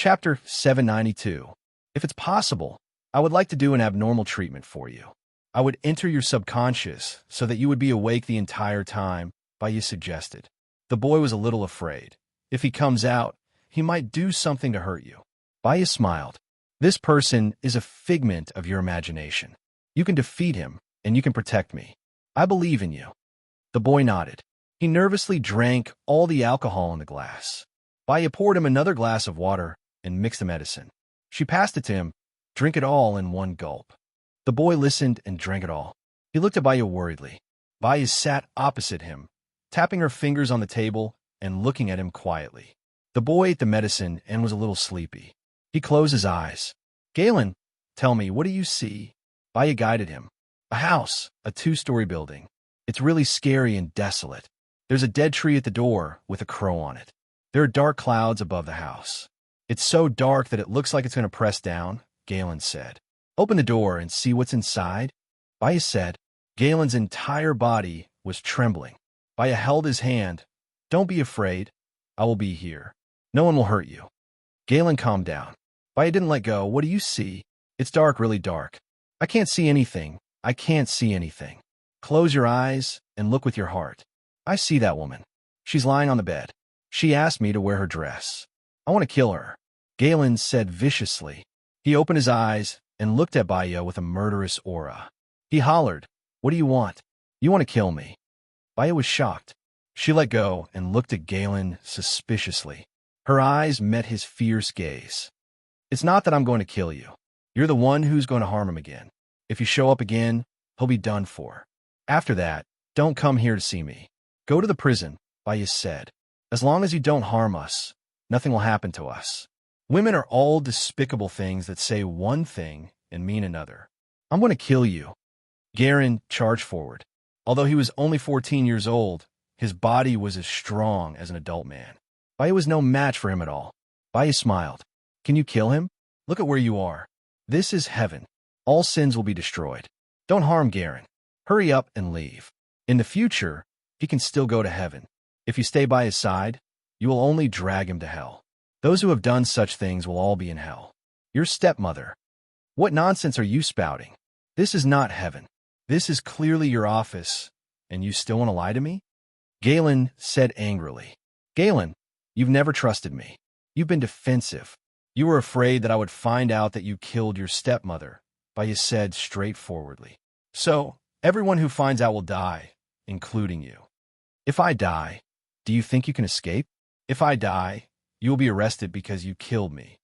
Chapter 792. If it's possible, I would like to do an abnormal treatment for you. I would enter your subconscious so that you would be awake the entire time, Baya suggested. The boy was a little afraid. If he comes out, he might do something to hurt you. Baya smiled. This person is a figment of your imagination. You can defeat him, and you can protect me. I believe in you. The boy nodded. He nervously drank all the alcohol in the glass. Baya poured him another glass of water and mixed the medicine. She passed it to him. Drink it all in one gulp. The boy listened and drank it all. He looked at Baya worriedly. Baya sat opposite him, tapping her fingers on the table and looking at him quietly. The boy ate the medicine and was a little sleepy. He closed his eyes. Galen, tell me, what do you see? Baya guided him. A house, a 2-story building. It's really scary and desolate. There's a dead tree at the door with a crow on it. There are dark clouds above the house. It's so dark that it looks like it's going to press down, Galen said. Open the door and see what's inside, Baya said. Galen's entire body was trembling. Baya held his hand. Don't be afraid. I will be here. No one will hurt you. Galen calmed down. Baya didn't let go. What do you see? It's dark, really dark. I can't see anything. I can't see anything. Close your eyes and look with your heart. I see that woman. She's lying on the bed. She asked me to wear her dress. I want to kill her, Galen said viciously. He opened his eyes and looked at Baya with a murderous aura. He hollered, what do you want? You want to kill me? Baya was shocked. She let go and looked at Galen suspiciously. Her eyes met his fierce gaze. It's not that I'm going to kill you. You're the one who's going to harm him again. If you show up again, he'll be done for. After that, don't come here to see me. Go to the prison, Baya said. As long as you don't harm us, nothing will happen to us. Women are all despicable things that say one thing and mean another. I'm going to kill you. Garen charged forward. Although he was only 14 years old, his body was as strong as an adult man. Baya was no match for him at all. Baya smiled. Can you kill him? Look at where you are. This is heaven. All sins will be destroyed. Don't harm Garen. Hurry up and leave. In the future, he can still go to heaven. If you stay by his side, you will only drag him to hell. Those who have done such things will all be in hell. Your stepmother. What nonsense are you spouting? This is not heaven. This is clearly your office, and you still want to lie to me? Galen said angrily. Galen, you've never trusted me. You've been defensive. You were afraid that I would find out that you killed your stepmother, Baya said straightforwardly. So, everyone who finds out will die, including you. If I die, do you think you can escape? If I die, you will be arrested because you killed me.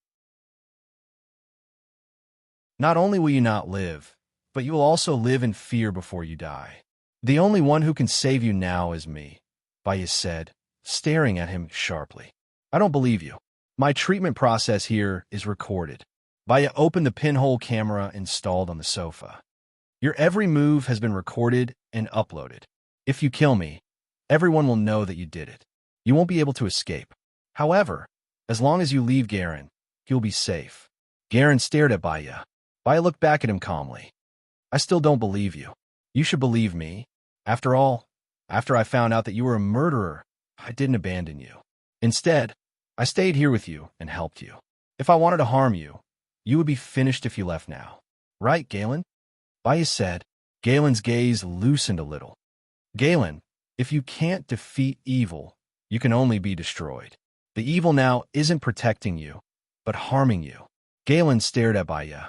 Not only will you not live, but you will also live in fear before you die. The only one who can save you now is me, Baya said, staring at him sharply. I don't believe you. My treatment process here is recorded. Baya opened the pinhole camera installed on the sofa. Your every move has been recorded and uploaded. If you kill me, everyone will know that you did it. You won't be able to escape. However, as long as you leave Garen, he'll be safe. Garen stared at Baya. Baya looked back at him calmly. I still don't believe you. You should believe me. After all, after I found out that you were a murderer, I didn't abandon you. Instead, I stayed here with you and helped you. If I wanted to harm you, you would be finished if you left now. Right, Galen? Baya said. Galen's gaze loosened a little. Galen, if you can't defeat evil, you can only be destroyed. The evil now isn't protecting you, but harming you. Galen stared at Baya.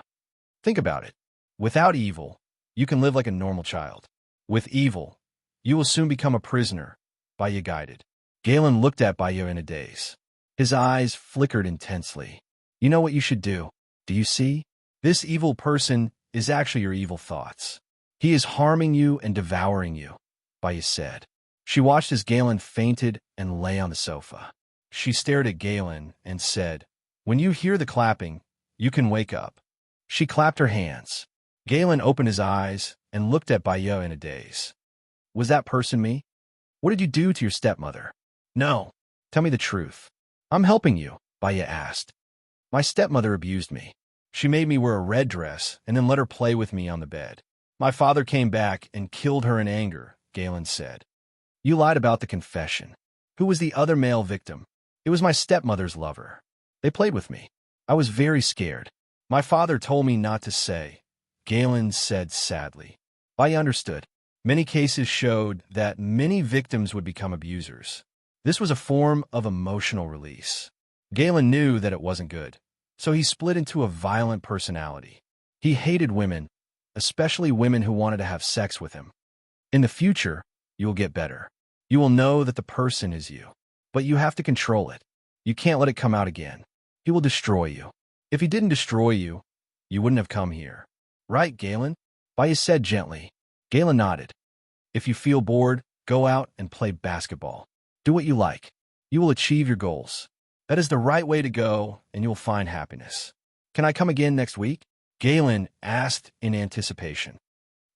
Think about it. Without evil, you can live like a normal child. With evil, you will soon become a prisoner, Baya guided. Galen looked at Baya in a daze. His eyes flickered intensely. You know what you should do? Do you see? This evil person is actually your evil thoughts. He is harming you and devouring you, Baya said. She watched as Galen fainted and lay on the sofa. She stared at Galen and said, when you hear the clapping, you can wake up. She clapped her hands. Galen opened his eyes and looked at Baya in a daze. Was that person me? What did you do to your stepmother? No. Tell me the truth. I'm helping you, Baya asked. My stepmother abused me. She made me wear a red dress and then let her play with me on the bed. My father came back and killed her in anger, Galen said. You lied about the confession. Who was the other male victim? It was my stepmother's lover. They played with me. I was very scared. My father told me not to say, Galen said sadly. I understood. Many cases showed that many victims would become abusers. This was a form of emotional release. Galen knew that it wasn't good, so he split into a violent personality. He hated women, especially women who wanted to have sex with him. In the future, you will get better. You will know that the person is you. But you have to control it. You can't let it come out again. He will destroy you. If he didn't destroy you, you wouldn't have come here. Right, Galen? Baya said gently. Galen nodded. If you feel bored, go out and play basketball. Do what you like. You will achieve your goals. That is the right way to go, and you will find happiness. Can I come again next week? Galen asked in anticipation.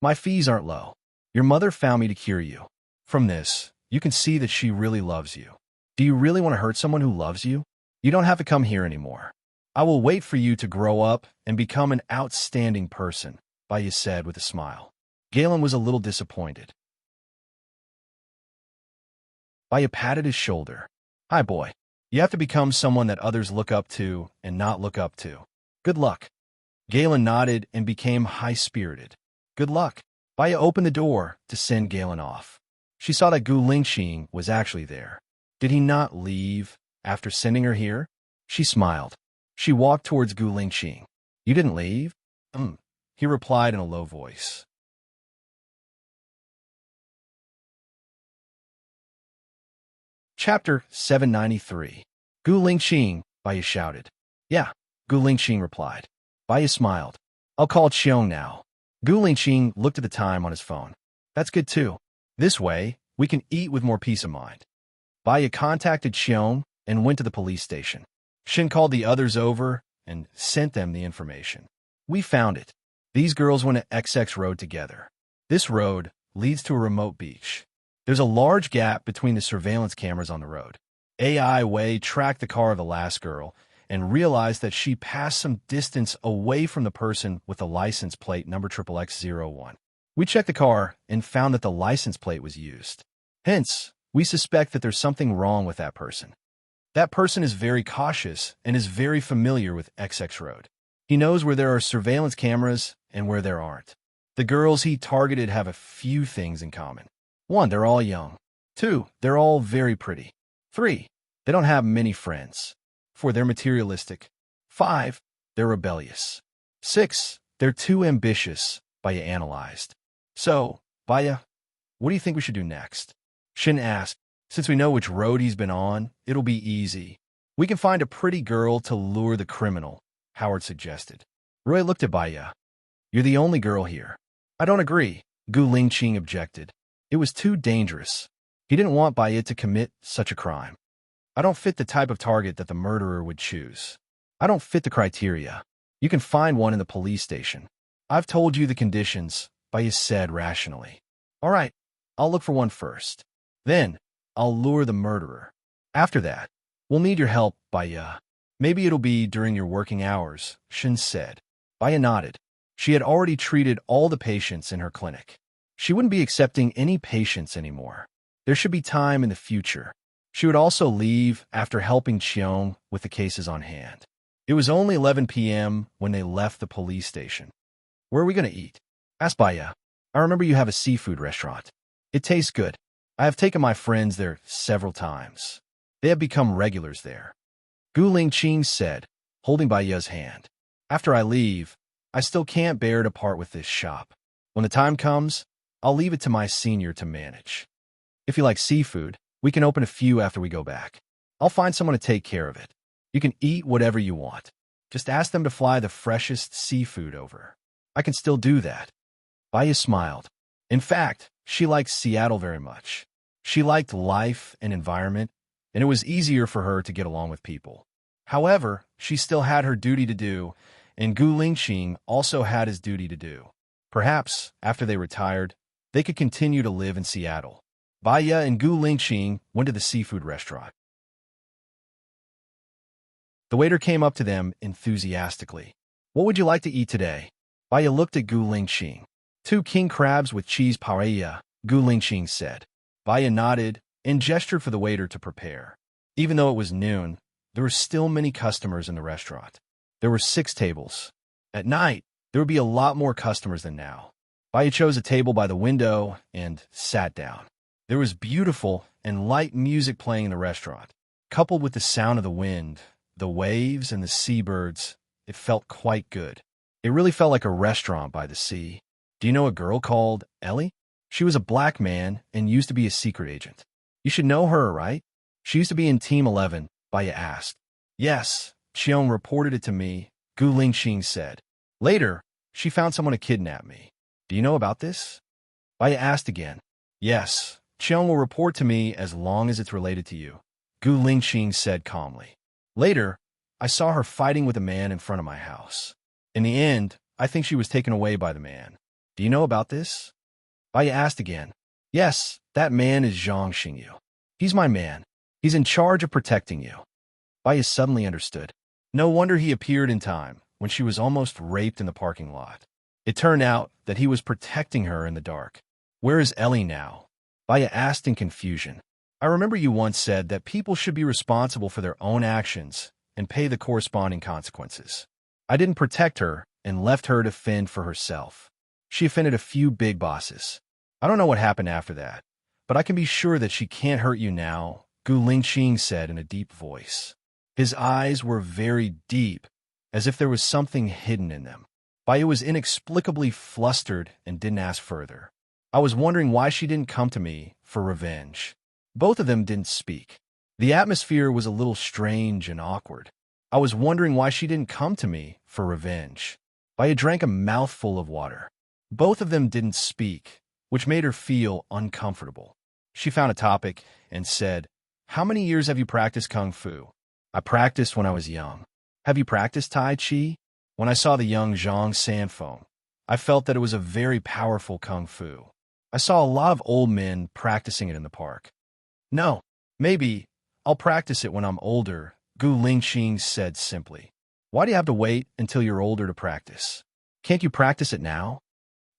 My fees aren't low. Your mother found me to cure you. From this, you can see that she really loves you. Do you really want to hurt someone who loves you? You don't have to come here anymore. I will wait for you to grow up and become an outstanding person, Baya said with a smile. Galen was a little disappointed. Baya patted his shoulder. Hi, boy. You have to become someone that others look up to and not look up to. Good luck. Galen nodded and became high-spirited. Good luck. Baya opened the door to send Galen off. She saw that Gu Lingqing was actually there. Did he not leave after sending her here? She smiled. She walked towards Gu Lingqing. You didn't leave? He replied in a low voice. Chapter 793. Gu Lingqing, Baya shouted. Yeah, Gu Lingqing replied. Baya smiled. I'll call Qiong now. Gu Lingqing looked at the time on his phone. That's good too. This way, we can eat with more peace of mind. Baya contacted Qiong and went to the police station. Shin called the others over and sent them the information. We found it. These girls went to XX Road together. This road leads to a remote beach. There's a large gap between the surveillance cameras on the road. AI Wei tracked the car of the last girl and realized that she passed some distance away from the person with the license plate number XXX01. We checked the car and found that the license plate was used. Hence, we suspect that there's something wrong with that person. That person is very cautious and is very familiar with XX Road. He knows where there are surveillance cameras and where there aren't. The girls he targeted have a few things in common. 1, they're all young. 2, they're all very pretty. 3, they don't have many friends. 4, they're materialistic. 5, they're rebellious. 6, they're too ambitious, Baya analyzed. So, Baya, what do you think we should do next? Shin asked. Since we know which road he's been on, it'll be easy. We can find a pretty girl to lure the criminal, Howard suggested. Roy looked at Baya. You're the only girl here. I don't agree, Gu Lingqing objected. It was too dangerous. He didn't want Baya to commit such a crime. I don't fit the type of target that the murderer would choose. I don't fit the criteria. You can find one in the police station. I've told you the conditions, Baya said rationally. All right, I'll look for one first. Then, I'll lure the murderer. After that, we'll need your help, Baya. Maybe it'll be during your working hours, Shin said. Baya nodded. She had already treated all the patients in her clinic. She wouldn't be accepting any patients anymore. There should be time in the future. She would also leave after helping Qiong with the cases on hand. It was only 11 p.m. when they left the police station. Where are we going to eat? Asked Baya. I remember you have a seafood restaurant. It tastes good. I have taken my friends there several times. They have become regulars there. Gu Lingqing said, holding Baya's hand. After I leave, I still can't bear to part with this shop. When the time comes, I'll leave it to my senior to manage. If you like seafood, we can open a few after we go back. I'll find someone to take care of it. You can eat whatever you want. Just ask them to fly the freshest seafood over. I can still do that. Baya smiled. In fact, she liked Seattle very much. She liked life and environment, and it was easier for her to get along with people. However, she still had her duty to do, and Gu Lingqing also had his duty to do. Perhaps, after they retired, they could continue to live in Seattle. Baya and Gu Lingqing went to the seafood restaurant. The waiter came up to them enthusiastically. What would you like to eat today? Baya looked at Gu Lingqing. 2 king crabs with cheese paella, Gu Lingqing said. Baya nodded and gestured for the waiter to prepare. Even though it was noon, there were still many customers in the restaurant. There were 6 tables. At night, there would be a lot more customers than now. Baya chose a table by the window and sat down. There was beautiful and light music playing in the restaurant. Coupled with the sound of the wind, the waves, and the seabirds, it felt quite good. It really felt like a restaurant by the sea. Do you know a girl called Ellie? She was a black man and used to be a secret agent. You should know her, right? She used to be in Team 11, Baya asked. Yes, Xiong reported it to me, Gu Lingxing said. Later, she found someone to kidnap me. Do you know about this? Baya asked again. Yes, Xiong will report to me as long as it's related to you, Gu Lingxing said calmly. Later, I saw her fighting with a man in front of my house. In the end, I think she was taken away by the man. Do you know about this? Baya asked again. Yes, that man is Zhang Xingyu. He's my man. He's in charge of protecting you. Baya suddenly understood. No wonder he appeared in time, when she was almost raped in the parking lot. It turned out that he was protecting her in the dark. Where is Ellie now? Baya asked in confusion. I remember you once said that people should be responsible for their own actions and pay the corresponding consequences. I didn't protect her and left her to fend for herself. She offended a few big bosses. I don't know what happened after that, but I can be sure that she can't hurt you now, Gu Lingxing said in a deep voice. His eyes were very deep, as if there was something hidden in them. Baya was inexplicably flustered and didn't ask further. I was wondering why she didn't come to me for revenge. Both of them didn't speak. The atmosphere was a little strange and awkward. I was wondering why she didn't come to me for revenge. Baya drank a mouthful of water. Both of them didn't speak, which made her feel uncomfortable. She found a topic and said, How many years have you practiced Kung Fu? I practiced when I was young. Have you practiced Tai Chi? When I saw the young Zhang Sanfeng, I felt that it was a very powerful Kung Fu. I saw a lot of old men practicing it in the park. No, maybe I'll practice it when I'm older, Gu Lingxing said simply. Why do you have to wait until you're older to practice? Can't you practice it now?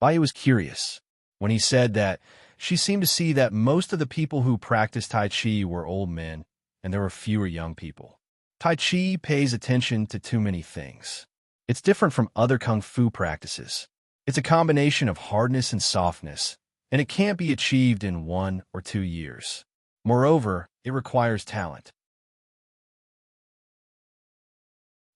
Baya was curious. When he said that, she seemed to see that most of the people who practiced Tai Chi were old men, and there were fewer young people. Tai Chi pays attention to too many things. It's different from other Kung Fu practices. It's a combination of hardness and softness, and it can't be achieved in 1 or 2 years. Moreover, it requires talent.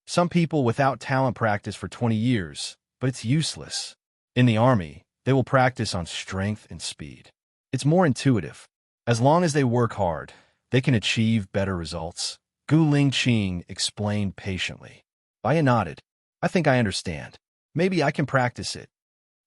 Some people without talent practice for 20 years, but it's useless. In the army, they will practice on strength and speed. It's more intuitive. As long as they work hard, they can achieve better results, Gu Lingxing explained patiently. Baya nodded. I think I understand. Maybe I can practice it.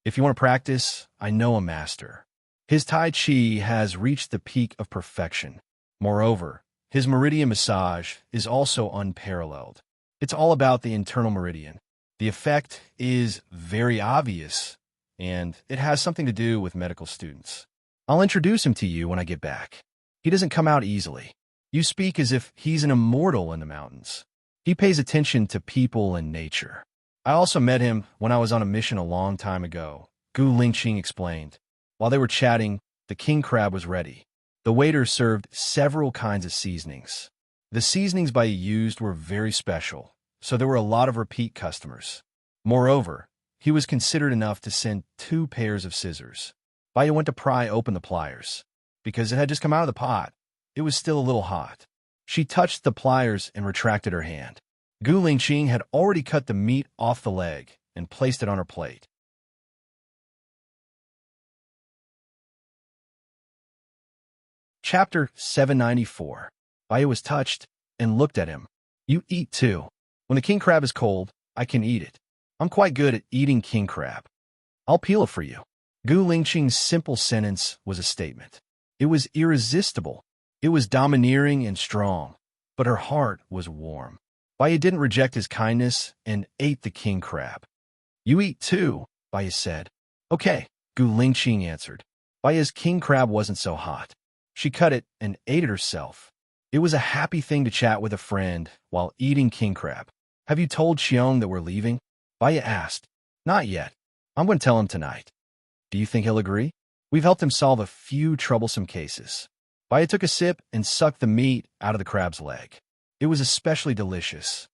If you want to practice, I know a master. His Tai Chi has reached the peak of perfection. Moreover, his meridian massage is also unparalleled. It's all about the internal meridian. The effect is very obvious, and it has something to do with medical students. I'll introduce him to you when I get back. He doesn't come out easily. You speak as if he's an immortal in the mountains. He pays attention to people and nature. I also met him when I was on a mission a long time ago, Gu Lingxing explained. While they were chatting, the king crab was ready. The waiter served several kinds of seasonings. The seasonings Baya used were very special, so there were a lot of repeat customers. Moreover, he was considerate enough to send 2 pairs of scissors. Baya went to pry open the pliers. Because it had just come out of the pot, it was still a little hot. She touched the pliers and retracted her hand. Gu Lingxing had already cut the meat off the leg and placed it on her plate. Chapter 794. Baya was touched and looked at him. You eat too. When the king crab is cold, I can eat it. I'm quite good at eating king crab. I'll peel it for you. Gu Lingxing's simple sentence was a statement. It was irresistible. It was domineering and strong, but her heart was warm. Baya didn't reject his kindness and ate the king crab. You eat too, Baya said. Okay, Gu Lingxing answered. Baya's king crab wasn't so hot. She cut it and ate it herself. It was a happy thing to chat with a friend while eating king crab. Have you told Xiong that we're leaving? Baya asked. Not yet. I'm going to tell him tonight. Do you think he'll agree? We've helped him solve a few troublesome cases. Baya took a sip and sucked the meat out of the crab's leg. It was especially delicious.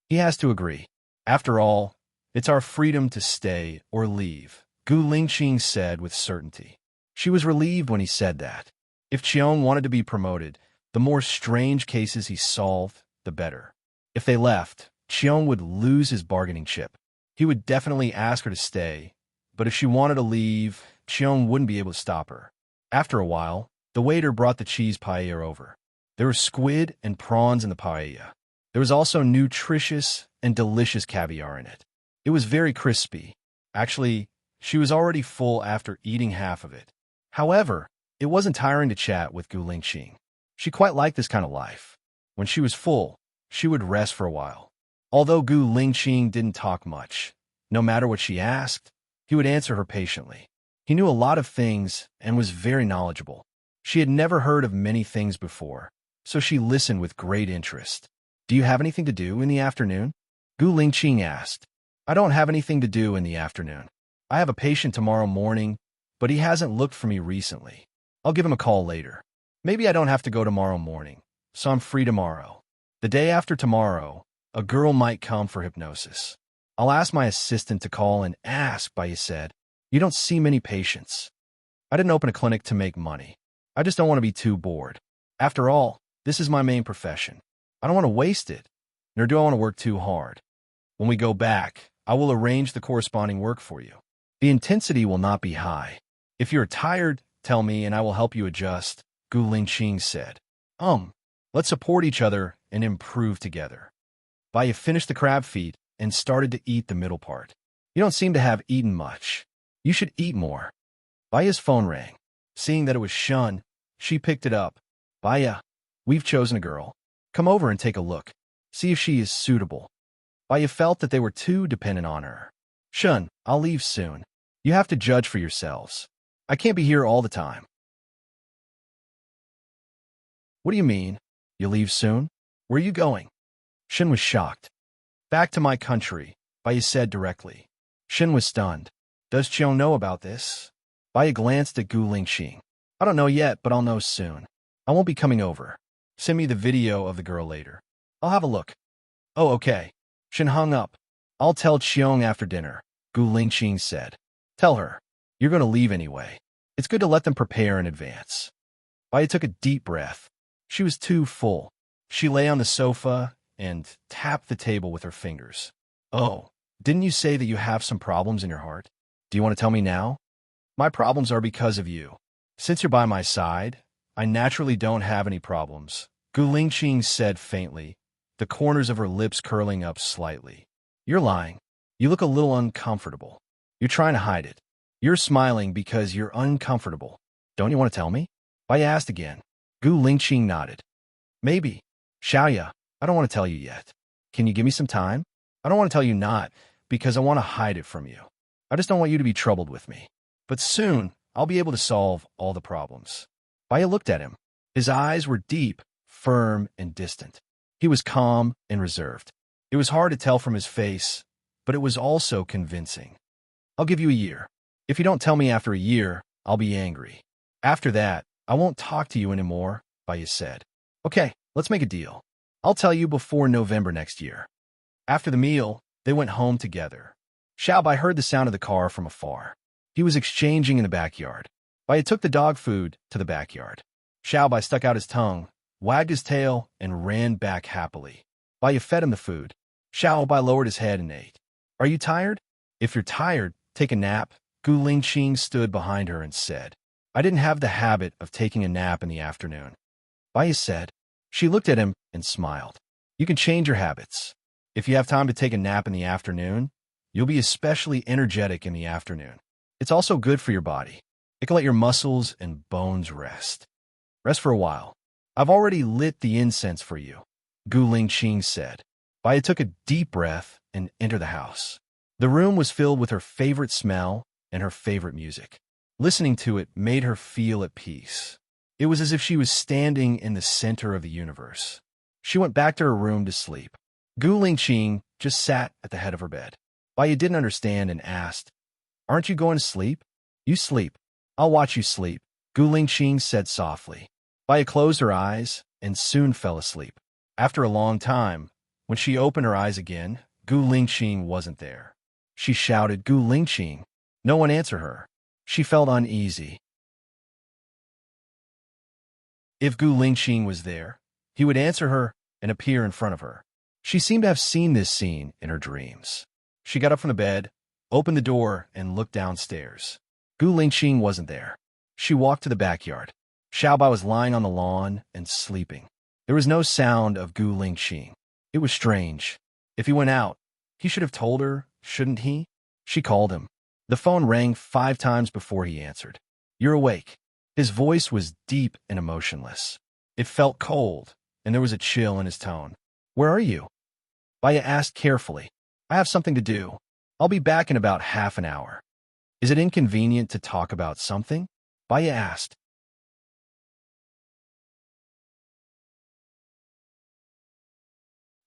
He has to agree. After all, it's our freedom to stay or leave, Gu Lingqing said with certainty. She was relieved when he said that. If Qiong wanted to be promoted, the more strange cases he solved, the better. If they left, Qiong would lose his bargaining chip. He would definitely ask her to stay, but if she wanted to leave, Qiong wouldn't be able to stop her. After a while, the waiter brought the cheese paella over. There were squid and prawns in the paella. There was also nutritious and delicious caviar in it. It was very crispy. Actually, she was already full after eating half of it. However, it wasn't tiring to chat with Gu Lingqing. She quite liked this kind of life. When she was full, she would rest for a while. Although Gu Lingqing didn't talk much, no matter what she asked, he would answer her patiently. He knew a lot of things and was very knowledgeable. She had never heard of many things before, so she listened with great interest. Do you have anything to do in the afternoon? Gu Lingqing asked. I don't have anything to do in the afternoon. I have a patient tomorrow morning, but he hasn't looked for me recently. I'll give him a call later. Maybe I don't have to go tomorrow morning, so I'm free tomorrow. The day after tomorrow, a girl might come for hypnosis. I'll ask my assistant to call and ask, Bai said. You don't see many patients. I didn't open a clinic to make money. I just don't want to be too bored. After all, this is my main profession. I don't want to waste it, nor do I want to work too hard. When we go back, I will arrange the corresponding work for you. The intensity will not be high. If you're tired, tell me and I will help you adjust, Gu Lingqing said. Let's support each other and improve together. Bai finished the crab feet and started to eat the middle part. You don't seem to have eaten much. You should eat more. Bai's phone rang. Seeing that it was Shun, she picked it up. Bai, we've chosen a girl. Come over and take a look. See if she is suitable. Bai felt that they were too dependent on her. Shun, I'll leave soon. You have to judge for yourselves. I can't be here all the time. What do you mean? You leave soon? Where are you going? Shin was shocked. Back to my country, Bai said directly. Shin was stunned. Does Qiong know about this? Bai glanced at Gu Lingqing. I don't know yet, but I'll know soon. I won't be coming over. Send me the video of the girl later. I'll have a look. Oh, okay. Shin hung up. I'll tell Qiong after dinner, Gu Lingqing said. Tell her. You're going to leave anyway. It's good to let them prepare in advance. Bai took a deep breath. She was too full. She lay on the sofa and tapped the table with her fingers. Oh, didn't you say that you have some problems in your heart? Do you want to tell me now? My problems are because of you. Since you're by my side, I naturally don't have any problems, Gu Lingqing said faintly, the corners of her lips curling up slightly. You're lying. You look a little uncomfortable. You're trying to hide it. You're smiling because you're uncomfortable. Don't you want to tell me? Bai asked again. Gu Lingqing nodded. Maybe. Xiaoya, I don't want to tell you yet. Can you give me some time? I don't want to tell you not, because I want to hide it from you. I just don't want you to be troubled with me. But soon, I'll be able to solve all the problems. Bai looked at him. His eyes were deep, firm, and distant. He was calm and reserved. It was hard to tell from his face, but it was also convincing. I'll give you a year. If you don't tell me after a year, I'll be angry. After that, I won't talk to you anymore, Bai said. Okay, let's make a deal. I'll tell you before November next year. After the meal, they went home together. Xiao Bai heard the sound of the car from afar. He was exchanging in the backyard. Bai took the dog food to the backyard. Xiao Bai stuck out his tongue, wagged his tail, and ran back happily. Bai fed him the food. Xiao Bai lowered his head and ate. Are you tired? If you're tired, take a nap, Gu Lingqing stood behind her and said. I didn't have the habit of taking a nap in the afternoon. Bai said. She looked at him and smiled. You can change your habits. If you have time to take a nap in the afternoon, you'll be especially energetic in the afternoon. It's also good for your body. It can let your muscles and bones rest. Rest for a while. I've already lit the incense for you, Gu Lingqing said. Bai took a deep breath and entered the house. The room was filled with her favorite smell and her favorite music. Listening to it made her feel at peace. It was as if she was standing in the center of the universe. She went back to her room to sleep. Gu Lingqing just sat at the head of her bed. Bai didn't understand and asked, Aren't you going to sleep? You sleep. I'll watch you sleep, Gu Lingqing said softly. Bai closed her eyes and soon fell asleep. After a long time, when she opened her eyes again, Gu Lingqing wasn't there. She shouted, "Gu Lingqing!" No one answered her. She felt uneasy. If Gu Lingqing was there, he would answer her and appear in front of her. She seemed to have seen this scene in her dreams. She got up from the bed, opened the door, and looked downstairs. Gu Lingqing wasn't there. She walked to the backyard. Xiaobai was lying on the lawn and sleeping. There was no sound of Gu Lingqing. It was strange. If he went out, he should have told her, shouldn't he? She called him. The phone rang 5 times before he answered. "You're awake." His voice was deep and emotionless. It felt cold, and there was a chill in his tone. "Where are you?" Baya asked carefully. "I have something to do. I'll be back in about half an hour." "Is it inconvenient to talk about something?" Baya asked.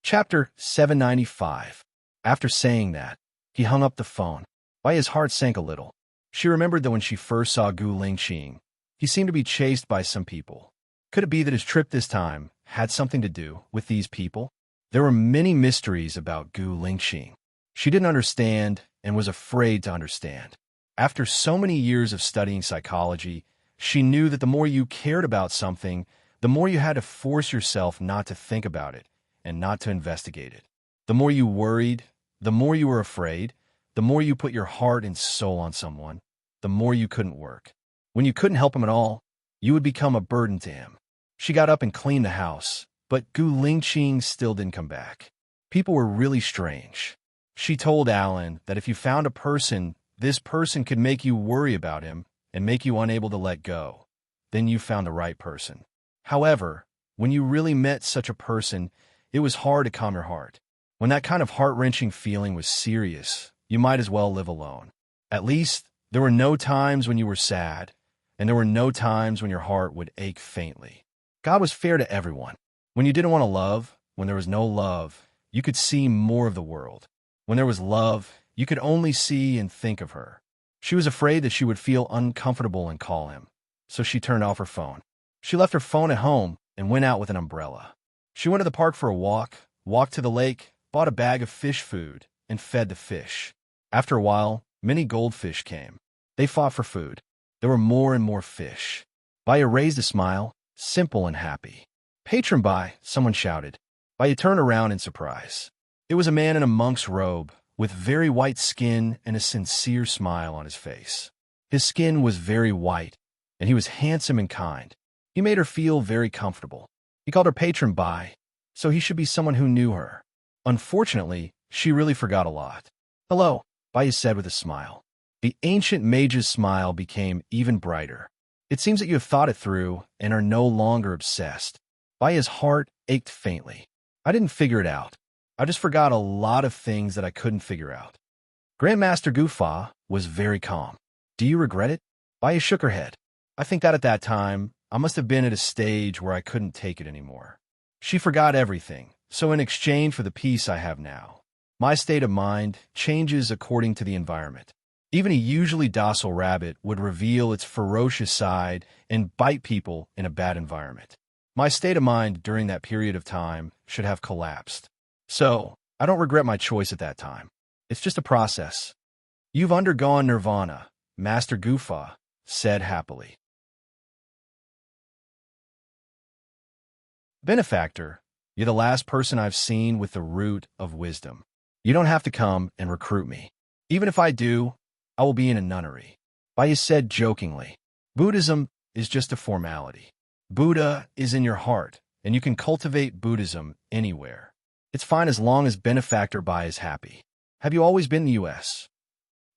Chapter 795. After saying that, he hung up the phone. Baya's heart sank a little. She remembered that when she first saw Gu Lingqing, he seemed to be chased by some people. Could it be that his trip this time had something to do with these people? There were many mysteries about Gu Lingqing. She didn't understand and was afraid to understand. After so many years of studying psychology, she knew that the more you cared about something, the more you had to force yourself not to think about it and not to investigate it. The more you worried, the more you were afraid, the more you put your heart and soul on someone, the more you couldn't work. When you couldn't help him at all, you would become a burden to him. She got up and cleaned the house, but Gu Lingqing still didn't come back. People were really strange. She told Alan that if you found a person, this person could make you worry about him and make you unable to let go. Then you found the right person. However, when you really met such a person, it was hard to calm your heart. When that kind of heart-wrenching feeling was serious, you might as well live alone. At least, there were no times when you were sad, and there were no times when your heart would ache faintly. God was fair to everyone. When you didn't want to love, when there was no love, you could see more of the world. When there was love, you could only see and think of her. She was afraid that she would feel uncomfortable and call him, so she turned off her phone. She left her phone at home and went out with an umbrella. She went to the park for a walk, walked to the lake, bought a bag of fish food, and fed the fish. After a while, many goldfish came. They fought for food. There were more and more fish. Baya raised a smile, simple and happy. "Patron Bai," someone shouted. Baya turned around in surprise. It was a man in a monk's robe, with very white skin and a sincere smile on his face. His skin was very white, and he was handsome and kind. He made her feel very comfortable. He called her Patron Bai, so he should be someone who knew her. Unfortunately, she really forgot a lot. "Hello," Baya said with a smile. The ancient mage's smile became even brighter. "It seems that you have thought it through and are no longer obsessed." Baya's heart ached faintly. "I didn't figure it out. I just forgot a lot of things that I couldn't figure out." Grandmaster Gufa was very calm. "Do you regret it?" Baya shook her head. "I think that at that time, I must have been at a stage where I couldn't take it anymore." She forgot everything, so in exchange for the peace I have now, my state of mind changes according to the environment. Even a usually docile rabbit would reveal its ferocious side and bite people in a bad environment. My state of mind during that period of time should have collapsed. So, I don't regret my choice at that time. It's just a process. "You've undergone nirvana," Master Gufa said happily. "Benefactor, you're the last person I've seen with the root of wisdom. You don't have to come and recruit me. Even if I do, I will be in a nunnery." Baya said jokingly. "Buddhism is just a formality. Buddha is in your heart, and you can cultivate Buddhism anywhere. It's fine as long as Benefactor Bai is happy." "Have you always been in the U.S.?"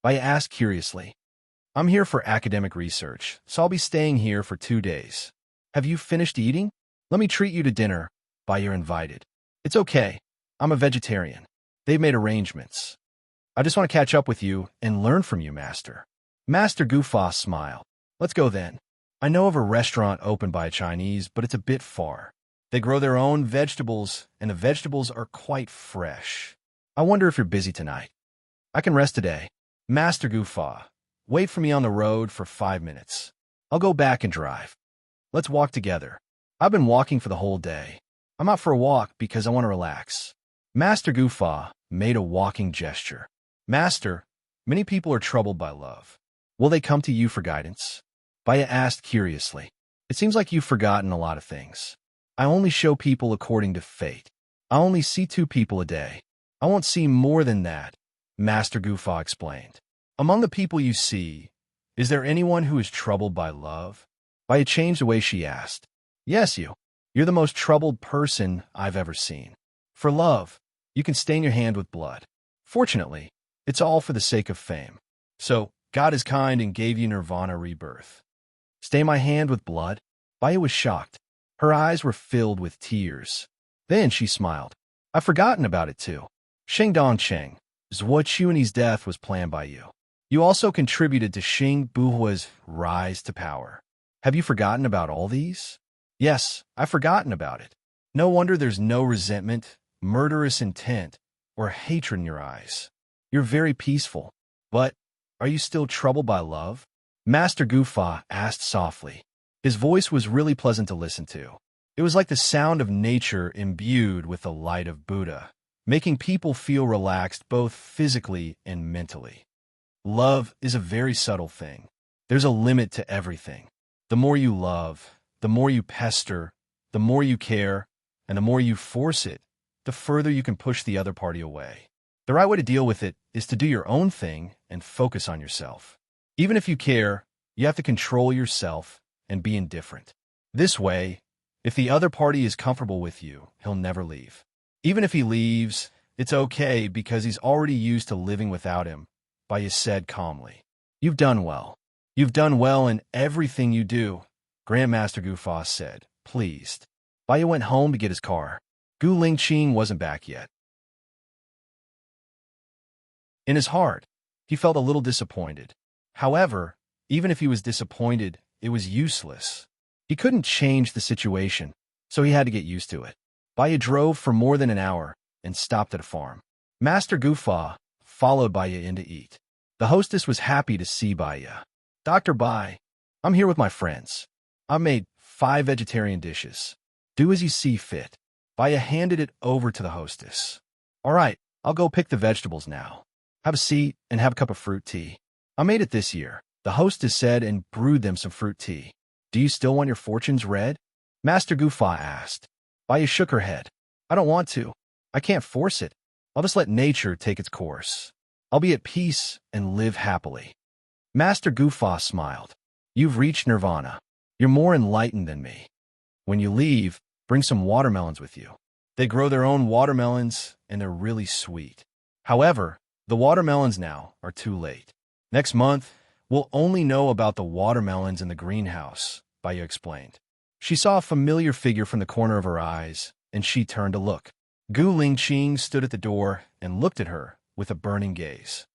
Baya asked curiously. "I'm here for academic research, so I'll be staying here for 2 days. Have you finished eating? Let me treat you to dinner." Baya invited. "It's okay. I'm a vegetarian. They've made arrangements. I just want to catch up with you and learn from you, Master." Master Gufa smiled. "Let's go then. I know of a restaurant opened by a Chinese, but it's a bit far. They grow their own vegetables, and the vegetables are quite fresh. I wonder if you're busy tonight." "I can rest today." "Master Gufa, wait for me on the road for 5 minutes. I'll go back and drive. Let's walk together. I've been walking for the whole day. I'm out for a walk because I want to relax." Master Gufa made a walking gesture. Master, many people are troubled by love. Will they come to you for guidance? Baya asked curiously. It seems like you've forgotten a lot of things. I only show people according to fate. I only see 2 people a day. I won't see more than that, Master Gufa explained. Among the people you see, is there anyone who is troubled by love? Baya changed the way she asked. Yes, you. You're the most troubled person I've ever seen. For love, you can stain your hand with blood. Fortunately, it's all for the sake of fame. So, God is kind and gave you nirvana rebirth. Stain my hand with blood? Baya was shocked. Her eyes were filled with tears. Then she smiled. I've forgotten about it too. Sheng Dongcheng, Zhuo Chuanyi's death was planned by you. You also contributed to Xing Buhua's rise to power. Have you forgotten about all these? Yes, I've forgotten about it. No wonder there's no resentment, murderous intent, or hatred in your eyes. You're very peaceful. But are you still troubled by love? Master Gufa asked softly. His voice was really pleasant to listen to. It was like the sound of nature imbued with the light of Buddha, making people feel relaxed both physically and mentally. Love is a very subtle thing. There's a limit to everything. The more you love, the more you pester, the more you care, and the more you force it, the further you can push the other party away. The right way to deal with it is to do your own thing and focus on yourself. Even if you care, you have to control yourself and be indifferent. This way, if the other party is comfortable with you, he'll never leave. Even if he leaves, it's okay because he's already used to living without him, Baya said calmly. You've done well. You've done well in everything you do, Grandmaster Gufa said, pleased. Baya went home to get his car. Gu Lingqing wasn't back yet. In his heart, he felt a little disappointed. However, even if he was disappointed, it was useless. He couldn't change the situation, so he had to get used to it. Baya drove for more than an hour and stopped at a farm. Master Gufa followed Baya in to eat. The hostess was happy to see Baya. Dr. Bai, I'm here with my friends. I made 5 vegetarian dishes. Do as you see fit. Baya handed it over to the hostess. All right, I'll go pick the vegetables now. Have a seat and have a cup of fruit tea. I made it this year, the hostess said and brewed them some fruit tea. Do you still want your fortunes read? Master Gufa asked. Baya shook her head. I don't want to. I can't force it. I'll just let nature take its course. I'll be at peace and live happily. Master Gufa smiled. You've reached nirvana. You're more enlightened than me. When you leave, bring some watermelons with you. They grow their own watermelons, and they're really sweet. However, the watermelons now are too late. Next month, we'll only know about the watermelons in the greenhouse, Baya explained. She saw a familiar figure from the corner of her eyes, and she turned to look. Gu Lingqing stood at the door and looked at her with a burning gaze.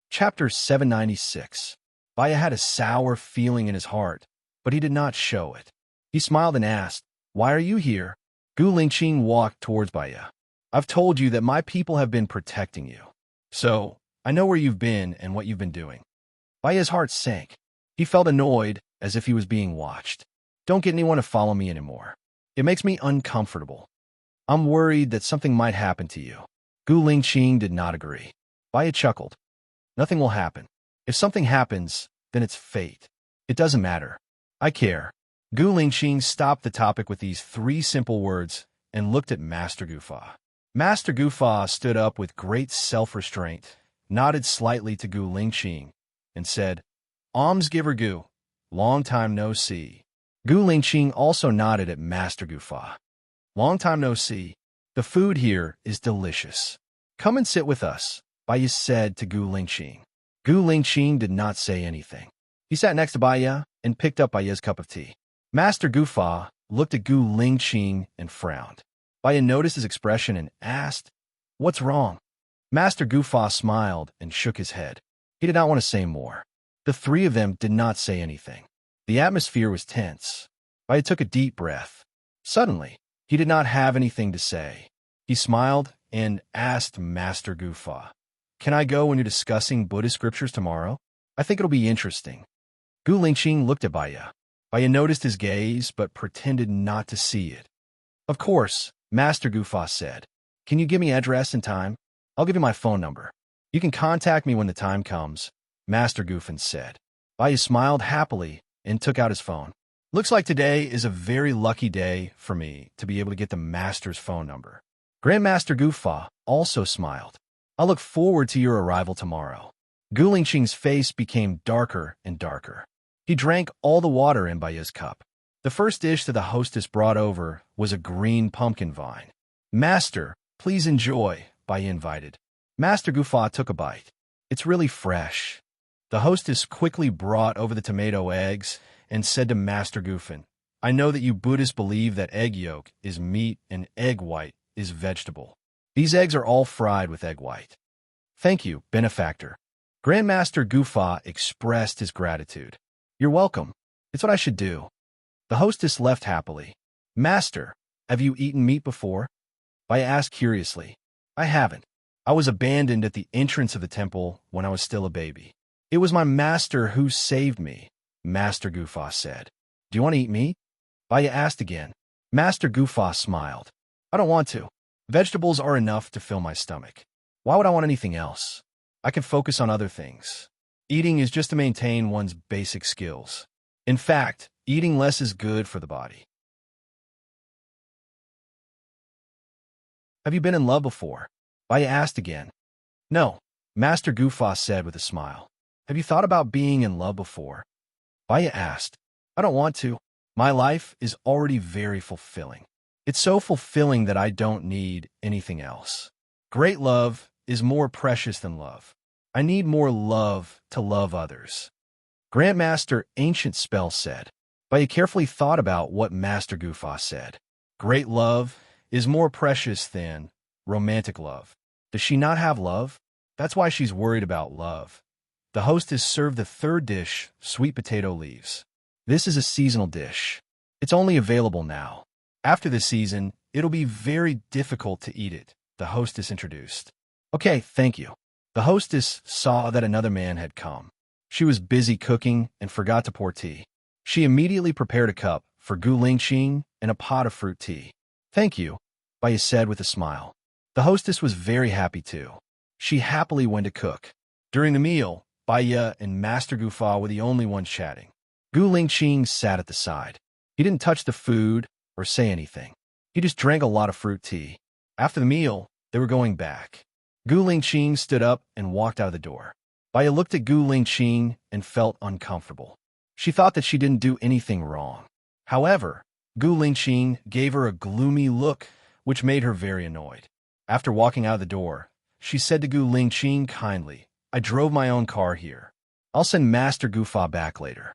Chapter 796. Baya had a sour feeling in his heart, but he did not show it. He smiled and asked, Why are you here? Gu Lingqing walked towards Baya. I've told you that my people have been protecting you. So, I know where you've been and what you've been doing. Baya's heart sank. He felt annoyed, as if he was being watched. Don't get anyone to follow me anymore. It makes me uncomfortable. I'm worried that something might happen to you. Gu Lingqing did not agree. Baya chuckled. Nothing will happen. If something happens, then it's fate. It doesn't matter. I care. Gu Lingqing stopped the topic with these 3 simple words and looked at Master Gufa. Master Gufa stood up with great self-restraint, nodded slightly to Gu Lingqing, and said, Almsgiver Gu, long time no see. Gu Lingqing also nodded at Master Gufa. Long time no see. The food here is delicious. Come and sit with us, Baya said to Gu Lingqing. Gu Lingqing did not say anything. He sat next to Baya and picked up Baya's cup of tea. Master Gufa looked at Gu Lingqing and frowned. Baya noticed his expression and asked, What's wrong? Master Gufa smiled and shook his head. He did not want to say more. The 3 of them did not say anything. The atmosphere was tense. Baya took a deep breath. Suddenly, he did not have anything to say. He smiled and asked Master Gufa, Can I go when you're discussing Buddhist scriptures tomorrow? I think it'll be interesting. Gu Lingqing looked at Baya. Baya noticed his gaze, but pretended not to see it. Of course, Master Gufa said. Can you give me address and time? I'll give you my phone number. You can contact me when the time comes, Master Goofin said. Baya smiled happily and took out his phone. Looks like today is a very lucky day for me to be able to get the Master's phone number. Grandmaster Gufa also smiled. I'll look forward to your arrival tomorrow. Gu Lingqing's face became darker and darker. He drank all the water in Baya's cup. The first dish that the hostess brought over was a green pumpkin vine. Master, please enjoy, Baya invited. Master Gufa took a bite. It's really fresh. The hostess quickly brought over the tomato eggs and said to Master Goofin, I know that you Buddhists believe that egg yolk is meat and egg white is vegetable. These eggs are all fried with egg white. Thank you, benefactor. Grandmaster Gufa expressed his gratitude. You're welcome. It's what I should do. The hostess left happily. Master, have you eaten meat before? Baya asked curiously. I haven't. I was abandoned at the entrance of the temple when I was still a baby. It was my master who saved me, Master Gufa said. Do you want to eat meat? Baya asked again. Master Gufa smiled. I don't want to. Vegetables are enough to fill my stomach. Why would I want anything else? I can focus on other things. Eating is just to maintain one's basic skills. In fact, eating less is good for the body. Have you been in love before? Baya asked again. No, Master Gufa said with a smile. Have you thought about being in love before? Baya asked. I don't want to. My life is already very fulfilling. It's so fulfilling that I don't need anything else. Great love is more precious than love. I need more love to love others. Grandmaster Ancient Spell said. Baya carefully thought about what Master Gufa said. Great love is more precious than romantic love. Does she not have love? That's why she's worried about love. The hostess served the third dish, sweet potato leaves. This is a seasonal dish. It's only available now. After the season, it'll be very difficult to eat it, the hostess introduced. Okay, thank you. The hostess saw that another man had come. She was busy cooking and forgot to pour tea. She immediately prepared a cup for Gu Lingqing and a pot of fruit tea. Thank you, Baya said with a smile. The hostess was very happy too. She happily went to cook. During the meal, Baya and Master Gufa were the only ones chatting. Gu Lingqing sat at the side. He didn't touch the food or say anything. He just drank a lot of fruit tea. After the meal, they were going back. Gu Lingqing stood up and walked out of the door. Baya looked at Gu Lingqing and felt uncomfortable. She thought that she didn't do anything wrong. However, Gu Lingqing gave her a gloomy look, which made her very annoyed. After walking out of the door, she said to Gu Lingqing kindly, I drove my own car here. I'll send Master Gufa back later.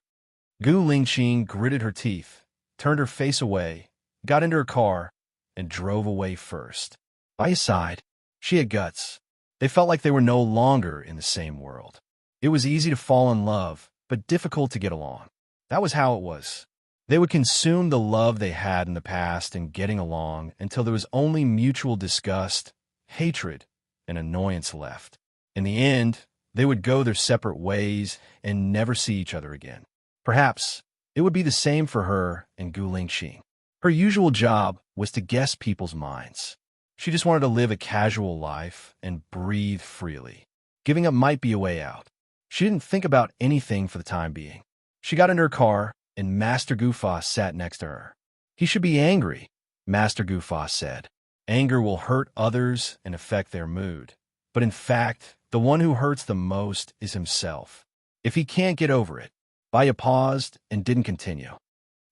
Gu Lingqing gritted her teeth, turned her face away, got into her car, and drove away first. Baya sighed. She had guts. They felt like they were no longer in the same world. It was easy to fall in love, but difficult to get along. That was how it was. They would consume the love they had in the past in getting along until there was only mutual disgust, hatred, and annoyance left. In the end, they would go their separate ways and never see each other again. Perhaps it would be the same for her and Gu Lingqing. Her usual job was to guess people's minds. She just wanted to live a casual life and breathe freely. Giving up might be a way out. She didn't think about anything for the time being. She got into her car, and Master Gufa sat next to her. He should be angry, Master Gufa said. Anger will hurt others and affect their mood. But in fact, the one who hurts the most is himself. If he can't get over it, Baya paused and didn't continue.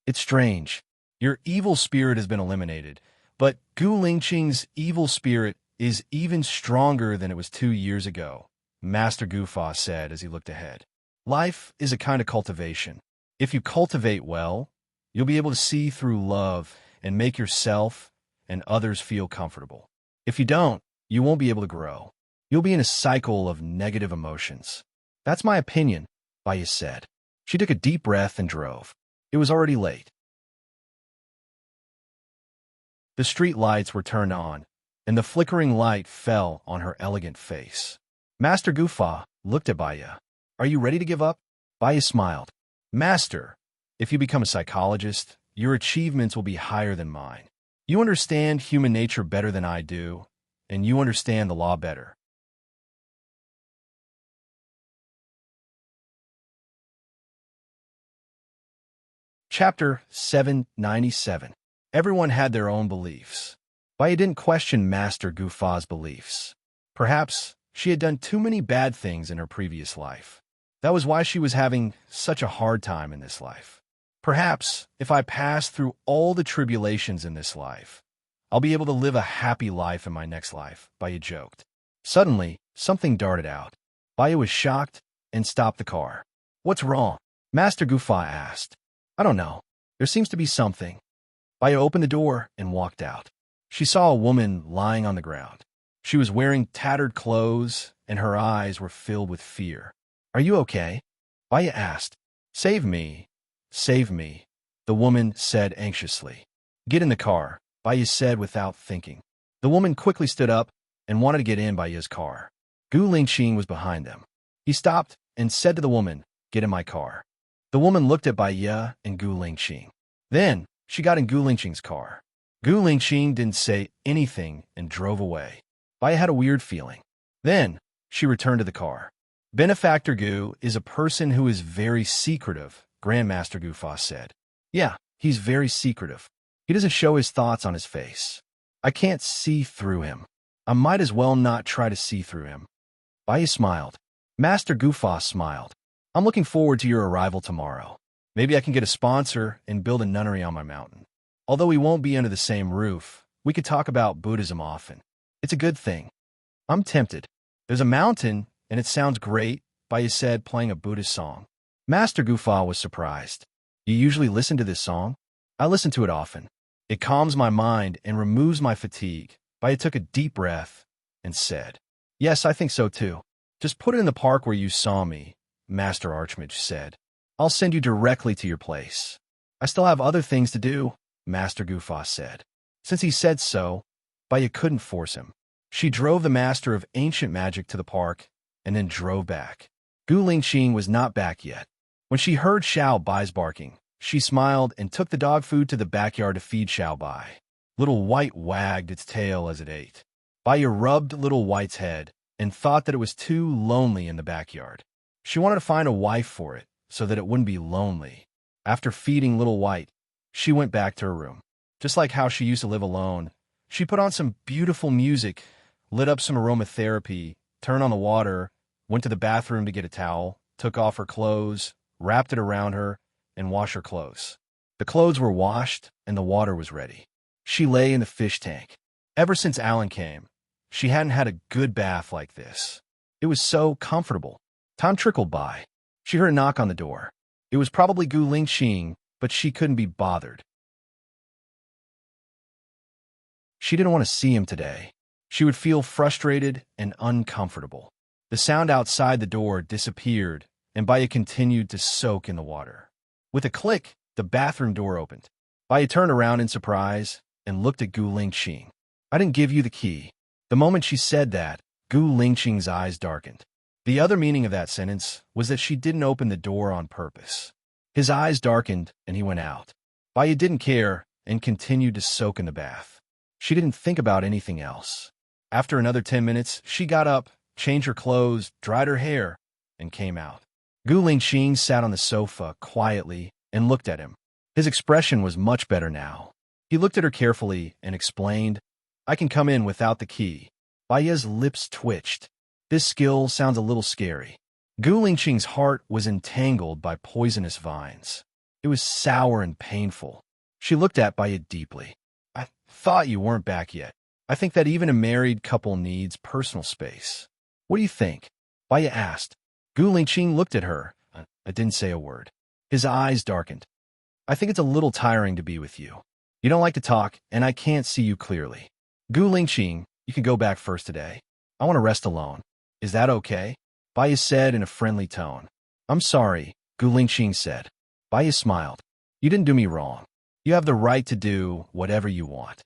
It's strange. Your evil spirit has been eliminated, but Gu Lingqing's evil spirit is even stronger than it was 2 years ago, Master Gufa said as he looked ahead. Life is a kind of cultivation. If you cultivate well, you'll be able to see through love and make yourself and others feel comfortable. If you don't, you won't be able to grow. You'll be in a cycle of negative emotions. That's my opinion, Baya said. She took a deep breath and drove. It was already late. The street lights were turned on, and the flickering light fell on her elegant face. Master Gufa looked at Baya. Are you ready to give up? Baya smiled. Master, If you become a psychologist, your achievements will be higher than mine. You understand human nature better than I do, and you understand the law better. Chapter 797. Everyone had their own beliefs. Baya didn't question Master Gufa's beliefs. Perhaps she had done too many bad things in her previous life. That was why she was having such a hard time in this life. Perhaps if I pass through all the tribulations in this life, I'll be able to live a happy life in my next life, Baya joked. Suddenly, something darted out. Baya was shocked and stopped the car. What's wrong? Master Gufa asked. I don't know. There seems to be something. Baya opened the door and walked out. She saw a woman lying on the ground. She was wearing tattered clothes, and her eyes were filled with fear. Are you okay? Baya asked. Save me. Save me, the woman said anxiously. Get in the car, Baya said without thinking. The woman quickly stood up and wanted to get in Baya's car. Gu Lingqing was behind them. He stopped and said to the woman, Get in my car. The woman looked at Baya and Gu Lingqing. Then, she got in Gu Lingqing's car. Gu Lingqing didn't say anything and drove away. Baya had a weird feeling. Then, she returned to the car. Benefactor Gu is a person who is very secretive, Grandmaster Gufa said. Yeah, he's very secretive. He doesn't show his thoughts on his face. I can't see through him. I might as well not try to see through him. Baya smiled. Master Gufa smiled. I'm looking forward to your arrival tomorrow. Maybe I can get a sponsor and build a nunnery on my mountain. Although we won't be under the same roof, we could talk about Buddhism often. It's a good thing. I'm tempted. There's a mountain, and it sounds great, Baya said, playing a Buddhist song. Master Gufa was surprised. You usually listen to this song? I listen to it often. It calms my mind and removes my fatigue. Baya took a deep breath and said, Yes, I think so too. Just put it in the park where you saw me, Master Archmage said. I'll send you directly to your place. I still have other things to do, Master Gufa said. Since he said so, Baya couldn't force him. She drove the Master of Ancient Magic to the park and then drove back. Gu Lingqing was not back yet. When she heard Xiao Bai's barking, she smiled and took the dog food to the backyard to feed Xiao Bai. Little White wagged its tail as it ate. Baya rubbed Little White's head and thought that it was too lonely in the backyard. She wanted to find a wife for it so that it wouldn't be lonely. After feeding Little White, she went back to her room. Just like how she used to live alone, she put on some beautiful music, lit up some aromatherapy, turned on the water, went to the bathroom to get a towel, took off her clothes, wrapped it around her, and washed her clothes. The clothes were washed, and the water was ready. She lay in the fish tank. Ever since Alan came, she hadn't had a good bath like this. It was so comfortable. Time trickled by. She heard a knock on the door. It was probably Gu Lingqing, but she couldn't be bothered. She didn't want to see him today. She would feel frustrated and uncomfortable. The sound outside the door disappeared, and Baya continued to soak in the water. With a click, the bathroom door opened. Baya turned around in surprise and looked at Gu Lingqing. I didn't give you the key. The moment she said that, Gu Lingqing's eyes darkened. The other meaning of that sentence was that she didn't open the door on purpose. His eyes darkened, and he went out. Baya didn't care and continued to soak in the bath. She didn't think about anything else. After another 10 minutes, she got up, changed her clothes, dried her hair, and came out. Gu Lingqing sat on the sofa quietly and looked at him. His expression was much better now. He looked at her carefully and explained, I can come in without the key. Baya's lips twitched. This skill sounds a little scary. Gu Lingqing's heart was entangled by poisonous vines. It was sour and painful. She looked at Baya deeply. I thought you weren't back yet. I think that even a married couple needs personal space. What do you think? Baya asked. Gu Lingqing looked at her. I didn't say a word. His eyes darkened. I think it's a little tiring to be with you. You don't like to talk, and I can't see you clearly. Gu Lingqing, you can go back first today. I want to rest alone. Is that okay? Baya said in a friendly tone. I'm sorry, Gu Lingqing said. Baya smiled. You didn't do me wrong. You have the right to do whatever you want.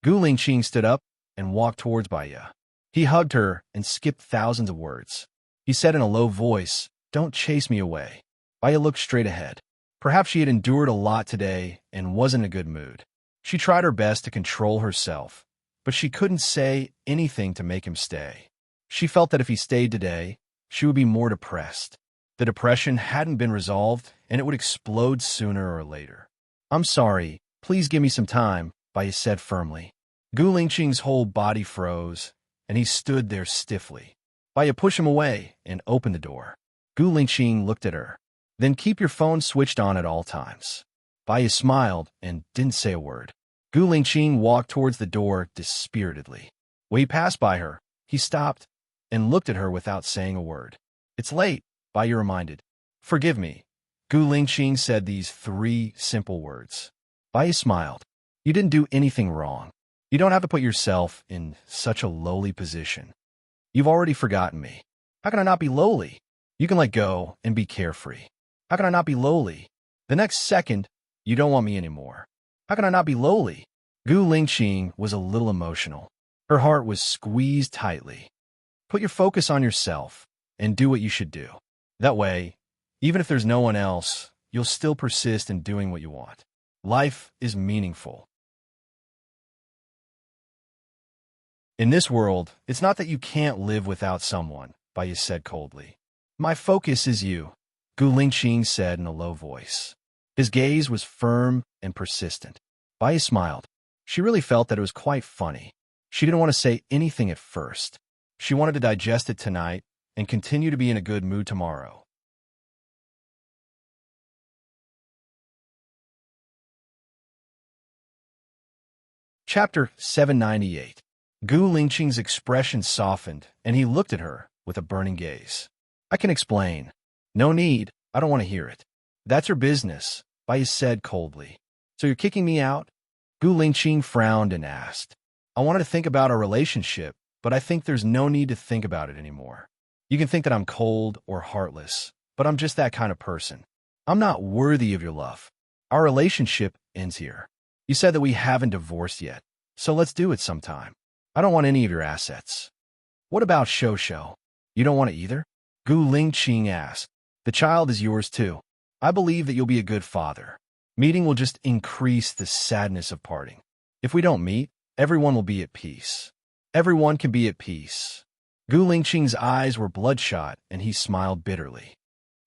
Gu Lingqing stood up and walked towards Baya. He hugged her and skipped thousands of words. He said in a low voice, Don't chase me away. Baya looked straight ahead. Perhaps she had endured a lot today and wasn't in a good mood. She tried her best to control herself, but she couldn't say anything to make him stay. She felt that if he stayed today, she would be more depressed. The depression hadn't been resolved, and it would explode sooner or later. "I'm sorry, please give me some time," Baya said firmly. Gu Lingqing's whole body froze, and he stood there stiffly. Baya pushed him away and opened the door. Gu Lingqing looked at her. "Then keep your phone switched on at all times." Baya smiled and didn't say a word. Gu Lingqing walked towards the door dispiritedly. When he passed by her, he stopped and looked at her without saying a word. "It's late," Baya reminded. "Forgive me." Gu Lingqing said these 3 simple words. Baya smiled. "You didn't do anything wrong. You don't have to put yourself in such a lowly position. You've already forgotten me. How can I not be lowly? You can let go and be carefree. How can I not be lowly? The next second, you don't want me anymore. How can I not be lowly?" Gu Lingqing was a little emotional. Her heart was squeezed tightly. Put your focus on yourself and do what you should do. That way, even if there's no one else, you'll still persist in doing what you want. Life is meaningful. In this world, it's not that you can't live without someone, Baya said coldly. "My focus is you," Gu Lingqing said in a low voice. His gaze was firm and persistent. Baya smiled. She really felt that it was quite funny. She didn't want to say anything at first. She wanted to digest it tonight and continue to be in a good mood tomorrow. Chapter 798. Gu Lingqing's expression softened, and he looked at her with a burning gaze. "I can explain." "No need. I don't want to hear it." "That's your business," Baya said coldly. "So you're kicking me out?" Gu Lingqing frowned and asked. "I wanted to think about our relationship, but I think there's no need to think about it anymore. You can think that I'm cold or heartless, but I'm just that kind of person. I'm not worthy of your love. Our relationship ends here. You said that we haven't divorced yet, so let's do it sometime. I don't want any of your assets." "What about Shosho? You don't want it either?" Gu Lingqing asked. "The child is yours too. I believe that you'll be a good father. Meeting will just increase the sadness of parting. If we don't meet, everyone will be at peace. Everyone can be at peace." Gu Lingqing's eyes were bloodshot, and he smiled bitterly.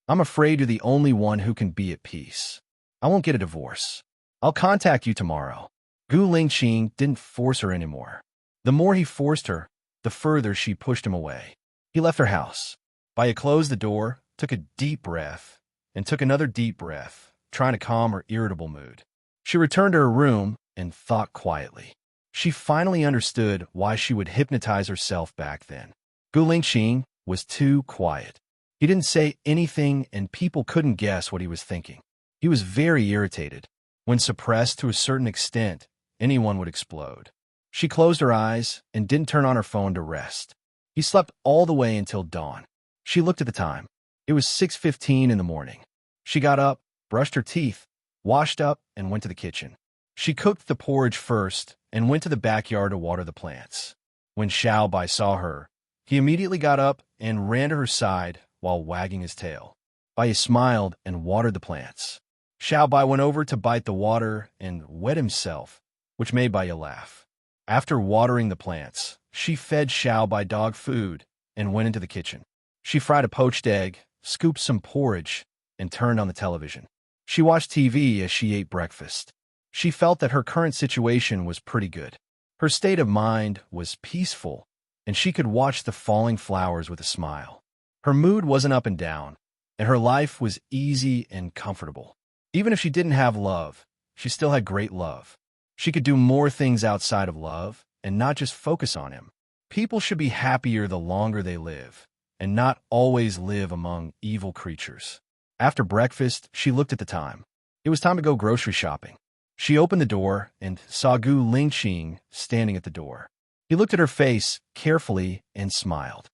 "I'm afraid you're the only one who can be at peace. I won't get a divorce. I'll contact you tomorrow." Gu Lingqing didn't force her anymore. The more he forced her, the further she pushed him away. He left her house. Baya closed the door, took a deep breath, and took another deep breath, trying to calm her irritable mood. She returned to her room and thought quietly. She finally understood why she would hypnotize herself back then. Gu Lingqing was too quiet. He didn't say anything, and people couldn't guess what he was thinking. He was very irritated. When suppressed to a certain extent, anyone would explode. She closed her eyes and didn't turn on her phone to rest. He slept all the way until dawn. She looked at the time. It was 6:15 in the morning. She got up, brushed her teeth, washed up, and went to the kitchen. She cooked the porridge first and went to the backyard to water the plants. When Xiao Bai saw her, he immediately got up and ran to her side while wagging his tail. Bai smiled and watered the plants. Xiao Bai went over to bite the water and wet himself, which made Bai laugh. After watering the plants, she fed Xiao Bai dog food and went into the kitchen. She fried a poached egg, scooped some porridge, and turned on the television. She watched TV as she ate breakfast. She felt that her current situation was pretty good. Her state of mind was peaceful, and she could watch the falling flowers with a smile. Her mood wasn't up and down, and her life was easy and comfortable. Even if she didn't have love, she still had great love. She could do more things outside of love and not just focus on him. People should be happier the longer they live, and not always live among evil creatures. After breakfast, she looked at the time. It was time to go grocery shopping. She opened the door and saw Gu Lingqing standing at the door. He looked at her face carefully and smiled.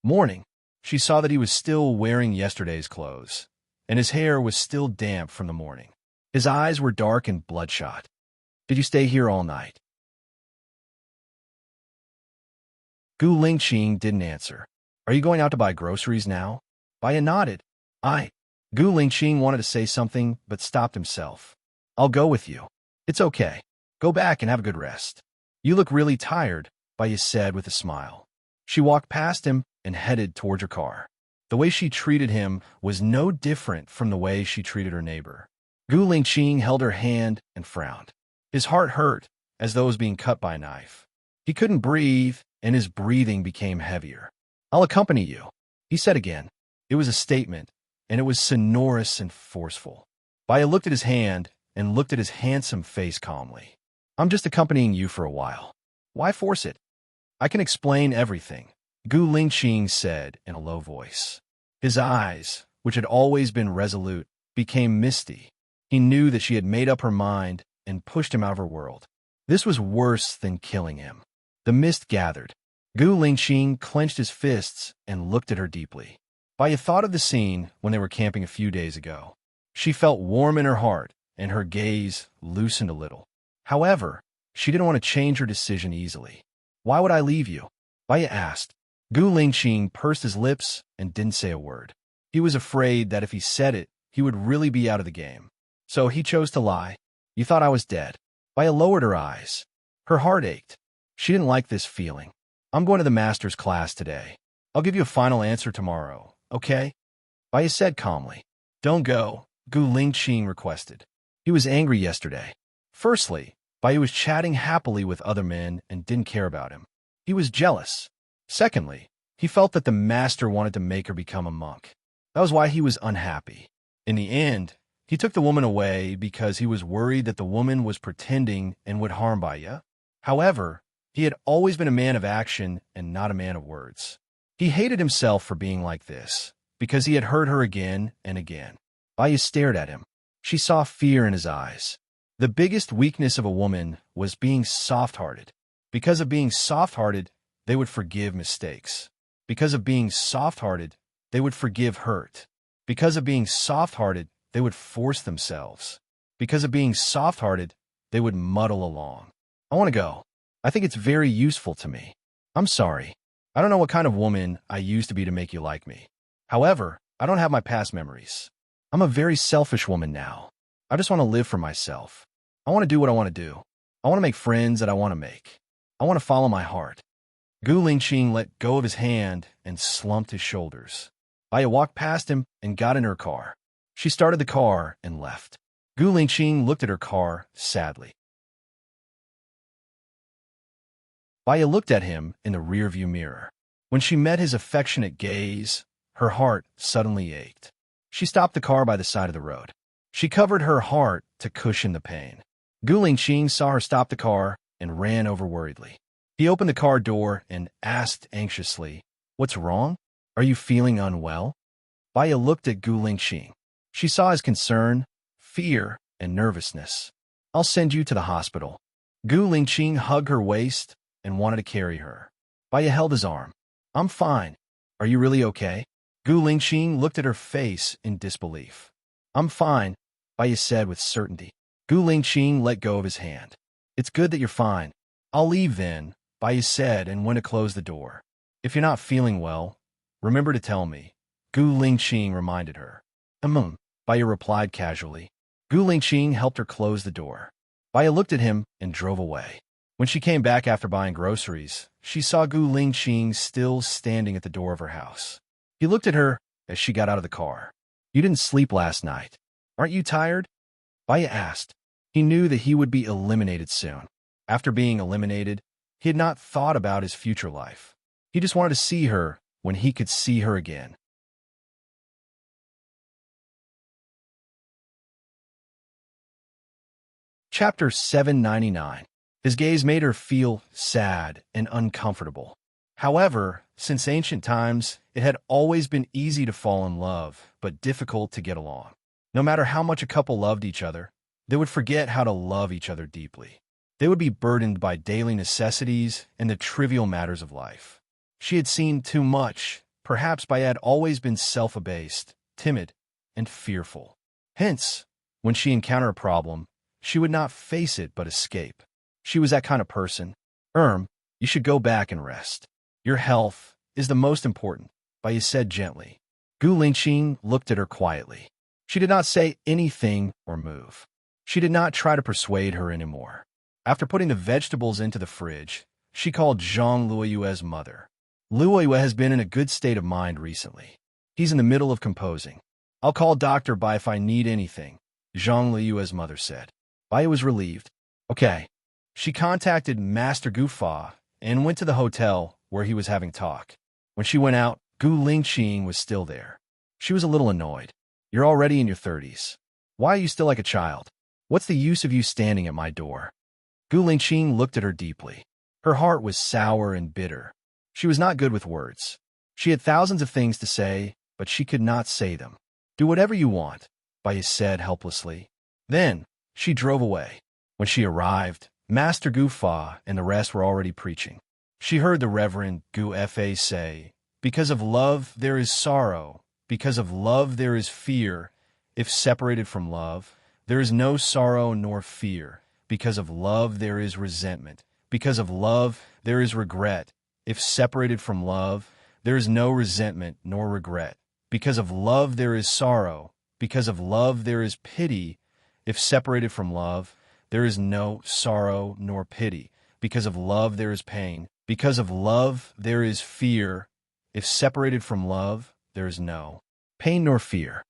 "Morning." She saw that he was still wearing yesterday's clothes, and his hair was still damp from the morning. His eyes were dark and bloodshot. "Did you stay here all night?" Gu Lingqing didn't answer. "Are you going out to buy groceries now?" Baya nodded. Gu Lingqing wanted to say something, but stopped himself. I'll go with you. It's okay. Go back and have a good rest. You look really tired, Baiya said with a smile. She walked past him and headed towards her car. The way she treated him was no different from the way she treated her neighbor. Gu Lingqing held her hand and frowned. His heart hurt, as though it was being cut by a knife. He couldn't breathe, and his breathing became heavier. I'll accompany you, he said again. It was a statement, and it was sonorous and forceful. Baiya looked at his hand and looked at his handsome face calmly. I'm just accompanying you for a while. Why force it? I can explain everything, Gu Lingqing said in a low voice. His eyes, which had always been resolute, became misty. He knew that she had made up her mind and pushed him out of her world. This was worse than killing him. The mist gathered. Gu Lingqing clenched his fists and looked at her deeply. Baiya thought of the scene when they were camping a few days ago. She felt warm in her heart, and her gaze loosened a little. However, she didn't want to change her decision easily. Why would I leave you? Baiya asked. Gu Lingqing pursed his lips and didn't say a word. He was afraid that if he said it, he would really be out of the game. So he chose to lie. You thought I was dead. Baiya lowered her eyes. Her heart ached. She didn't like this feeling. I'm going to the master's class today. I'll give you a final answer tomorrow, okay? Baiya said calmly. Don't go, Gu Lingqing requested. He was angry yesterday. Firstly, Baiya was chatting happily with other men and didn't care about him. He was jealous. Secondly, he felt that the master wanted to make her become a monk. That was why he was unhappy. In the end, he took the woman away because he was worried that the woman was pretending and would harm Baiya. However, he had always been a man of action and not a man of words. He hated himself for being like this, because he had hurt her again and again. Baiya stared at him. She saw fear in his eyes. The biggest weakness of a woman was being soft-hearted. Because of being soft-hearted, they would forgive mistakes. Because of being soft-hearted, they would forgive hurt. Because of being soft-hearted, they would force themselves. Because of being soft-hearted, they would muddle along. I want to go. I think it's very useful to me. I'm sorry. I don't know what kind of woman I used to be to make you like me. However, I don't have my past memories. I'm a very selfish woman now. I just want to live for myself. I want to do what I want to do. I want to make friends that I want to make. I want to follow my heart. Gu Lingqing let go of his hand and slumped his shoulders. Baiya walked past him and got in her car. She started the car and left. Gu Lingqing looked at her car sadly. Baiya looked at him in the rearview mirror. When she met his affectionate gaze, her heart suddenly ached. She stopped the car by the side of the road. She covered her heart to cushion the pain. Gu Lingqing saw her stop the car and ran over worriedly. He opened the car door and asked anxiously, "What's wrong? Are you feeling unwell?" Baiya looked at Gu Lingqing. She saw his concern, fear, and nervousness. "I'll send you to the hospital." Gu Lingqing hugged her waist and wanted to carry her. Baiya held his arm. "I'm fine. Are you really okay?" Gu Lingqing looked at her face in disbelief. "I'm fine," Baiya said with certainty. Gu Lingqing let go of his hand. "It's good that you're fine. I'll leave then," Baiya said and went to close the door. "If you're not feeling well, remember to tell me," Gu Lingqing reminded her. Baiya replied casually. Gu Lingqing helped her close the door. Baiya looked at him and drove away. When she came back after buying groceries, she saw Gu Lingqing still standing at the door of her house. He looked at her as she got out of the car. "You didn't sleep last night. Aren't you tired?" Baiya asked. He knew that he would be eliminated soon. After being eliminated, he had not thought about his future life. He just wanted to see her when he could see her again. Chapter 799. His gaze made her feel sad and uncomfortable. However, since ancient times, it had always been easy to fall in love, but difficult to get along. No matter how much a couple loved each other, they would forget how to love each other deeply. They would be burdened by daily necessities and the trivial matters of life. She had seen too much. Perhaps Baiya had always been self-abased, timid, and fearful. Hence, when she encountered a problem, she would not face it but escape. She was that kind of person. You should go back and rest. Your health is the most important," Baiya said gently. Gu Lingqing looked at her quietly. She did not say anything or move. She did not try to persuade her anymore. After putting the vegetables into the fridge, she called Zhang Luoyue's mother. Luoyue has been in a good state of mind recently. He's in the middle of composing. I'll call Dr. Bai if I need anything, Zhang Luoyue's mother said. Bai was relieved. Okay. She contacted Master Gu Fa and went to the hotel where he was having talk. When she went out, Gu Lingqing was still there. She was a little annoyed. You're already in your 30s. Why are you still like a child? What's the use of you standing at my door? Gu Lingqing looked at her deeply. Her heart was sour and bitter. She was not good with words. She had thousands of things to say, but she could not say them. Do whatever you want, Bai said helplessly. Then, she drove away. When she arrived, Master Gu Fa and the rest were already preaching. She heard the Reverend Gu Fa say, because of love there is sorrow, because of love there is fear. If separated from love, there is no sorrow nor fear. Because of love there is resentment. Because of love there is regret. If separated from love, there is no resentment nor regret. Because of love there is sorrow. Because of love there is pity. If separated from love, there is no sorrow nor pity. Because of love there is pain. Because of love there is fear. If separated from love, there is no pain nor fear.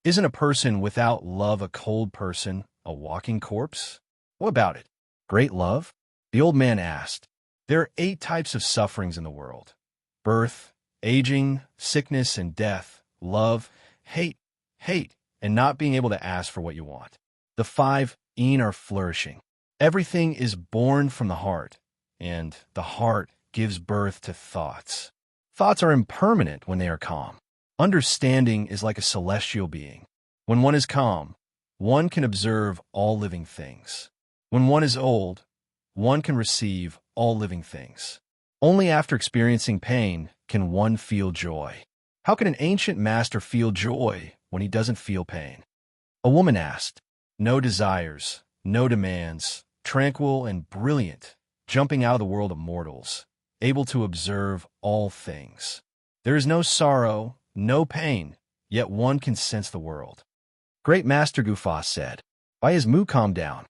Isn't a person without love a cold person, a walking corpse? What about it? Great love? The old man asked. There are 8 types of sufferings in the world. Birth, aging, sickness and death, love, hate, and not being able to ask for what you want. The 5 are flourishing. Everything is born from the heart, and the heart gives birth to thoughts. Thoughts are impermanent when they are calm. Understanding is like a celestial being. When one is calm, one can observe all living things. When one is old, one can receive all living things. Only after experiencing pain can one feel joy. How can an ancient master feel joy when he doesn't feel pain? A woman asked. No desires, no demands, tranquil and brilliant, jumping out of the world of mortals, able to observe all things. There is no sorrow, no pain, yet one can sense the world. Great Master Gu Fa said. Bai Mu calmed down.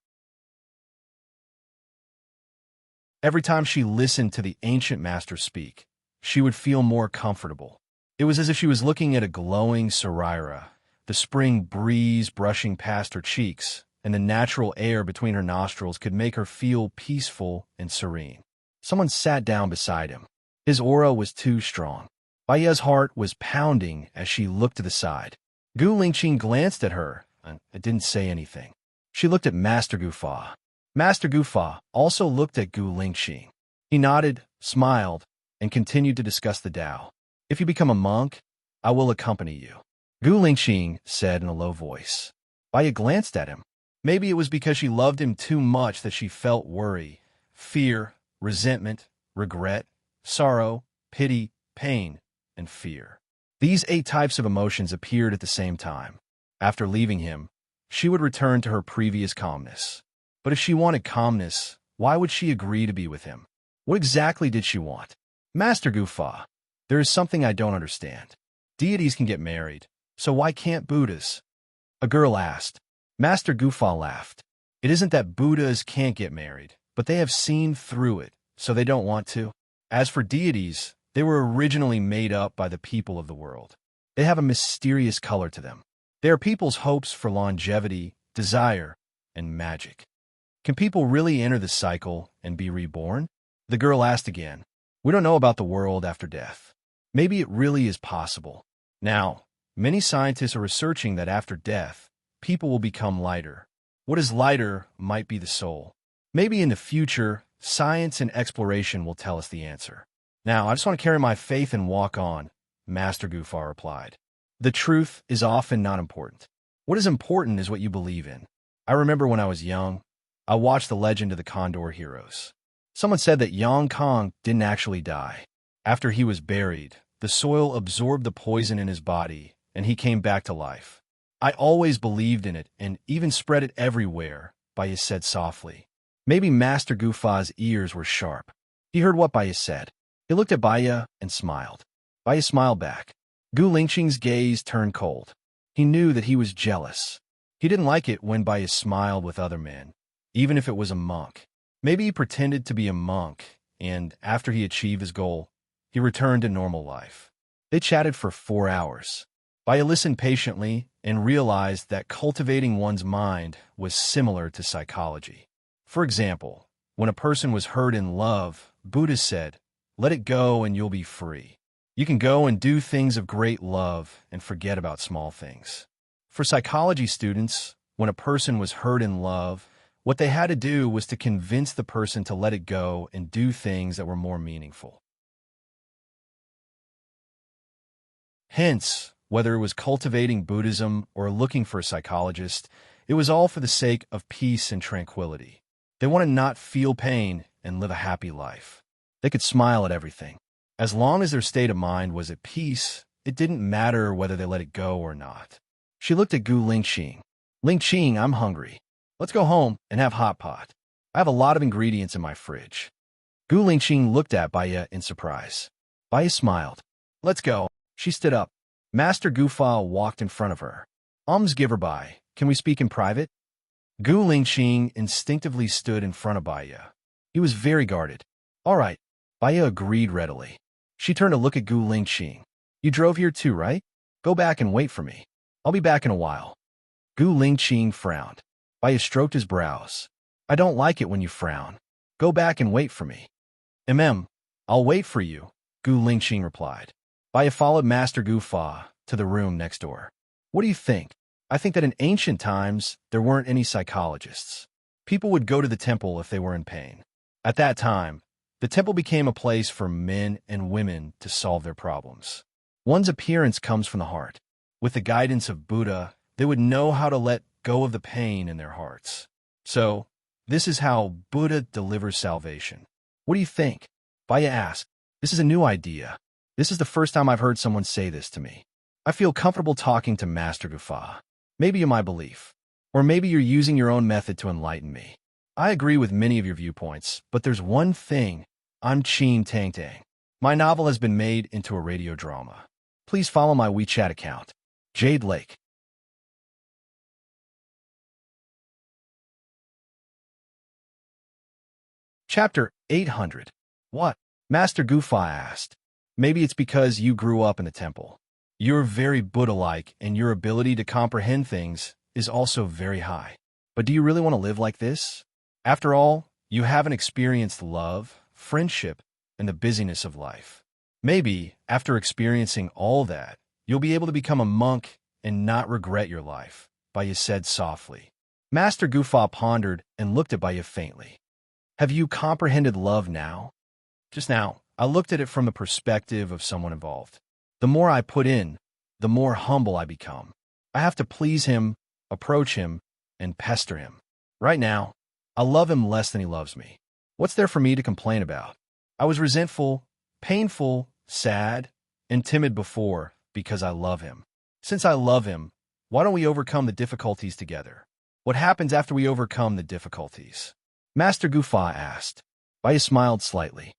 Every time she listened to the ancient master speak, she would feel more comfortable. It was as if she was looking at a glowing Saraira, the spring breeze brushing past her cheeks, and the natural air between her nostrils could make her feel peaceful and serene. Someone sat down beside him. His aura was too strong. Bai's heart was pounding as she looked to the side. Gu Lingqing glanced at her and didn't say anything. She looked at Master Gu Fa. Master Gu Fa also looked at Gu Lingqing. He nodded, smiled, and continued to discuss the Tao. If you become a monk, I will accompany you, Gu Lingqing said in a low voice. Bai glanced at him. Maybe it was because she loved him too much that she felt worry, fear, resentment, regret, sorrow, pity, pain, and fear. These 8 types of emotions appeared at the same time. After leaving him, she would return to her previous calmness. But if she wanted calmness, why would she agree to be with him? What exactly did she want? Master Gu Fa, there is something I don't understand. Deities can get married, so why can't Buddhas? A girl asked. Master Gu Fa laughed. It isn't that Buddhas can't get married, but they have seen through it, so they don't want to. As for deities, they were originally made up by the people of the world. They have a mysterious color to them. They are people's hopes for longevity, desire, and magic. Can people really enter the cycle and be reborn? The girl asked again. We don't know about the world after death. Maybe it really is possible. Now, many scientists are researching that after death, people will become lighter. What is lighter might be the soul. Maybe in the future, science and exploration will tell us the answer. Now, I just want to carry my faith and walk on, Master Gu Fa replied. The truth is often not important. What is important is what you believe in. I remember when I was young, I watched The Legend of the Condor Heroes. Someone said that Yang Kong didn't actually die. After he was buried, the soil absorbed the poison in his body, and he came back to life. I always believed in it and even spread it everywhere, Bai said softly. Maybe Master Gu Fa's ears were sharp. He heard what Bai said. He looked at Bai and smiled. Bai smiled back. Gu Lingqing's gaze turned cold. He knew that he was jealous. He didn't like it when Baya smiled with other men, even if it was a monk. Maybe he pretended to be a monk, and after he achieved his goal, he returned to normal life. They chatted for 4 hours. Baya listened patiently and realized that cultivating one's mind was similar to psychology. For example, when a person was hurt in love, Buddha said, "Let it go and you'll be free." You can go and do things of great love and forget about small things. For psychology students, when a person was hurt in love, what they had to do was to convince the person to let it go and do things that were more meaningful. Hence, whether it was cultivating Buddhism or looking for a psychologist, it was all for the sake of peace and tranquility. They wanted to not feel pain and live a happy life. They could smile at everything. As long as their state of mind was at peace, it didn't matter whether they let it go or not. She looked at Gu Lingqing. "Lingqing, I'm hungry. Let's go home and have hot pot. I have a lot of ingredients in my fridge." Gu Lingqing looked at Baya in surprise. Baya smiled. "Let's go." She stood up. Master Gufa walked in front of her. "Alms giver Bai, can we speak in private?" Gu Lingqing instinctively stood in front of Baya. He was very guarded. "All right." Baya agreed readily. She turned to look at Gu Lingqing. "You drove here too, right? Go back and wait for me. I'll be back in a while." Gu Lingqing frowned. Baya stroked his brows. "I don't like it when you frown. Go back and wait for me." I'll wait for you," Gu Lingqing replied. Baya followed Master Gufa to the room next door. "What do you think?" "I think that in ancient times, there weren't any psychologists. People would go to the temple if they were in pain. At that time, the temple became a place for men and women to solve their problems. One's appearance comes from the heart. With the guidance of Buddha, they would know how to let go of the pain in their hearts. So, this is how Buddha delivers salvation. What do you think?" Baya asked. "This is a new idea. This is the first time I've heard someone say this to me. I feel comfortable talking to Master Gufa. Maybe in my belief. Or maybe you're using your own method to enlighten me. I agree with many of your viewpoints, but there's one thing. I'm Chin Tang Tang. My novel has been made into a radio drama. Please follow my WeChat account. Jade Lake." Chapter 800. "What?" Master Gufa asked. "Maybe it's because you grew up in the temple. You're very Buddha-like, and your ability to comprehend things is also very high. But do you really want to live like this? After all, you haven't experienced love, friendship, and the busyness of life. Maybe, after experiencing all that, you'll be able to become a monk and not regret your life," Baya said softly. Master Gufa pondered and looked at Baya faintly. "Have you comprehended love now?" "Just now, I looked at it from the perspective of someone involved. The more I put in, the more humble I become. I have to please him, approach him, and pester him. Right now, I love him less than he loves me. What's there for me to complain about? I was resentful, painful, sad, and timid before because I love him. Since I love him, why don't we overcome the difficulties together? What happens after we overcome the difficulties?" Master Gufa asked. Baya smiled slightly.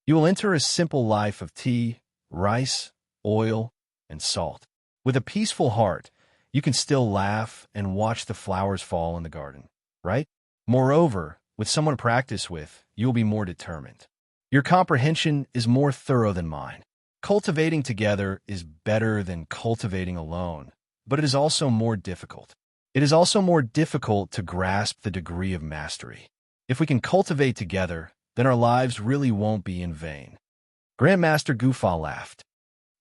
"You will enter a simple life of tea, rice, oil, and salt. With a peaceful heart, you can still laugh and watch the flowers fall in the garden, right? Moreover, with someone to practice with, you will be more determined. Your comprehension is more thorough than mine. Cultivating together is better than cultivating alone, but it is also more difficult. It is also more difficult to grasp the degree of mastery. If we can cultivate together, then our lives really won't be in vain." Grandmaster Gufa laughed.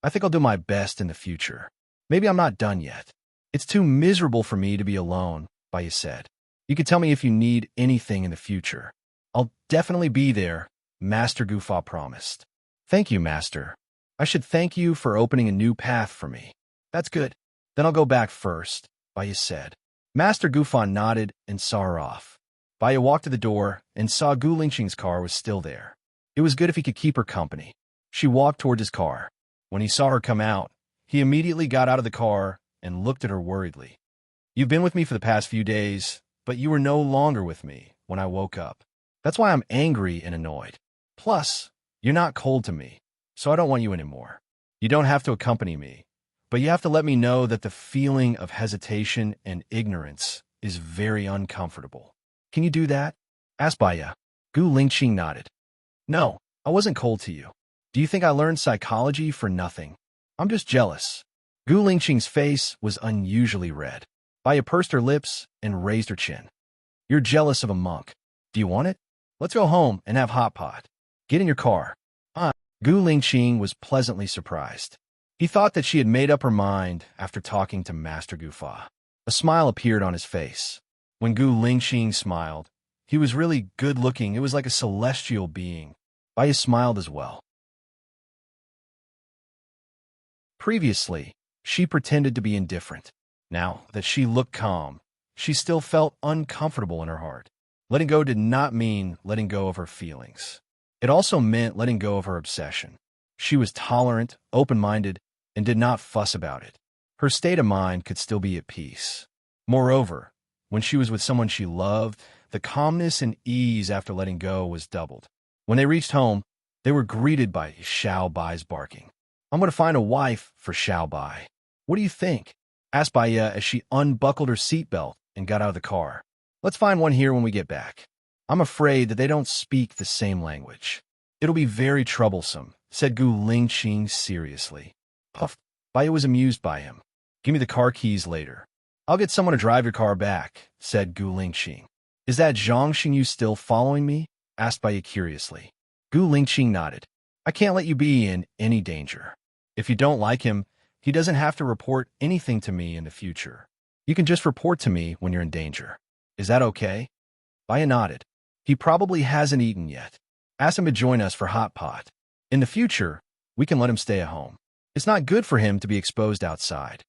"I think I'll do my best in the future. Maybe I'm not done yet. It's too miserable for me to be alone," Baya said. "You can tell me if you need anything in the future. I'll definitely be there," Master Gufa promised. "Thank you, Master. I should thank you for opening a new path for me." "That's good. Then I'll go back first," Baya said. Master Gufa nodded and saw her off. Baya walked to the door and saw Gu Lingqing's car was still there. It was good if he could keep her company. She walked toward his car. When he saw her come out, he immediately got out of the car and looked at her worriedly. "You've been with me for the past few days, but you were no longer with me when I woke up. That's why I'm angry and annoyed. Plus, you're not cold to me, so I don't want you anymore. You don't have to accompany me. but you have to let me know that the feeling of hesitation and ignorance is very uncomfortable. Can you do that? Asked Baya. Gu Lingqing nodded. No, I wasn't cold to you. Do you think I learned psychology for nothing? I'm just jealous. Gu Lingqing's face was unusually red. Baya pursed her lips and raised her chin. You're jealous of a monk. Do you want it? Let's go home and have hot pot. Get in your car. Gu Lingqing was pleasantly surprised. He thought that she had made up her mind after talking to Master Gufa. A smile appeared on his face. When Gu Lingqing smiled, he was really good-looking. It was like a celestial being. Baya smiled as well. Previously, she pretended to be indifferent. Now that she looked calm, she still felt uncomfortable in her heart. Letting go did not mean letting go of her feelings. It also meant letting go of her obsession. She was tolerant, open-minded, and did not fuss about it. Her state of mind could still be at peace. Moreover, when she was with someone she loved, the calmness and ease after letting go was doubled. When they reached home, they were greeted by Xiao Bai's barking. I'm going to find a wife for Xiao Bai. What do you think? Asked Baya as she unbuckled her seatbelt and got out of the car. Let's find one here when we get back. I'm afraid that they don't speak the same language. It'll be very troublesome, said Gu Lingqing seriously. Puff. Baya was amused by him. Give me the car keys later. I'll get someone to drive your car back, said Gu Lingqing. Is that Zhang Xingyu still following me? Asked Baya curiously. Gu Lingqing nodded. I can't let you be in any danger. If you don't like him, he doesn't have to report anything to me in the future. You can just report to me when you're in danger. Is that okay? Baya nodded. He probably hasn't eaten yet. Ask him to join us for hot pot. In the future, we can let him stay at home. It's not good for him to be exposed outside.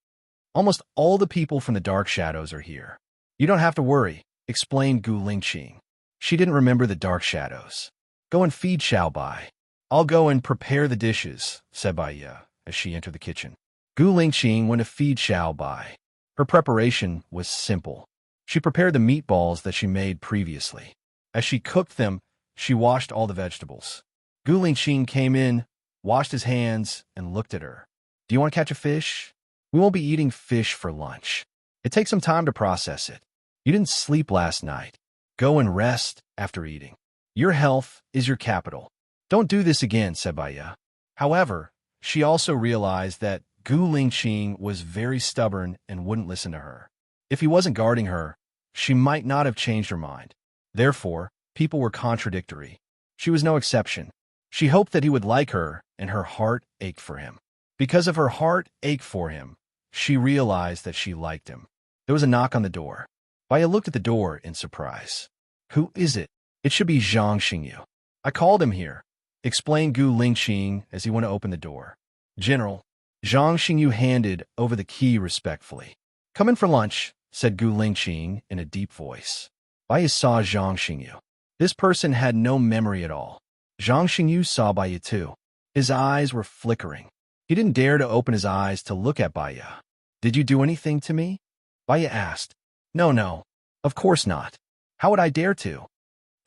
Almost all the people from the dark shadows are here. You don't have to worry, explained Gu Lingqing. She didn't remember the dark shadows. Go and feed Xiao Bai. I'll go and prepare the dishes, said Baya as she entered the kitchen. Gu Lingqing went to feed Xiao Bai. Her preparation was simple. She prepared the meatballs that she made previously. As she cooked them, she washed all the vegetables. Gu Lingqing came in, washed his hands, and looked at her. Do you want to catch a fish? We won't be eating fish for lunch. It takes some time to process it. You didn't sleep last night. Go and rest after eating. Your health is your capital. Don't do this again, said Baya. However, she also realized that Gu Lingqing was very stubborn and wouldn't listen to her. If he wasn't guarding her, she might not have changed her mind. Therefore, people were contradictory. She was no exception. She hoped that he would like her, and her heart ached for him. Because of her heart ached for him, she realized that she liked him. There was a knock on the door. Baya looked at the door in surprise. Who is it? It should be Zhang Xingyu. I called him here, explained Gu Lingqing as he went to open the door. General, Zhang Xingyu handed over the key respectfully. Come in for lunch, said Gu Lingqing in a deep voice. Baya saw Zhang Xingyu. This person had no memory at all. Zhang Xingyu saw Baya too. His eyes were flickering. He didn't dare to open his eyes to look at Baya. Did you do anything to me? Baya asked. No, of course not. How would I dare to?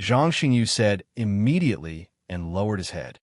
Zhang Xingyu said immediately and lowered his head.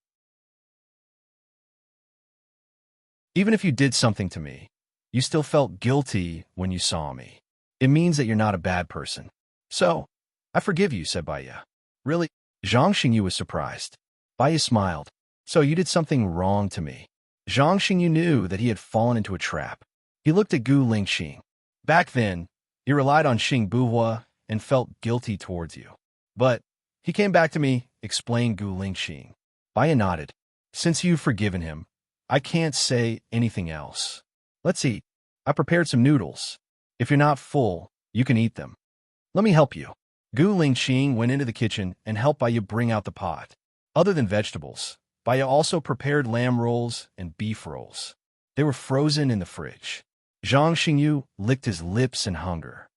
Even if you did something to me, you still felt guilty when you saw me. It means that you're not a bad person. So, I forgive you, said Baya. Really? Zhang Xingyu was surprised. Baya smiled. So you did something wrong to me. Zhang Xingyu knew that he had fallen into a trap. He looked at Gu Lingqing. Back then, he relied on Xing Buhua and felt guilty towards you. But he came back to me, explained Gu Lingqing. Baya nodded. Since you've forgiven him, I can't say anything else. Let's eat. I prepared some noodles. If you're not full, you can eat them. Let me help you. Gu Lingqing went into the kitchen and helped Baya bring out the pot. Other than vegetables, Baya also prepared lamb rolls and beef rolls. They were frozen in the fridge. Zhang Xingyu licked his lips in hunger.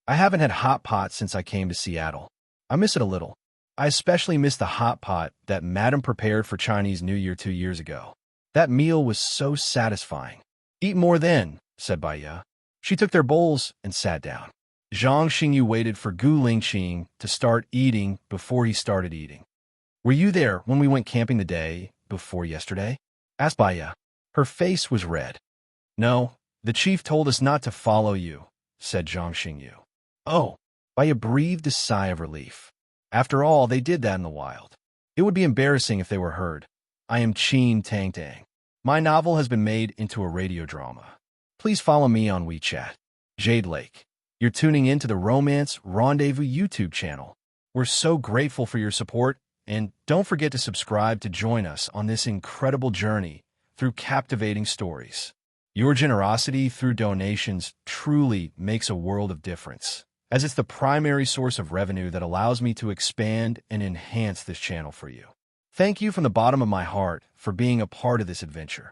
I haven't had hot pot since I came to Seattle. I miss it a little. I especially miss the hot pot that Madam prepared for Chinese New Year 2 years ago. That meal was so satisfying. Eat more then, said Baya. She took their bowls and sat down. Zhang Xingyu waited for Gu Lingqing to start eating before he started eating. Were you there when we went camping the day before yesterday? Asked Baya. Her face was red. No, the chief told us not to follow you, said Zhang Xingyu. Oh, Baya breathed a sigh of relief. After all, they did that in the wild. It would be embarrassing if they were heard. I am Qin Tang Tang. My novel has been made into a radio drama. Please follow me on WeChat. Jade Lake. You're tuning in to the Romance Rendezvous YouTube channel. We're so grateful for your support, and don't forget to subscribe to join us on this incredible journey through captivating stories. Your generosity through donations truly makes a world of difference, as it's the primary source of revenue that allows me to expand and enhance this channel for you. Thank you from the bottom of my heart for being a part of this adventure.